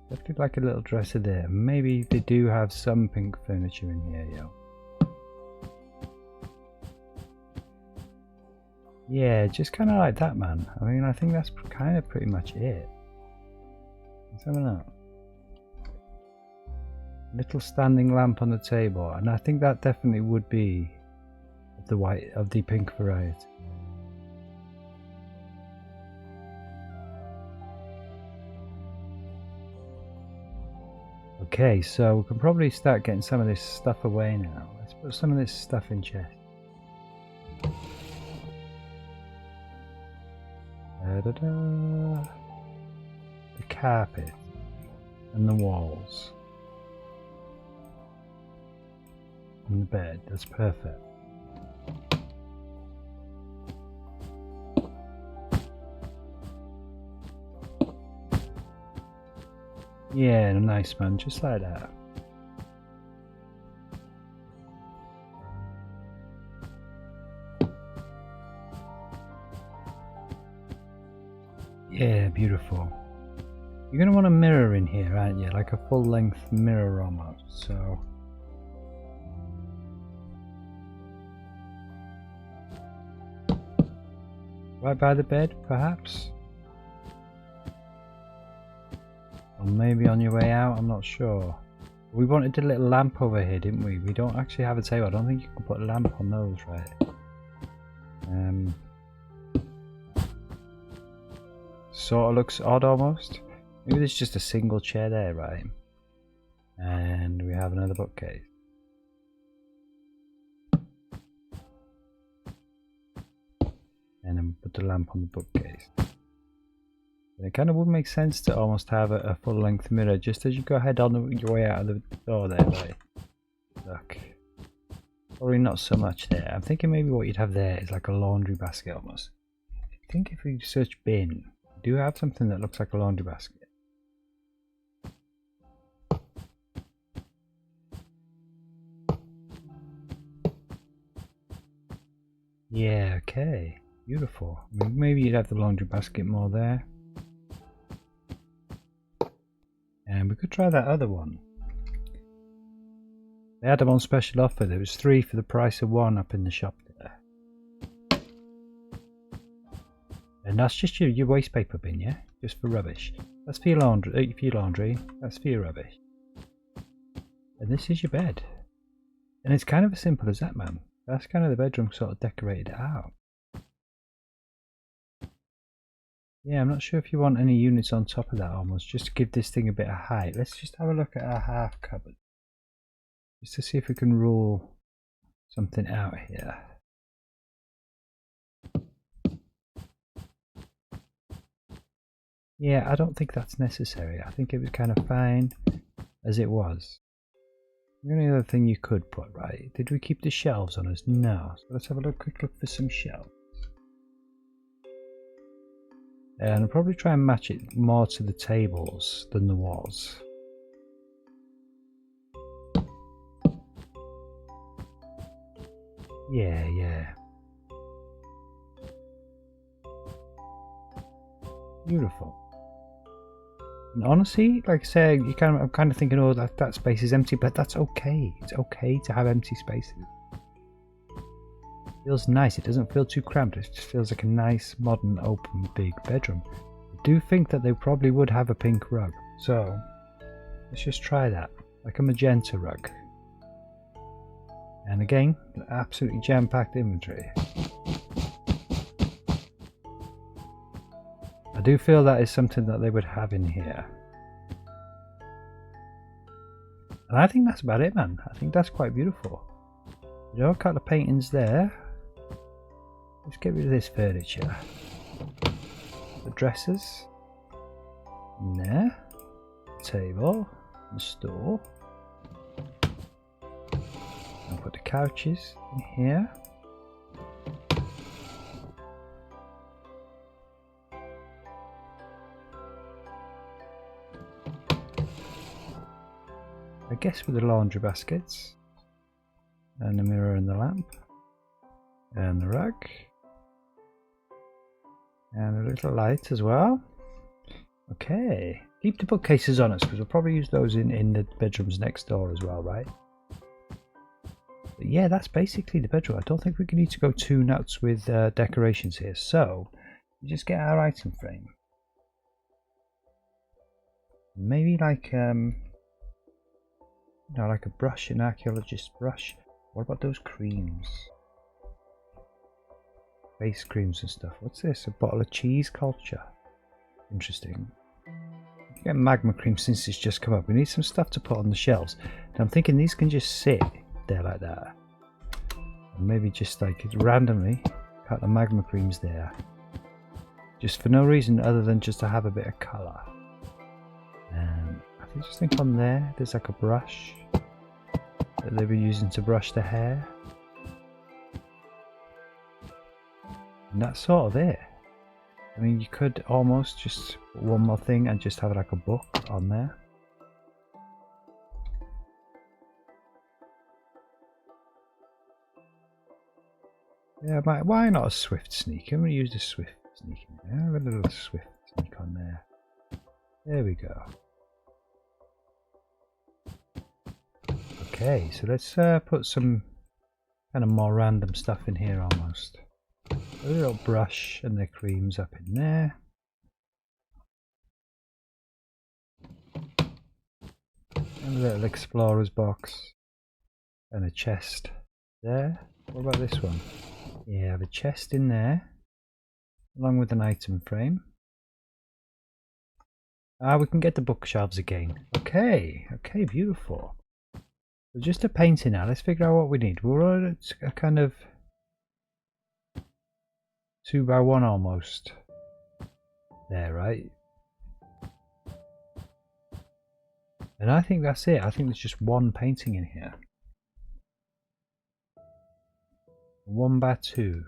Definitely like a little dresser there. Maybe they do have some pink furniture in here, yo. Yeah, just kind of like that, man. I mean, I think that's kind of pretty much it. Let's have a look. Little standing lamp on the table, and I think that definitely would be the white of the pink variety. Okay, so we can probably start getting some of this stuff away now. Let's put some of this stuff in chest. The carpet and the walls and the bed. That's perfect. Yeah, nice man, just like that. Yeah, beautiful. You're going to want a mirror in here, aren't you? Like a full-length mirror almost, so... Right by the bed, perhaps? Or maybe on your way out, I'm not sure. We wanted a little lamp over here, didn't we? We don't actually have a table. I don't think you can put a lamp on those, right? Sort of looks odd almost. Maybe there's just a single chair there, right? And we have another bookcase. And then put the lamp on the bookcase. And it kind of would make sense to almost have a full-length mirror just as you go ahead on your way out of the door there, right? Look. Probably not so much there. I'm thinking maybe what you'd have there is like a laundry basket almost. I think if we search bin, we do have something that looks like a laundry basket. Yeah, okay. Beautiful. I mean, maybe you'd have the laundry basket more there. And we could try that other one. They had them on special offer. There was 3 for the price of 1 up in the shop there. And that's just your waste paper bin, yeah? Just for rubbish. That's for your laundry. That's for your rubbish. And this is your bed. And it's kind of as simple as that, man. That's kind of the bedroom sort of decorated out. Yeah, I'm not sure if you want any units on top of that almost, just to give this thing a bit of height. Let's just have a look at our half cupboard. Just to see if we can rule something out here. Yeah, I don't think that's necessary. I think it was kind of fine as it was. The only other thing you could put, right? Did we keep the shelves on us? No. So let's have a quick look for some shelves. And I'll probably try and match it more to the tables than the walls. Yeah. Beautiful. And honestly, like I said, I'm kind of thinking, oh, that space is empty, but that's okay. It's okay to have empty spaces. It feels nice. It doesn't feel too cramped. It just feels like a nice, modern, open, big bedroom. I do think that they probably would have a pink rug. So, let's just try that. Like a magenta rug. And again, absolutely jam-packed inventory. I do feel that is something that they would have in here. And I think that's about it, man. I think that's quite beautiful. You know, a couple of paintings there. Let's get rid of this furniture. The dressers. In there. Table. And stool. I'll put the couches in here. I guess with the laundry baskets. And the mirror and the lamp. And the rug. And a little light as well. Okay. Keep the bookcases on us because we'll probably use those in the bedrooms next door as well, right? But yeah, that's basically the bedroom. I don't think we need to go too nuts with decorations here. So, we just get our item frame. Maybe like, like a brush, an archaeologist's brush. What about those creams? Face creams and stuff. What's this? A bottle of cheese culture. Interesting. Get magma cream since it's just come up. We need some stuff to put on the shelves. And I'm thinking these can just sit there like that. And maybe just like randomly cut the magma creams there. Just for no reason other than just to have a bit of colour. I just think on there, there's like a brush that they were using to brush the hair. And that's sort of it. I mean, you could almost just put one more thing and just have like a book on there. Yeah, why not a swift sneak? I'm going to use the swift sneak in there. Have a little swift sneak on there. There we go. Okay, so let's put some kind of more random stuff in here almost. A little brush and the creams up in there. And a little explorer's box. And a chest there. What about this one? Yeah, have a chest in there. Along with an item frame. We can get the bookshelves again. Okay, okay, beautiful. So just a painting now. Let's figure out what we need. We're at a kind of 2x1 almost. There, right? And I think that's it. I think there's just one painting in here. 1x2.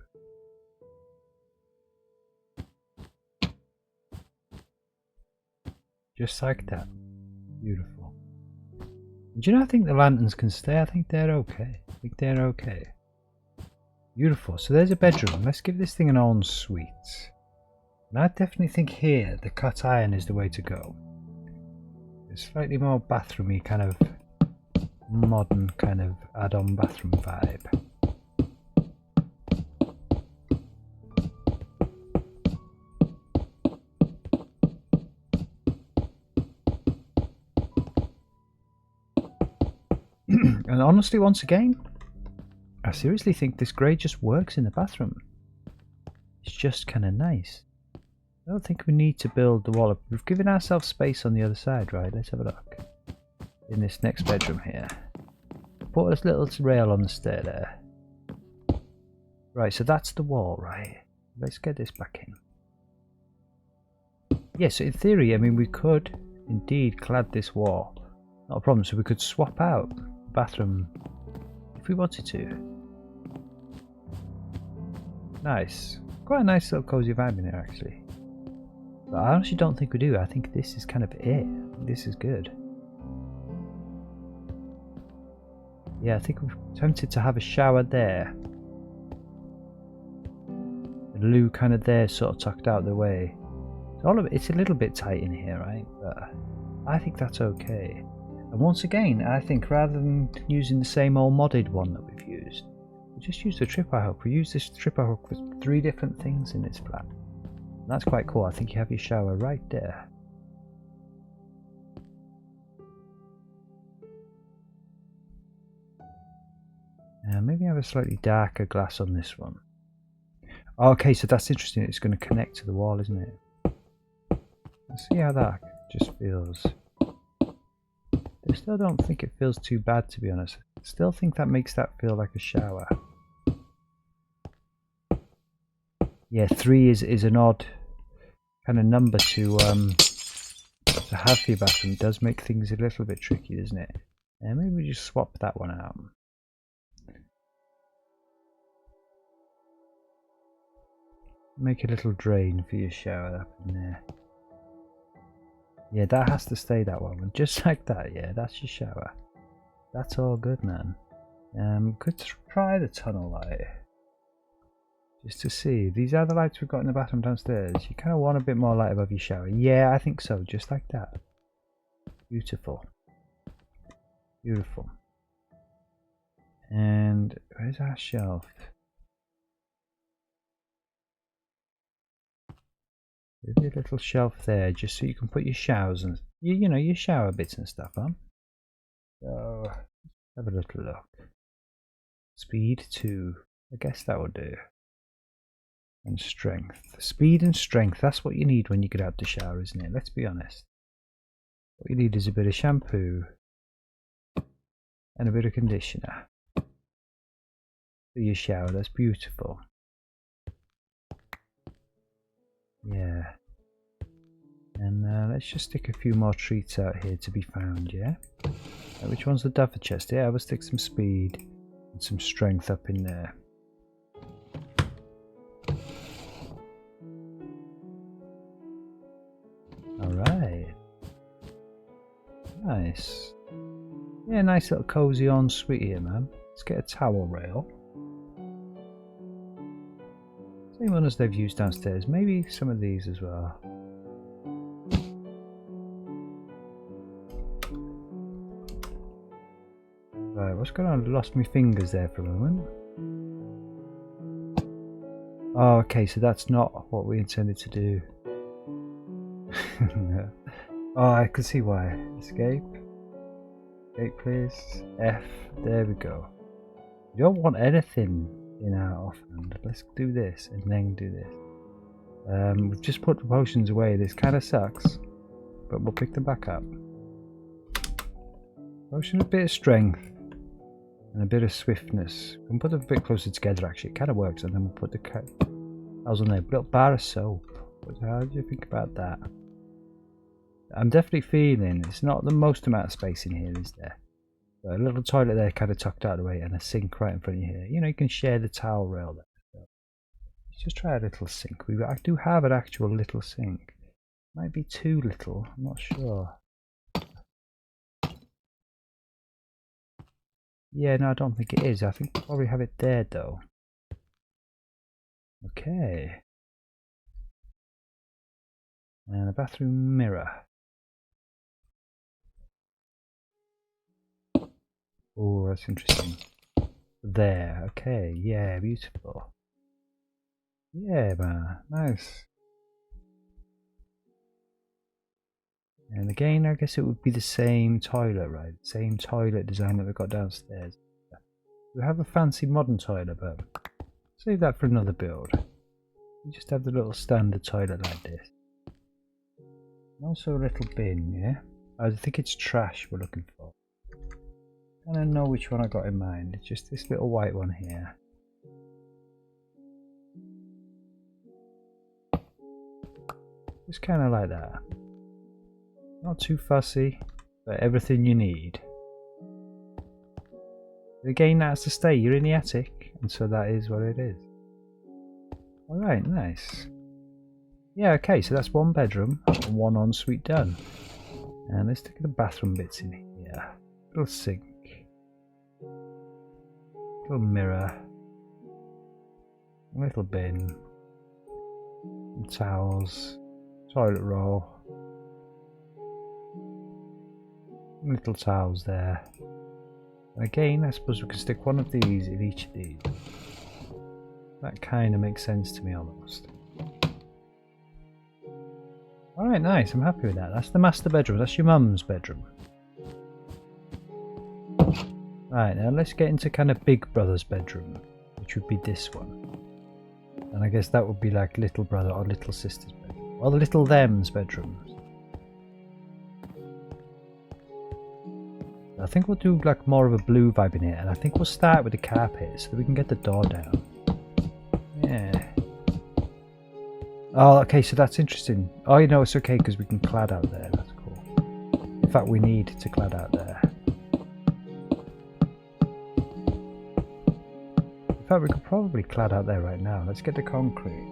Just like that. Beautiful. Do you know, I think the lanterns can stay. I think they're okay. I think they're okay. Beautiful. So there's a bedroom. Let's give this thing an ensuite. And I definitely think here the cut iron is the way to go. It's slightly more bathroomy, kind of modern kind of add-on bathroom vibe. And honestly, once again, I seriously think this grey just works in the bathroom. It's just kind of nice. I don't think we need to build the wall up. We've given ourselves space on the other side, right? Let's have a look. In this next bedroom here. Put this little rail on the stair there. Right, so that's the wall, right? Let's get this back in. Yeah, so in theory, I mean, we could indeed clad this wall. Not a problem, so we could swap out the bathroom if we wanted to. Nice. Quite a nice little cozy vibe in here, actually. But I honestly don't think we do. I think this is kind of it. This is good. Yeah, I think we're tempted to have a shower there. The loo kind of there, sort of tucked out the way. It's a little bit tight in here, right? But I think that's okay. And once again, I think rather than using the same old modded one that we've used, we just use the tripwire hook. We use this tripwire hook for 3 different things in this flat. And that's quite cool. I think you have your shower right there. Maybe have a slightly darker glass on this one. Okay, so that's interesting. It's going to connect to the wall, isn't it? Let's see how that just feels. I still don't think it feels too bad, to be honest. I still think that makes that feel like a shower. Yeah, 3 is an odd kind of number to have for your bathroom. It does make things a little bit tricky, doesn't it? And maybe we just swap that one out. Make a little drain for your shower up in there. Yeah, that has to stay that one. Just like that, yeah, that's your shower. That's all good, man. Could try the tunnel light. Just to see. These are the lights we've got in the bathroom downstairs. You kind of want a bit more light above your shower. Yeah, I think so. Just like that. Beautiful. Beautiful. And where's our shelf? Maybe a little shelf there, just so you can put your showers and you know, your shower bits and stuff on. So have a little look. Speed 2. I guess that will do. And strength. Speed and strength. That's what you need when you get out the shower, isn't it? Let's be honest. What you need is a bit of shampoo and a bit of conditioner for your shower. That's beautiful. Yeah. And let's just stick a few more treats out here to be found, yeah? Which one's the duffer chest? Yeah, I will stick some speed and some strength up in there. Alright. Nice. Yeah, nice little cozy ensuite here, man. Let's get a towel rail. Same one as they've used downstairs. Maybe some of these as well. Right, what's going on? I lost my fingers there for a moment. Oh, okay, so that's not what we intended to do. Oh, I can see why. Escape. Escape, please. F. There we go. We don't want anything in our offhand. Let's do this and then do this. We've just put the potions away. This kind of sucks, but we'll pick them back up. Potion, a bit of strength and a bit of swiftness. We can put them a bit closer together actually. It kind of works, and then we'll put the tiles on there. A little bar of soap. How do you think about that? I'm definitely feeling it's not the most amount of space in here, is there? But a little toilet there kind of tucked out of the way and a sink right in front of you here. You know, you can share the towel rail there. So let's just try a little sink. I do have an actual little sink. Might be too little, I'm not sure. Yeah, no, I don't think it is. I think we'll probably have it there though. Okay. And a bathroom mirror. Oh, that's interesting. There, okay, yeah, beautiful. Yeah, man, nice. And again, I guess it would be the same toilet, right? Same toilet design that we got downstairs. We have a fancy modern toilet, but save that for another build. We just have the little standard toilet like this. And also a little bin, yeah? I think it's trash we're looking for. I don't know which one I got in mind. It's just this little white one here. Just kind of like that. Not too fussy, but everything you need. Again, that's to stay. You're in the attic, and so that is what it is. Alright, nice. Yeah, okay, so that's one bedroom and one ensuite done. And let's take the bathroom bits in here. Little sink. Little mirror. A little bin. Some towels. Toilet roll. Little towels there. And again, I suppose we can stick one of these in each of these. That kind of makes sense to me almost. Alright, nice, I'm happy with that. That's the master bedroom, that's your mum's bedroom. Right, now let's get into kind of Big Brother's bedroom, which would be this one. And I guess that would be like little brother or little sister's bedroom. Or the little them's bedrooms. I think we'll do like more of a blue vibe in here, and I think we'll start with the carpet so that we can get the door down. Yeah. Oh, okay, so that's interesting. Oh, you know, it's okay because we can clad out there. That's cool. In fact, we need to clad out there. In fact, we could probably clad out there right now. Let's get the concrete.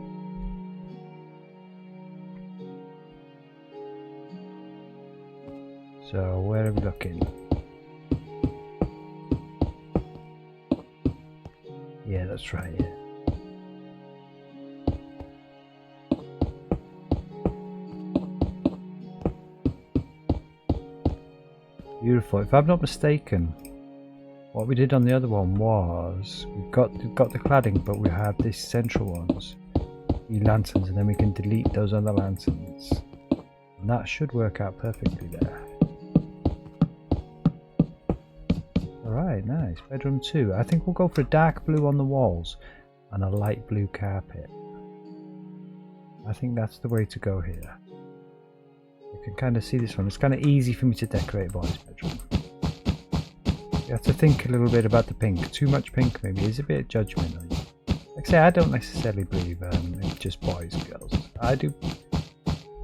So, where are we looking? Yeah, that's right, yeah. Beautiful. If I'm not mistaken, what we did on the other one was we've got the cladding, but we have these central ones, the lanterns, and then we can delete those other lanterns, and that should work out perfectly there. Alright, nice. Bedroom 2. I think we'll go for a dark blue on the walls and a light blue carpet. I think that's the way to go here. You can kind of see this one. It's kind of easy for me to decorate a boy's bedroom. You have to think a little bit about the pink. Too much pink maybe is a bit of judgment on you. Like I say, I don't necessarily believe it's just boys and girls. I do,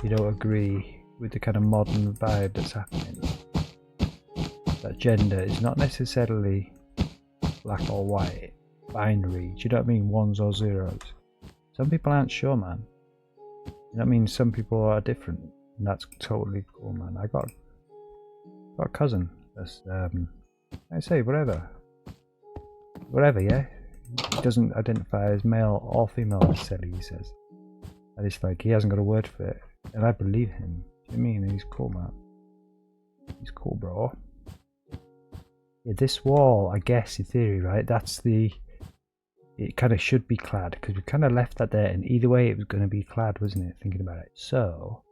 you know, agree with the kind of modern vibe that's happening. That gender is not necessarily black or white, binary. Do you know what I mean? Ones or zeros. Some people aren't sure, man. You know what I mean? Some people are different, and that's totally cool, man. I got a cousin that's I say whatever, yeah. He doesn't identify as male or female necessarily, he says. And it's like he hasn't got a word for it, and I believe him. Do you know what I mean? He's cool, man. He's cool, bro. Yeah, this wall, I guess, in theory, right? That's the. It kind of should be clad because we kind of left that there, and either way, it was going to be clad, wasn't it? Thinking about it. So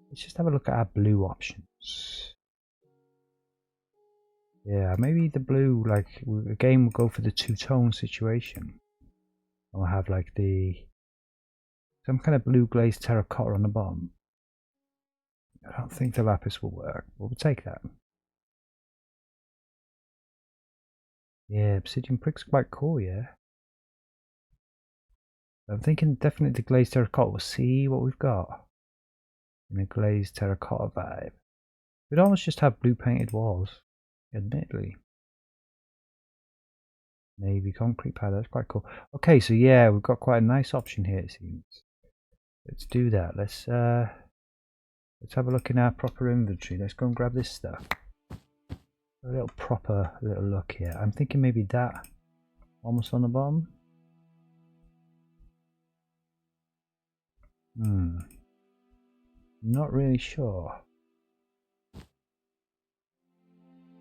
let's just have a look at our blue options. Yeah, maybe the blue, like, again, we'll go for the two-tone situation. We'll have, like, some kind of blue glazed terracotta on the bottom. I don't think the lapis will work, but we'll take that. Yeah, obsidian brick's quite cool, yeah. I'm thinking definitely the glazed terracotta. We'll see what we've got in a glazed terracotta vibe. We'd almost just have blue painted walls, admittedly. Navy concrete pad, that's quite cool. Okay, so yeah, we've got quite a nice option here, it seems. Let's do that. Let's have a look in our proper inventory. Let's go and grab this stuff. A little proper little look here. I'm thinking maybe that almost on the bottom. Not really sure.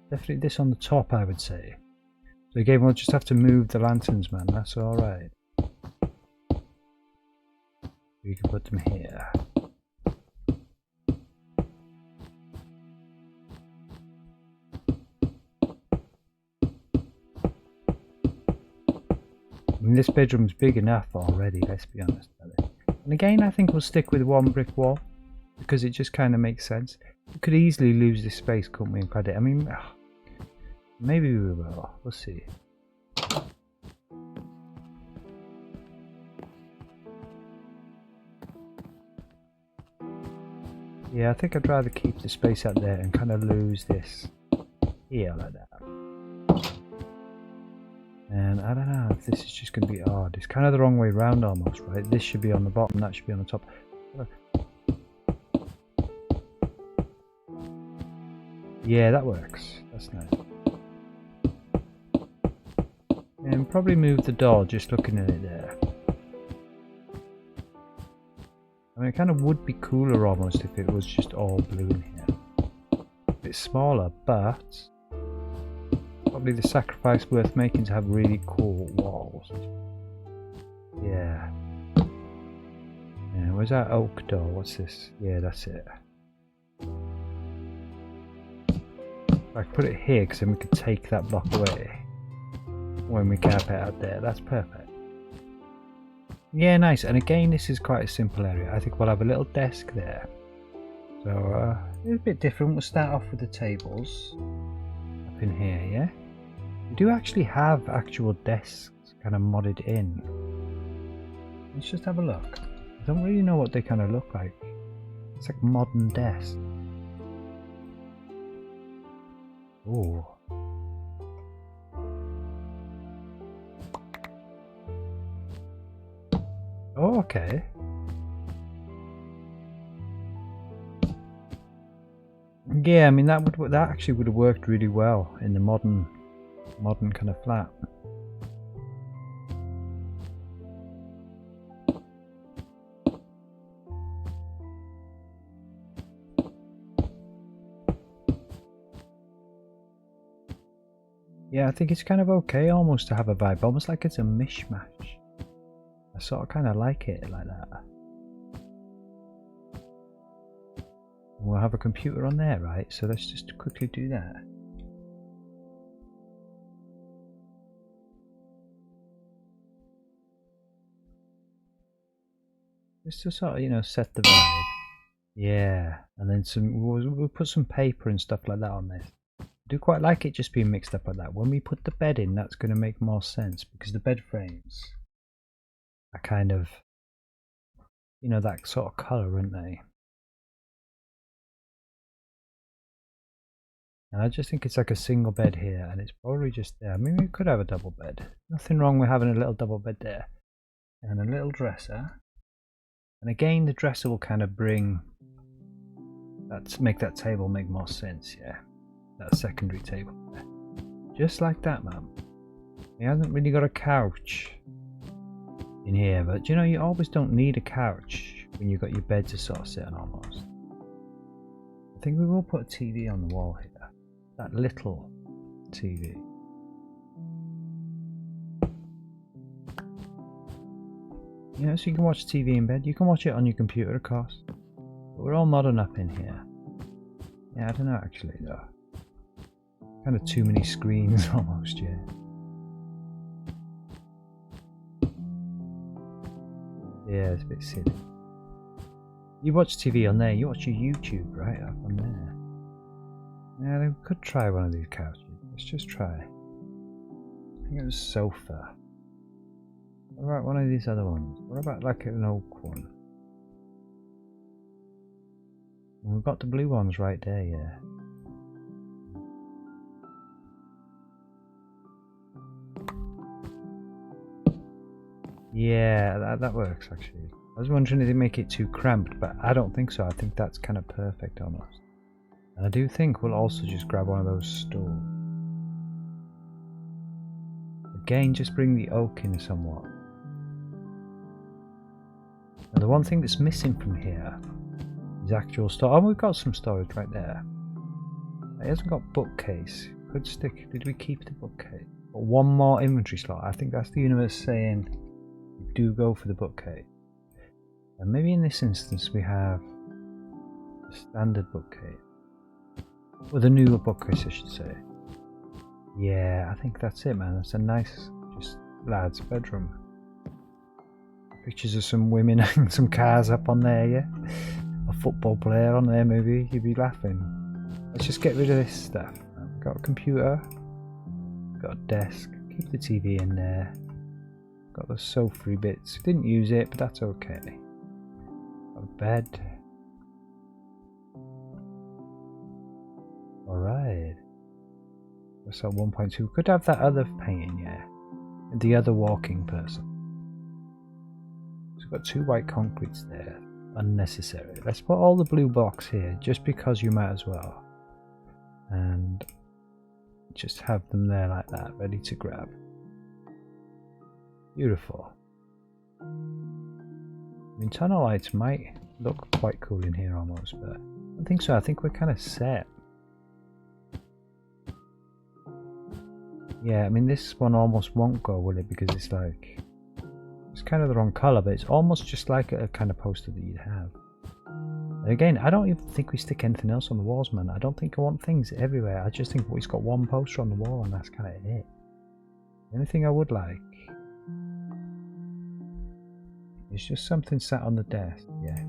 Definitely this on the top, I would say. So again, we'll just have to move the lanterns, man. That's all right. We can put them here. I mean, this bedroom's big enough already, let's be honest about it. And again, I think we'll stick with one brick wall because it just kind of makes sense. We could easily lose this space, couldn't we, and clad it? I mean, maybe we will. We'll see. Yeah, I think I'd rather keep the space out there and kind of lose this here like that. And I don't know if this is just going to be odd. It's kind of the wrong way round almost, right? This should be on the bottom, that should be on the top. Yeah, that works. That's nice. And probably move the door just looking at it there. I mean, it kind of would be cooler almost if it was just all blue in here. A bit smaller, but probably the sacrifice worth making to have really cool walls. Yeah. Yeah, where's our oak door? What's this? Yeah, that's it. I could put it here because then we could take that block away when we carpet out there. That's perfect. Yeah, nice. And again, this is quite a simple area. I think we'll have a little desk there. So it's a bit different. We'll start off with the tables up in here, yeah? We do actually have actual desks kind of modded in. Let's just have a look. I don't really know what they kind of look like. It's like modern desks. Ooh. Oh, okay. Yeah, I mean that actually would have worked really well in the modern kind of flat. Yeah, I think it's kind of okay almost to have a vibe, almost like it's a mishmash. I sort of kind of like it like that. We'll have a computer on there, right? So let's just quickly do that. Just to sort of, you know, set the vibe. Yeah, and then we'll put some paper and stuff like that on this. I do quite like it just being mixed up like that. When we put the bed in, that's going to make more sense because the bed frames are kind of, you know, that sort of colour, aren't they? And I just think it's like a single bed here, and it's probably just there. I mean, we could have a double bed. Nothing wrong with having a little double bed there. And a little dresser. And again, the dresser will kind of bring that, make that table make more sense, yeah. That secondary table there. Just like that, man. He hasn't really got a couch in here, but you know, you always don't need a couch when you've got your bed to sort of sit on almost. I think we will put a TV on the wall here. That little TV. You know, so you can watch TV in bed. You can watch it on your computer, of course. But we're all modern up in here. Yeah, I don't know actually though. Kind of too many screens almost, yeah. Yeah, it's a bit silly. You watch TV on there, you watch your YouTube right up on there. Yeah, we could try one of these couches. Let's just try. I think it was sofa. What about one of these other ones? What about like an oak one? And we've got the blue ones right there, yeah. Yeah, that works actually. I was wondering if they make it too cramped, but I don't think so. I think that's kind of perfect almost. And I do think we'll also just grab one of those stools. Again, just bring the oak in somewhat. Now the one thing that's missing from here is actual storage. Oh, we've got some storage right there. It hasn't got bookcase. Could stick. Did we keep the bookcase? Got one more inventory slot. I think that's the universe saying we do go for the bookcase. And maybe in this instance we have a standard bookcase. Or the newer bookcase, I should say. Yeah, I think that's it, man. That's a nice, just lad's bedroom. Pictures of some women and some cars up on there, yeah? A football player on there, maybe. You'd be laughing. Let's just get rid of this stuff. We've got a computer. We've got a desk. Keep the TV in there. Got the sofa bits. Didn't use it, but that's okay. Got a bed. Alright. That's at 1.2. Could have that other painting, yeah. The other walking person. So we've got two white concretes there. Unnecessary. Let's put all the blue blocks here, just because you might as well. And just have them there like that, ready to grab. Beautiful. I mean, tunnel lights might look quite cool in here almost, but I don't think so. I think we're kind of set. Yeah, I mean, this one almost won't go, will it? Because it's like, it's kind of the wrong color, but it's almost just like a kind of poster that you'd have. And again, I don't even think we stick anything else on the walls, man. I don't think I want things everywhere. I just think we've got one poster on the wall and that's kind of it. The only thing I would like is just something sat on the desk, yeah.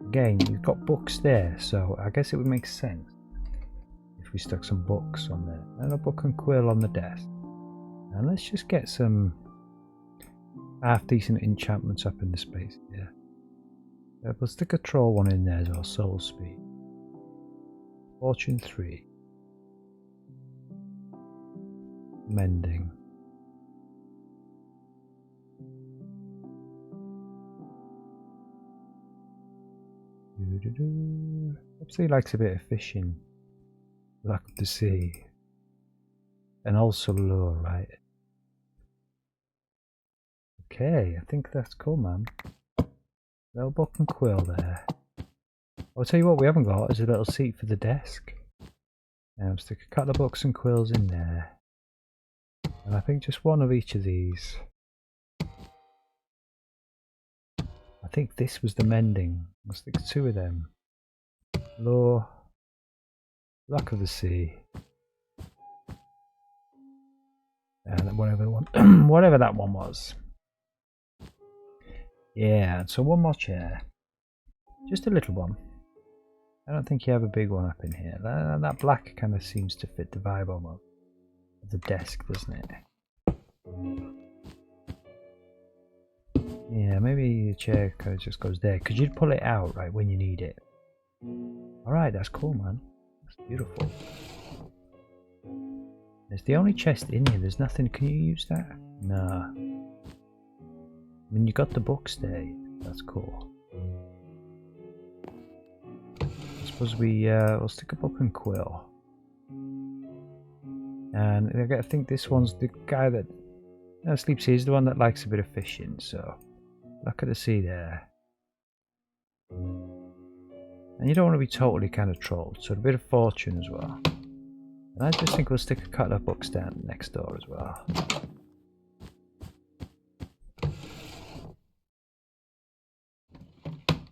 Again, you've got books there, so I guess it would make sense if we stuck some books on there. And a book and quill on the desk. And let's just get some half decent enchantments up in the space here. Yeah, we'll stick a troll one in there as well, soul speed. Fortune 3. Mending. Perhaps he likes a bit of fishing. Luck of the sea. And also lure, right? Okay, I think that's cool, man. Little book and quill there. I'll tell you what we haven't got is a little seat for the desk. Stick a couple of books and quills in there. And I think just one of each of these. I think this was the mending. I'll stick two of them. Lure. Luck of the sea. And whatever one, whatever that one was. Yeah, so one more chair. Just a little one. I don't think you have a big one up in here. That black kind of seems to fit the vibe almost of the desk, doesn't it? Yeah, maybe the chair kind of just goes there, because you'd pull it out right when you need it. Alright, that's cool, man. That's beautiful. It's the only chest in here. There's nothing. Can you use that? Nah. I mean, you got the books there. That's cool. I suppose we'll stick a book and quill. And I think this one's the guy that sleeps here. He's the one that likes a bit of fishing. So look at the sea there. And you don't want to be totally kind of trolled. So a bit of fortune as well. And I just think we'll stick a couple of books down next door as well.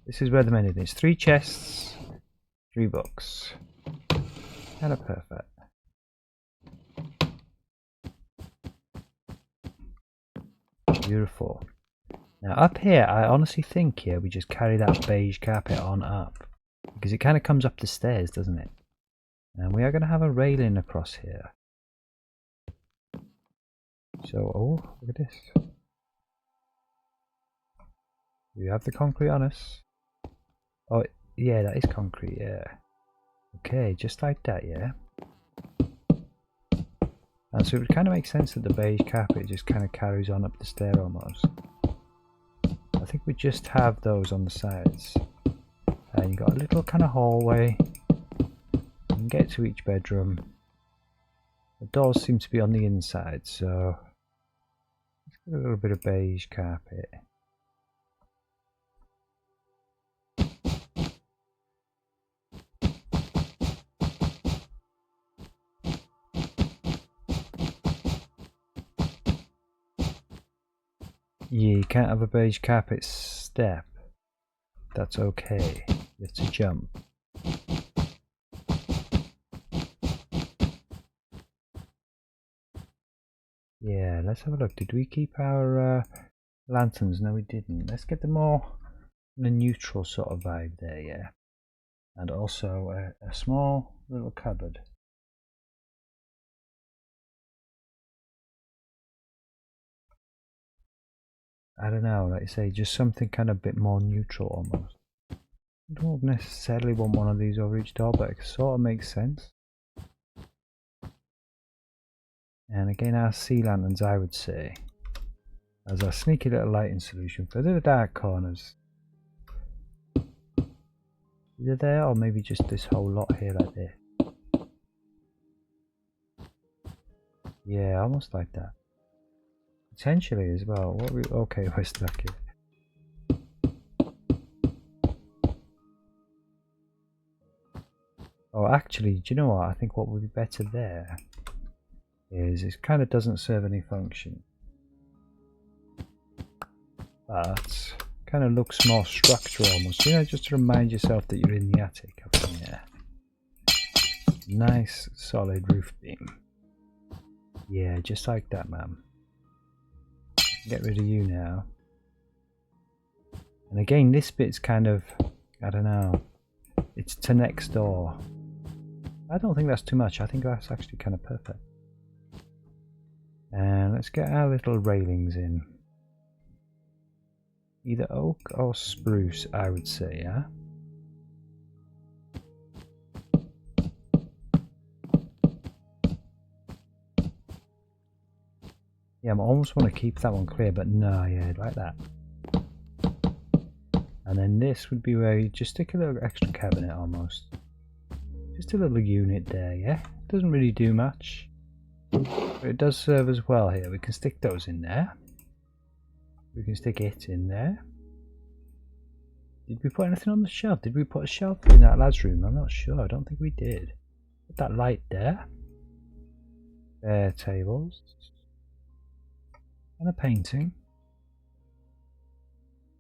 This is where the menu is. 3 chests, 3 books. Kind of perfect. Beautiful. Now up here, I honestly think here we just carry that beige carpet on up. Because it kind of comes up the stairs, doesn't it? And we are going to have a railing across here. So, oh, look at this. We have the concrete on us. Oh, yeah, that is concrete, yeah. Okay, just like that, yeah. And so it would kind of make sense that the beige carpet just kind of carries on up the stair almost. I think we just have those on the sides. And you've got a little kind of hallway. You can get to each bedroom. The doors seem to be on the inside, so let's get a little bit of beige carpet. Yeah, you can't have a beige carpet step. That's okay. You have to jump. Yeah, let's have a look. Did we keep our lanterns? No, we didn't. Let's get the more the neutral sort of vibe there, yeah. And also a small little cupboard. I don't know, like you say, just something kind of a bit more neutral almost. I don't necessarily want one of these over each door, but it sort of makes sense. And again, our sea lanterns, I would say, as a sneaky little lighting solution for the dark corners. Either there, or maybe just this whole lot here like this. Yeah, almost like that. Potentially as well. What we, okay, we're stuck here. Oh, actually, do you know what? I think what would be better there is it kind of doesn't serve any function, but kind of looks more structural almost. You know, just to remind yourself that you're in the attic up in there. Nice solid roof beam. Yeah, just like that, man. Get rid of you now. And again, this bit's kind of, I don't know, it's to next door. I don't think that's too much. I think that's actually kind of perfect. And let's get our little railings in. Either oak or spruce, I would say, yeah? Yeah, I almost want to keep that one clear, but no, yeah, like that. And then this would be where you just stick a little extra cabinet almost. Just a little unit there, yeah? Doesn't really do much. But it does serve as well here. We can stick those in there. We can stick it in there. Did we put anything on the shelf? Did we put a shelf in that lad's room? I'm not sure. I don't think we did. Put that light there. Bare tables. And a painting.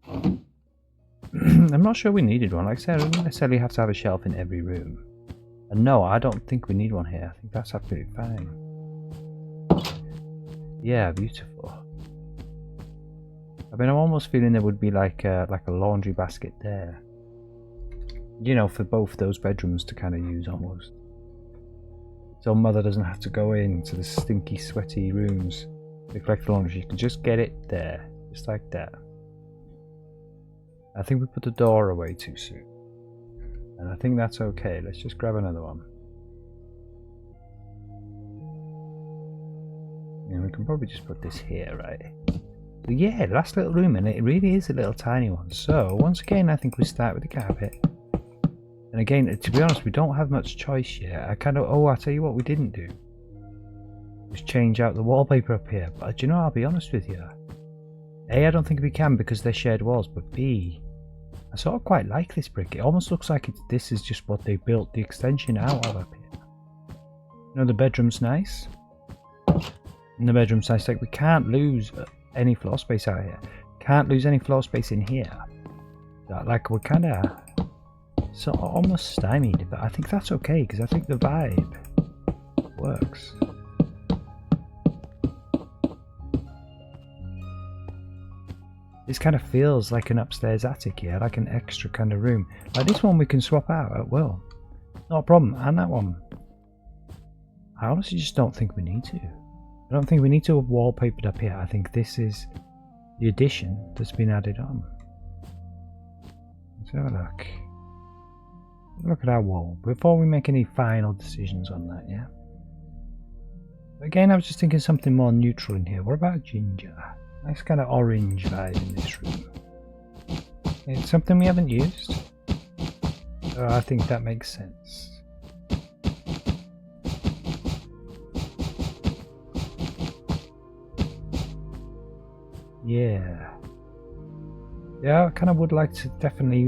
I'm not sure we needed one. Like I said, I don't necessarily have to have a shelf in every room. And no, I don't think we need one here. I think that's absolutely fine. Yeah, beautiful. I mean, I'm almost feeling there would be like a laundry basket there. You know, for both those bedrooms to kind of use almost. So mother doesn't have to go into the stinky, sweaty rooms to collect the laundry. She can just get it there, just like that. I think we put the door away too soon. And I think that's okay. Let's just grab another one. And we can probably just put this here, right? So yeah, last little room, and it really is a little tiny one. So once again, I think we start with the carpet. And again, to be honest, we don't have much choice yet. I kind of, I'll tell you what we didn't do. Just change out the wallpaper up here. But you know, I'll be honest with you. A, I don't think we can because they're shared walls, but B, I sort of quite like this brick. It almost looks like this is just what they built the extension out of up here. You know, the bedroom's nice. And the bedroom's nice. Like, we can't lose any floor space out here. Can't lose any floor space in here. Like, we're kind of sort of almost stymied, but I think that's okay because I think the vibe works. This kind of feels like an upstairs attic here, like an extra kind of room. Like this one we can swap out at will. Not a problem. And that one. I honestly just don't think we need to. I don't think we need to have wallpapered up here. I think this is the addition that's been added on. Let's have a look. Look at our wall before we make any final decisions on that, yeah? Again, I was just thinking something more neutral in here. What about ginger? Nice kind of orange vibe in this room. It's something we haven't used. So I think that makes sense. Yeah. Yeah, I kind of would like to definitely,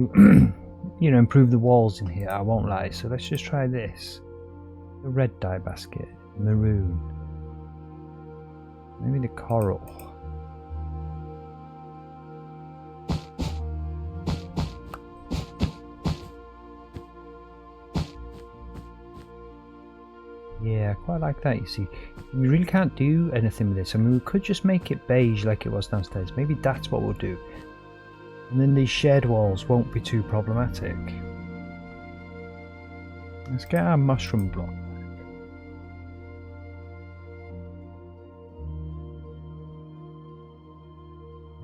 you know, improve the walls in here, I won't lie. So let's just try this. The red dye basket, maroon. Maybe the coral. Yeah, I quite like that, you see. We really can't do anything with this. I mean, we could just make it beige like it was downstairs. Maybe that's what we'll do. And then these shared walls won't be too problematic. Let's get our mushroom block.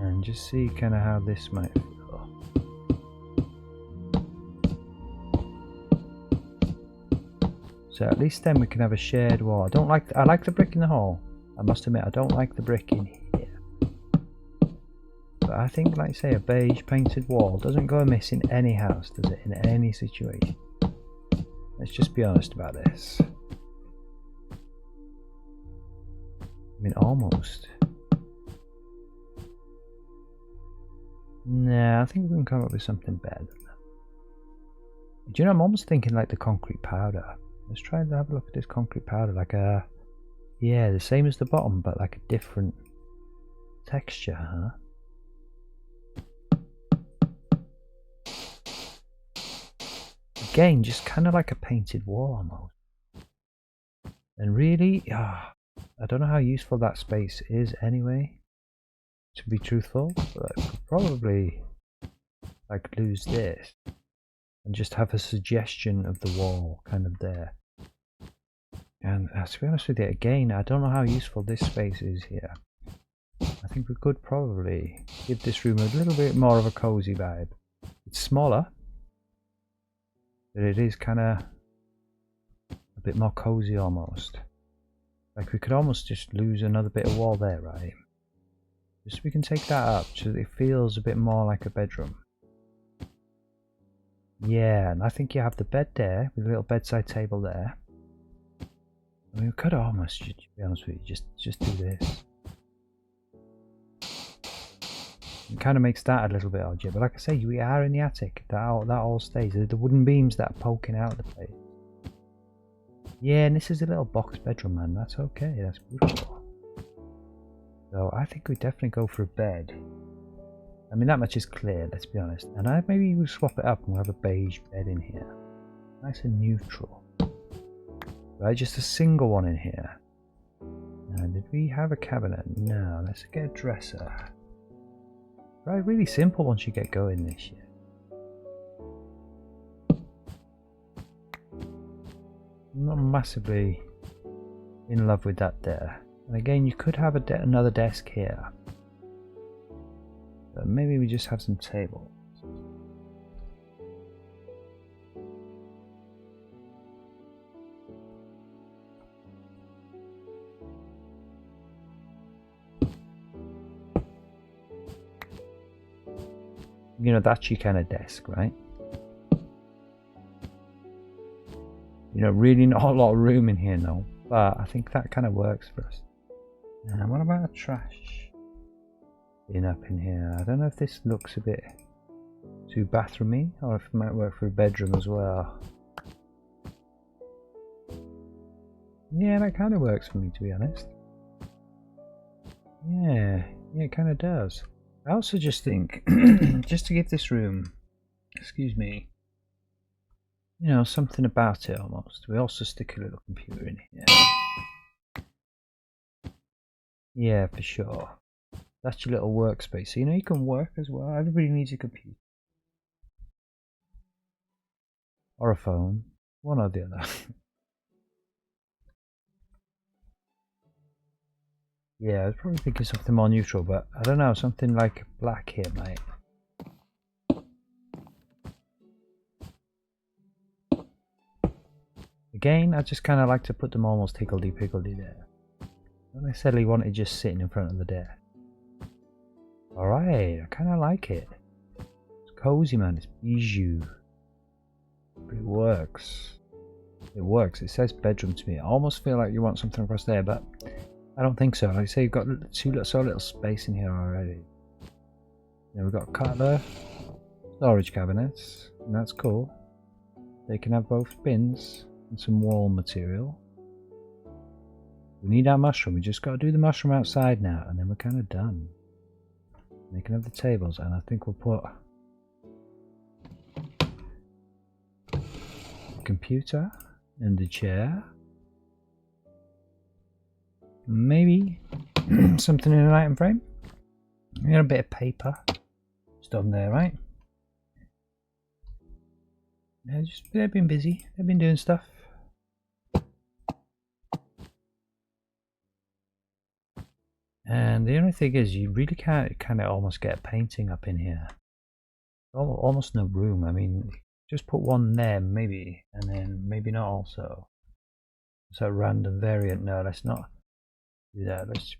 And just see kind of how this might feel. So at least then we can have a shared wall. I like the brick in the hall. I must admit, I don't like the brick in here. But I think, like I say, a beige painted wall doesn't go amiss in any house, does it? In any situation. Let's just be honest about this. I mean, almost. Nah, I think we can come up with something better than that. Do you know, I'm almost thinking like the concrete powder. Let's try and have a look at this concrete powder, like a, yeah, the same as the bottom, but like a different texture, huh? Again, just kind of like a painted wall almost. And really, I don't know how useful that space is anyway, to be truthful, but I could probably like lose this. And just have a suggestion of the wall kind of there. And to be honest with you, again, I don't know how useful this space is here. I think we could probably give this room a little bit more of a cozy vibe. It's smaller, but it is kind of a bit more cozy almost. Like we could almost just lose another bit of wall there, right? Just so we can take that up so that it feels a bit more like a bedroom. Yeah, and I think you have the bed there with a little bedside table there. I mean, we could almost, to be honest with you, just do this. It kind of makes that a little bit odd, yeah. But like I say, we are in the attic. That all stays. The wooden beams that are poking out of the place. Yeah, and this is a little box bedroom, man. That's okay. That's beautiful. So I think we definitely go for a bed. I mean, that much is clear, let's be honest. And maybe we'll swap it up and we'll have a beige bed in here. Nice and neutral. Right, just a single one in here. Did we have a cabinet? No, let's get a dresser. Right, really simple once you get going this year. I'm not massively in love with that there. And again, you could have another desk here. But maybe we just have some tables. You know, that's your kind of desk, right? You know, really not a lot of room in here, no. But I think that kind of works for us. And what about a trash bin up in here? I don't know if this looks a bit too bathroomy, or if it might work for a bedroom as well. Yeah, that kind of works for me, to be honest. Yeah, it kind of does. I also just think, just to give this room, excuse me, you know, something about it almost. We also stick a little computer in here. Yeah, for sure. That's your little workspace. So, you know, you can work as well. Everybody needs a computer. Or a phone. One or the other. Yeah, I was probably thinking something more neutral, but I don't know, something like black here, mate. Again, I just kind of like to put them almost higgledy-piggledy there. Don't necessarily want it just sitting in front of the desk. Alright, I kind of like it. It's cozy, man. It's bijou. But it works. It works. It says bedroom to me. I almost feel like you want something across there, but I don't think so. Like I say, you've got so little space in here already. Yeah, we've got a cutler, storage cabinets, and that's cool. They can have both bins and some wall material. We need our mushroom. We just got to do the mushroom outside now, and then we're kind of done. They can have the tables, and I think we'll put the computer and the chair. Maybe something in an item frame. We got a bit of paper just on there, right? Yeah, they've been busy. They've been doing stuff. And the only thing is, you really can't kind of almost get a painting up in here. Almost no room. I mean, just put one there, maybe, and then maybe not also. It's a random variant. No, let's not do that. Let's.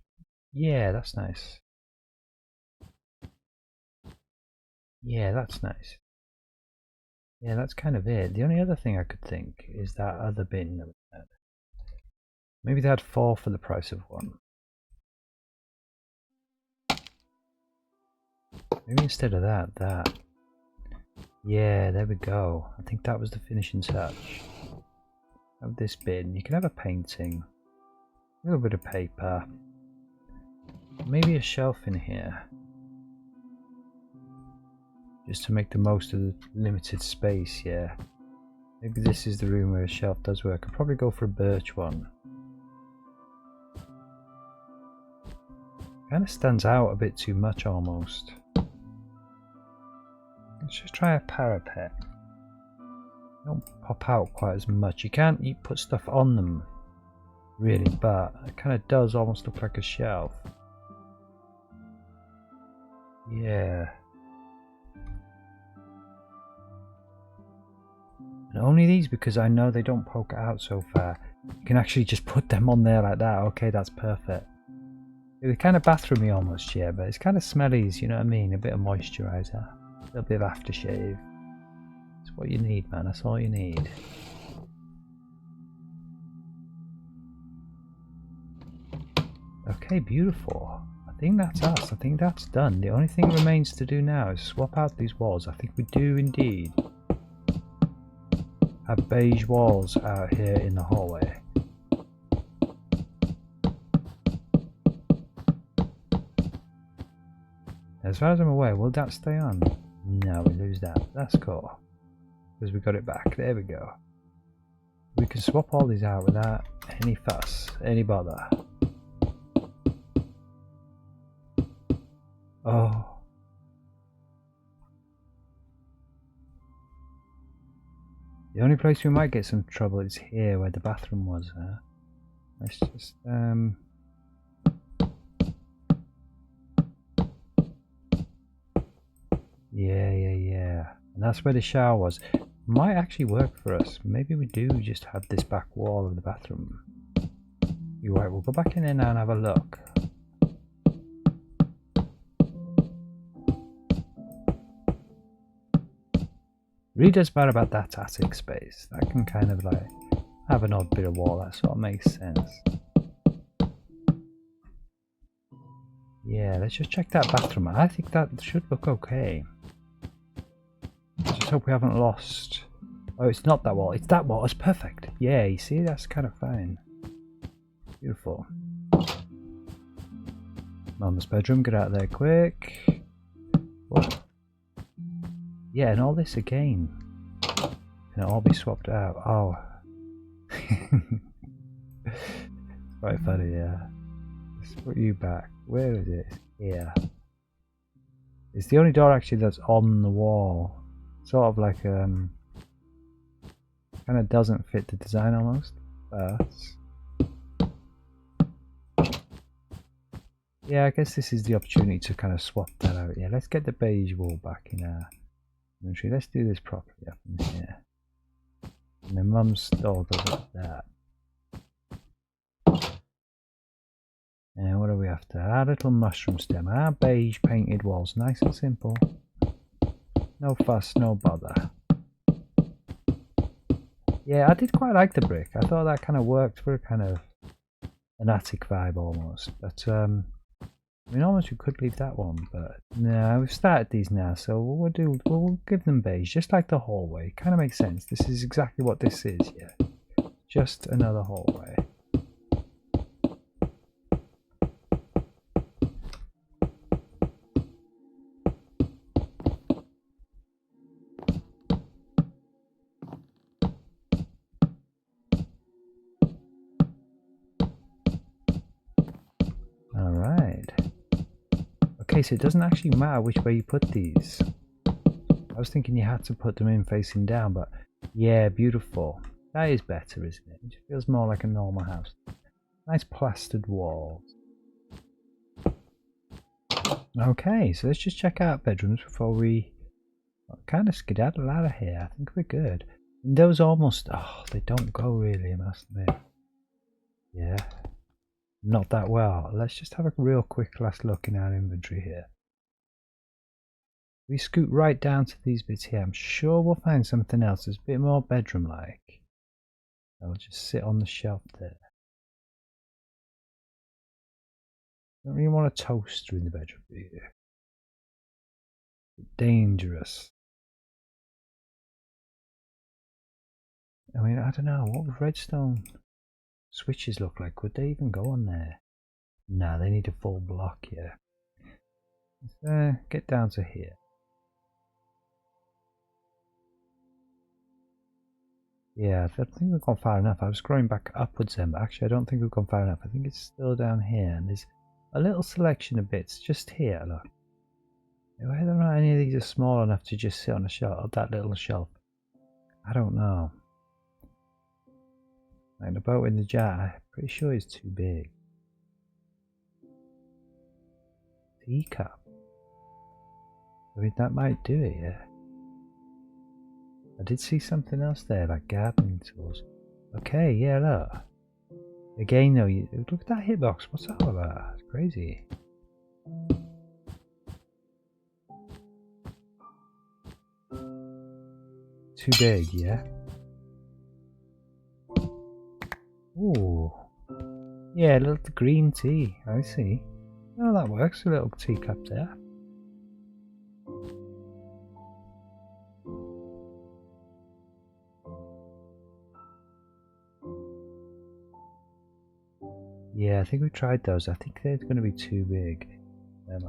Yeah, that's nice. Yeah, that's nice. Yeah, that's kind of it. The only other thing I could think is that other bin that we had. Maybe they had 4 for the price of 1. Maybe instead of that. Yeah, there we go. I think that was the finishing touch. Have this bin. You can have a painting. A little bit of paper. Maybe a shelf in here. Just to make the most of the limited space, yeah. Maybe this is the room where a shelf does work. I'd probably go for a birch one. Kind of stands out a bit too much almost. Let's just try a parapet. Don't pop out quite as much. You can't put stuff on them, really, but it kind of does almost look like a shelf. Yeah. And only these because I know they don't poke out so far. You can actually just put them on there like that. Okay, that's perfect. They're kind of bathroomy almost, yeah, but it's kind of smellies, you know what I mean? A bit of moisturiser, a little bit of aftershave. That's what you need, man. That's all you need. Okay, beautiful. I think that's us. I think that's done. The only thing remains to do now is swap out these walls. I think we do indeed have beige walls out here in the hallway. As far as I'm aware, will that stay on? No, we lose that. That's cool. Because we got it back. There we go. We can swap all these out without any fuss, any bother. Oh. The only place we might get some trouble is here where the bathroom was. Let's just yeah. And that's where the shower was. Might actually work for us. Maybe we do just have this back wall of the bathroom. You're right, we'll go back in there now and have a look. Really does matter about that attic space. That can kind of like have an odd bit of wall. That sort of makes sense. Yeah, let's just check that bathroom. I think that should look okay. Just hope we haven't lost. Oh, it's not that wall. It's that wall. It's perfect. Yeah, you see, that's kind of fine. Beautiful. Mum's bedroom. Get out of there quick. What? Yeah, and all this again. Can it all be swapped out? Oh. Quite funny, yeah. Let's put you back. Where is it? Here. It's the only door actually that's on the wall. Sort of like kind of doesn't fit the design almost. But yeah, I guess this is the opportunity to kind of swap that out. Yeah, let's get the beige wall back in our inventory. Let's do this properly up in here. And then Mum's door goes like that. And what do we have to add? A little mushroom stem. Our beige painted walls, nice and simple. No fuss, no bother. Yeah, I did quite like the brick. I thought that kind of worked for kind of an attic vibe almost. But I mean, almost we could leave that one, but no, we've started these now, so we'll give them beige, just like the hallway. Kind of makes sense. This is exactly what this is, yeah. Just another hallway. Alright. Okay, so it doesn't actually matter which way you put these. I was thinking you had to put them in facing down, but yeah, beautiful. That is better, isn't it? It just feels more like a normal house. Nice plastered walls. Okay, so let's just check out bedrooms before we kind of skedaddle out of here. I think we're good. And those almost, oh, they don't go really, I must admit. Yeah, not that well. Let's just have a real quick last look in our inventory here. We scoot right down to these bits here. I'm sure we'll find something else that's a bit more bedroom-like. I'll just sit on the shelf there. Don't really want a toaster in the bedroom, do you? Dangerous. I mean, I don't know. What would redstone switches look like? Would they even go on there? No, they need a full block here. Let's get down to here. Yeah, I think we've gone far enough. I was scrolling back upwards then, but actually I don't think we've gone far enough. I think it's still down here, and there's a little selection of bits just here, look. Whether or not any of these are small enough to just sit on a shelf, that little shelf, I don't know. Like the boat in the jar, I'm pretty sure it's too big. Teacup. I mean, that might do it, yeah. I did see something else there, like gardening tools. Okay, yeah, look. Again, though, look at that hitbox. What's that all about? It's crazy. Too big, yeah. Ooh. Yeah, a little green tea. I see. Oh, that works. A little teacup there. Yeah, I think we tried those. I think they're going to be too big.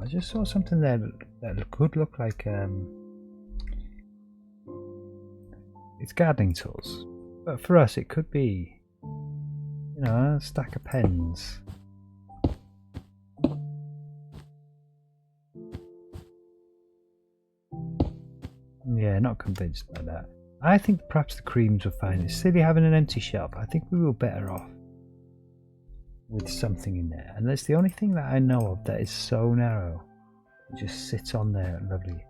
I just saw something there that could look like it's gardening tools, but for us it could be, you know, a stack of pens. Yeah, not convinced by that. I think perhaps the creams were fine. It's silly having an empty shelf. I think we were better off with something in there. And that's the only thing that I know of that is so narrow. It just sits on there, lovely.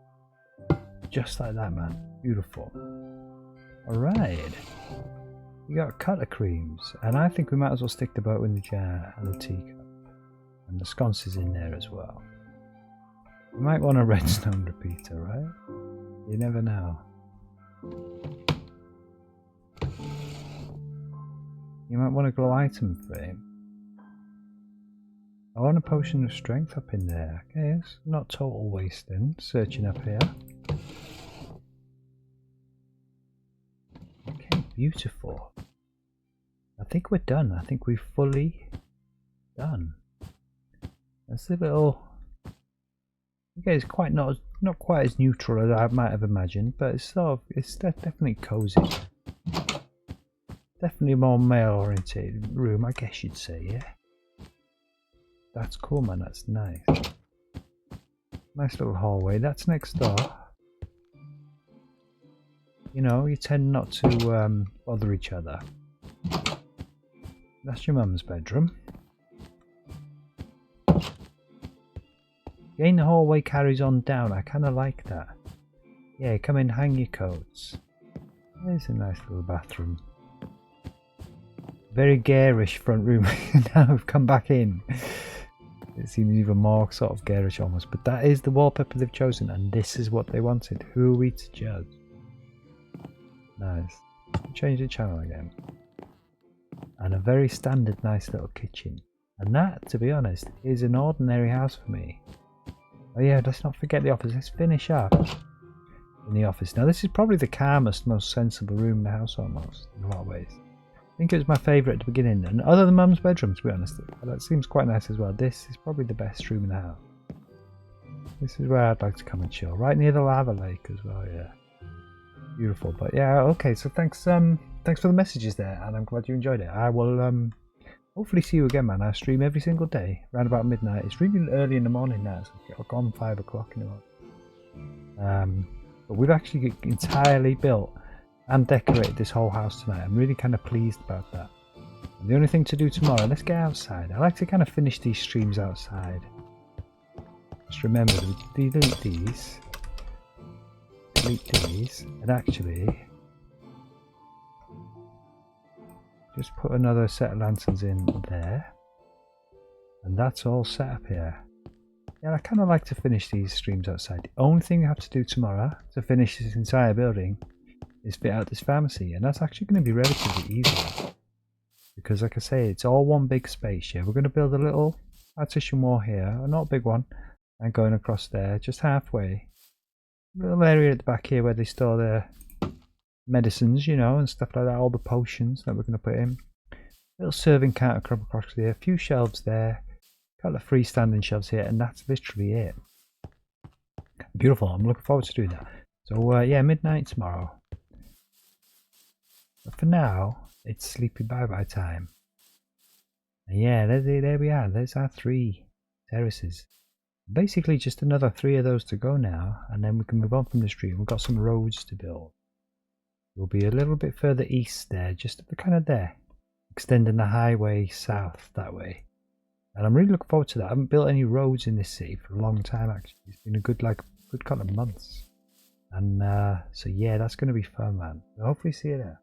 Just like that, man. Beautiful. Alright. We got a cut of creams. And I think we might as well stick the boat in the jar and the teacup. And the sconces in there as well. We might want a redstone repeater, right? You never know. You might want a glow item frame. I want a potion of strength up in there. Okay, it's not total wasting. Searching up here. Okay, beautiful. I think we're done. I think we're fully done. That's a little. Okay, it's quite not quite as neutral as I might have imagined, but it's definitely cozy. Definitely a more male-oriented room, I guess you'd say, yeah. That's cool, man. That's nice. Nice little hallway. That's next door. You know, you tend not to bother each other. That's your mum's bedroom. Again, the hallway carries on down. I kind of like that. Yeah, come in, hang your coats. There's a nice little bathroom. Very garish front room. Now we've come back in. It seems even more sort of garish almost. But that is the wallpaper they've chosen, and this is what they wanted. Who are we to judge? Nice. Change the channel again. And a very standard, nice little kitchen. And that, to be honest, is an ordinary house for me. Oh yeah, let's not forget the office. Let's finish up in the office. Now this is probably the calmest, most sensible room in the house almost, in a lot of ways. I think it was my favourite at the beginning, and other than Mum's bedroom, to be honest, that seems quite nice as well. This is probably the best room in the house. This is where I'd like to come and chill, right near the lava lake as well. Yeah, beautiful. But yeah, okay. So thanks for the messages there, and I'm glad you enjoyed it. I will hopefully see you again, man. I stream every single day around about midnight. It's really early in the morning now. It's gone 5 o'clock in the morning. But we've actually entirely built and decorate this whole house tonight. I'm really kind of pleased about that. And the only thing to do tomorrow, let's get outside. I like to kind of finish these streams outside. Just remember to delete these, and actually just put another set of lanterns in there, and that's all set up here. Yeah, I kind of like to finish these streams outside. The only thing I have to do tomorrow to finish this entire building is fit out this pharmacy, and that's actually going to be relatively easy because, like I say, it's all one big space. Yeah, we're going to build a little partition wall here, not a big one, and going across there just halfway. A little area at the back here where they store their medicines, you know, and stuff like that, all the potions that we're going to put in. Little serving counter crop across there, a few shelves there, a couple of freestanding shelves here, and that's literally it. Beautiful. I'm looking forward to doing that. So yeah, midnight tomorrow. But for now, it's sleepy bye-bye time. And yeah, there we are. There's our 3 terraces. Basically just another 3 of those to go now, and then we can move on from the street. We've got some roads to build. We'll be a little bit further east there, just at the kind of there, extending the highway south that way. And I'm really looking forward to that. I haven't built any roads in this city for a long time actually. It's been a good couple of months. And so yeah, that's going to be fun, man. So hopefully see you there.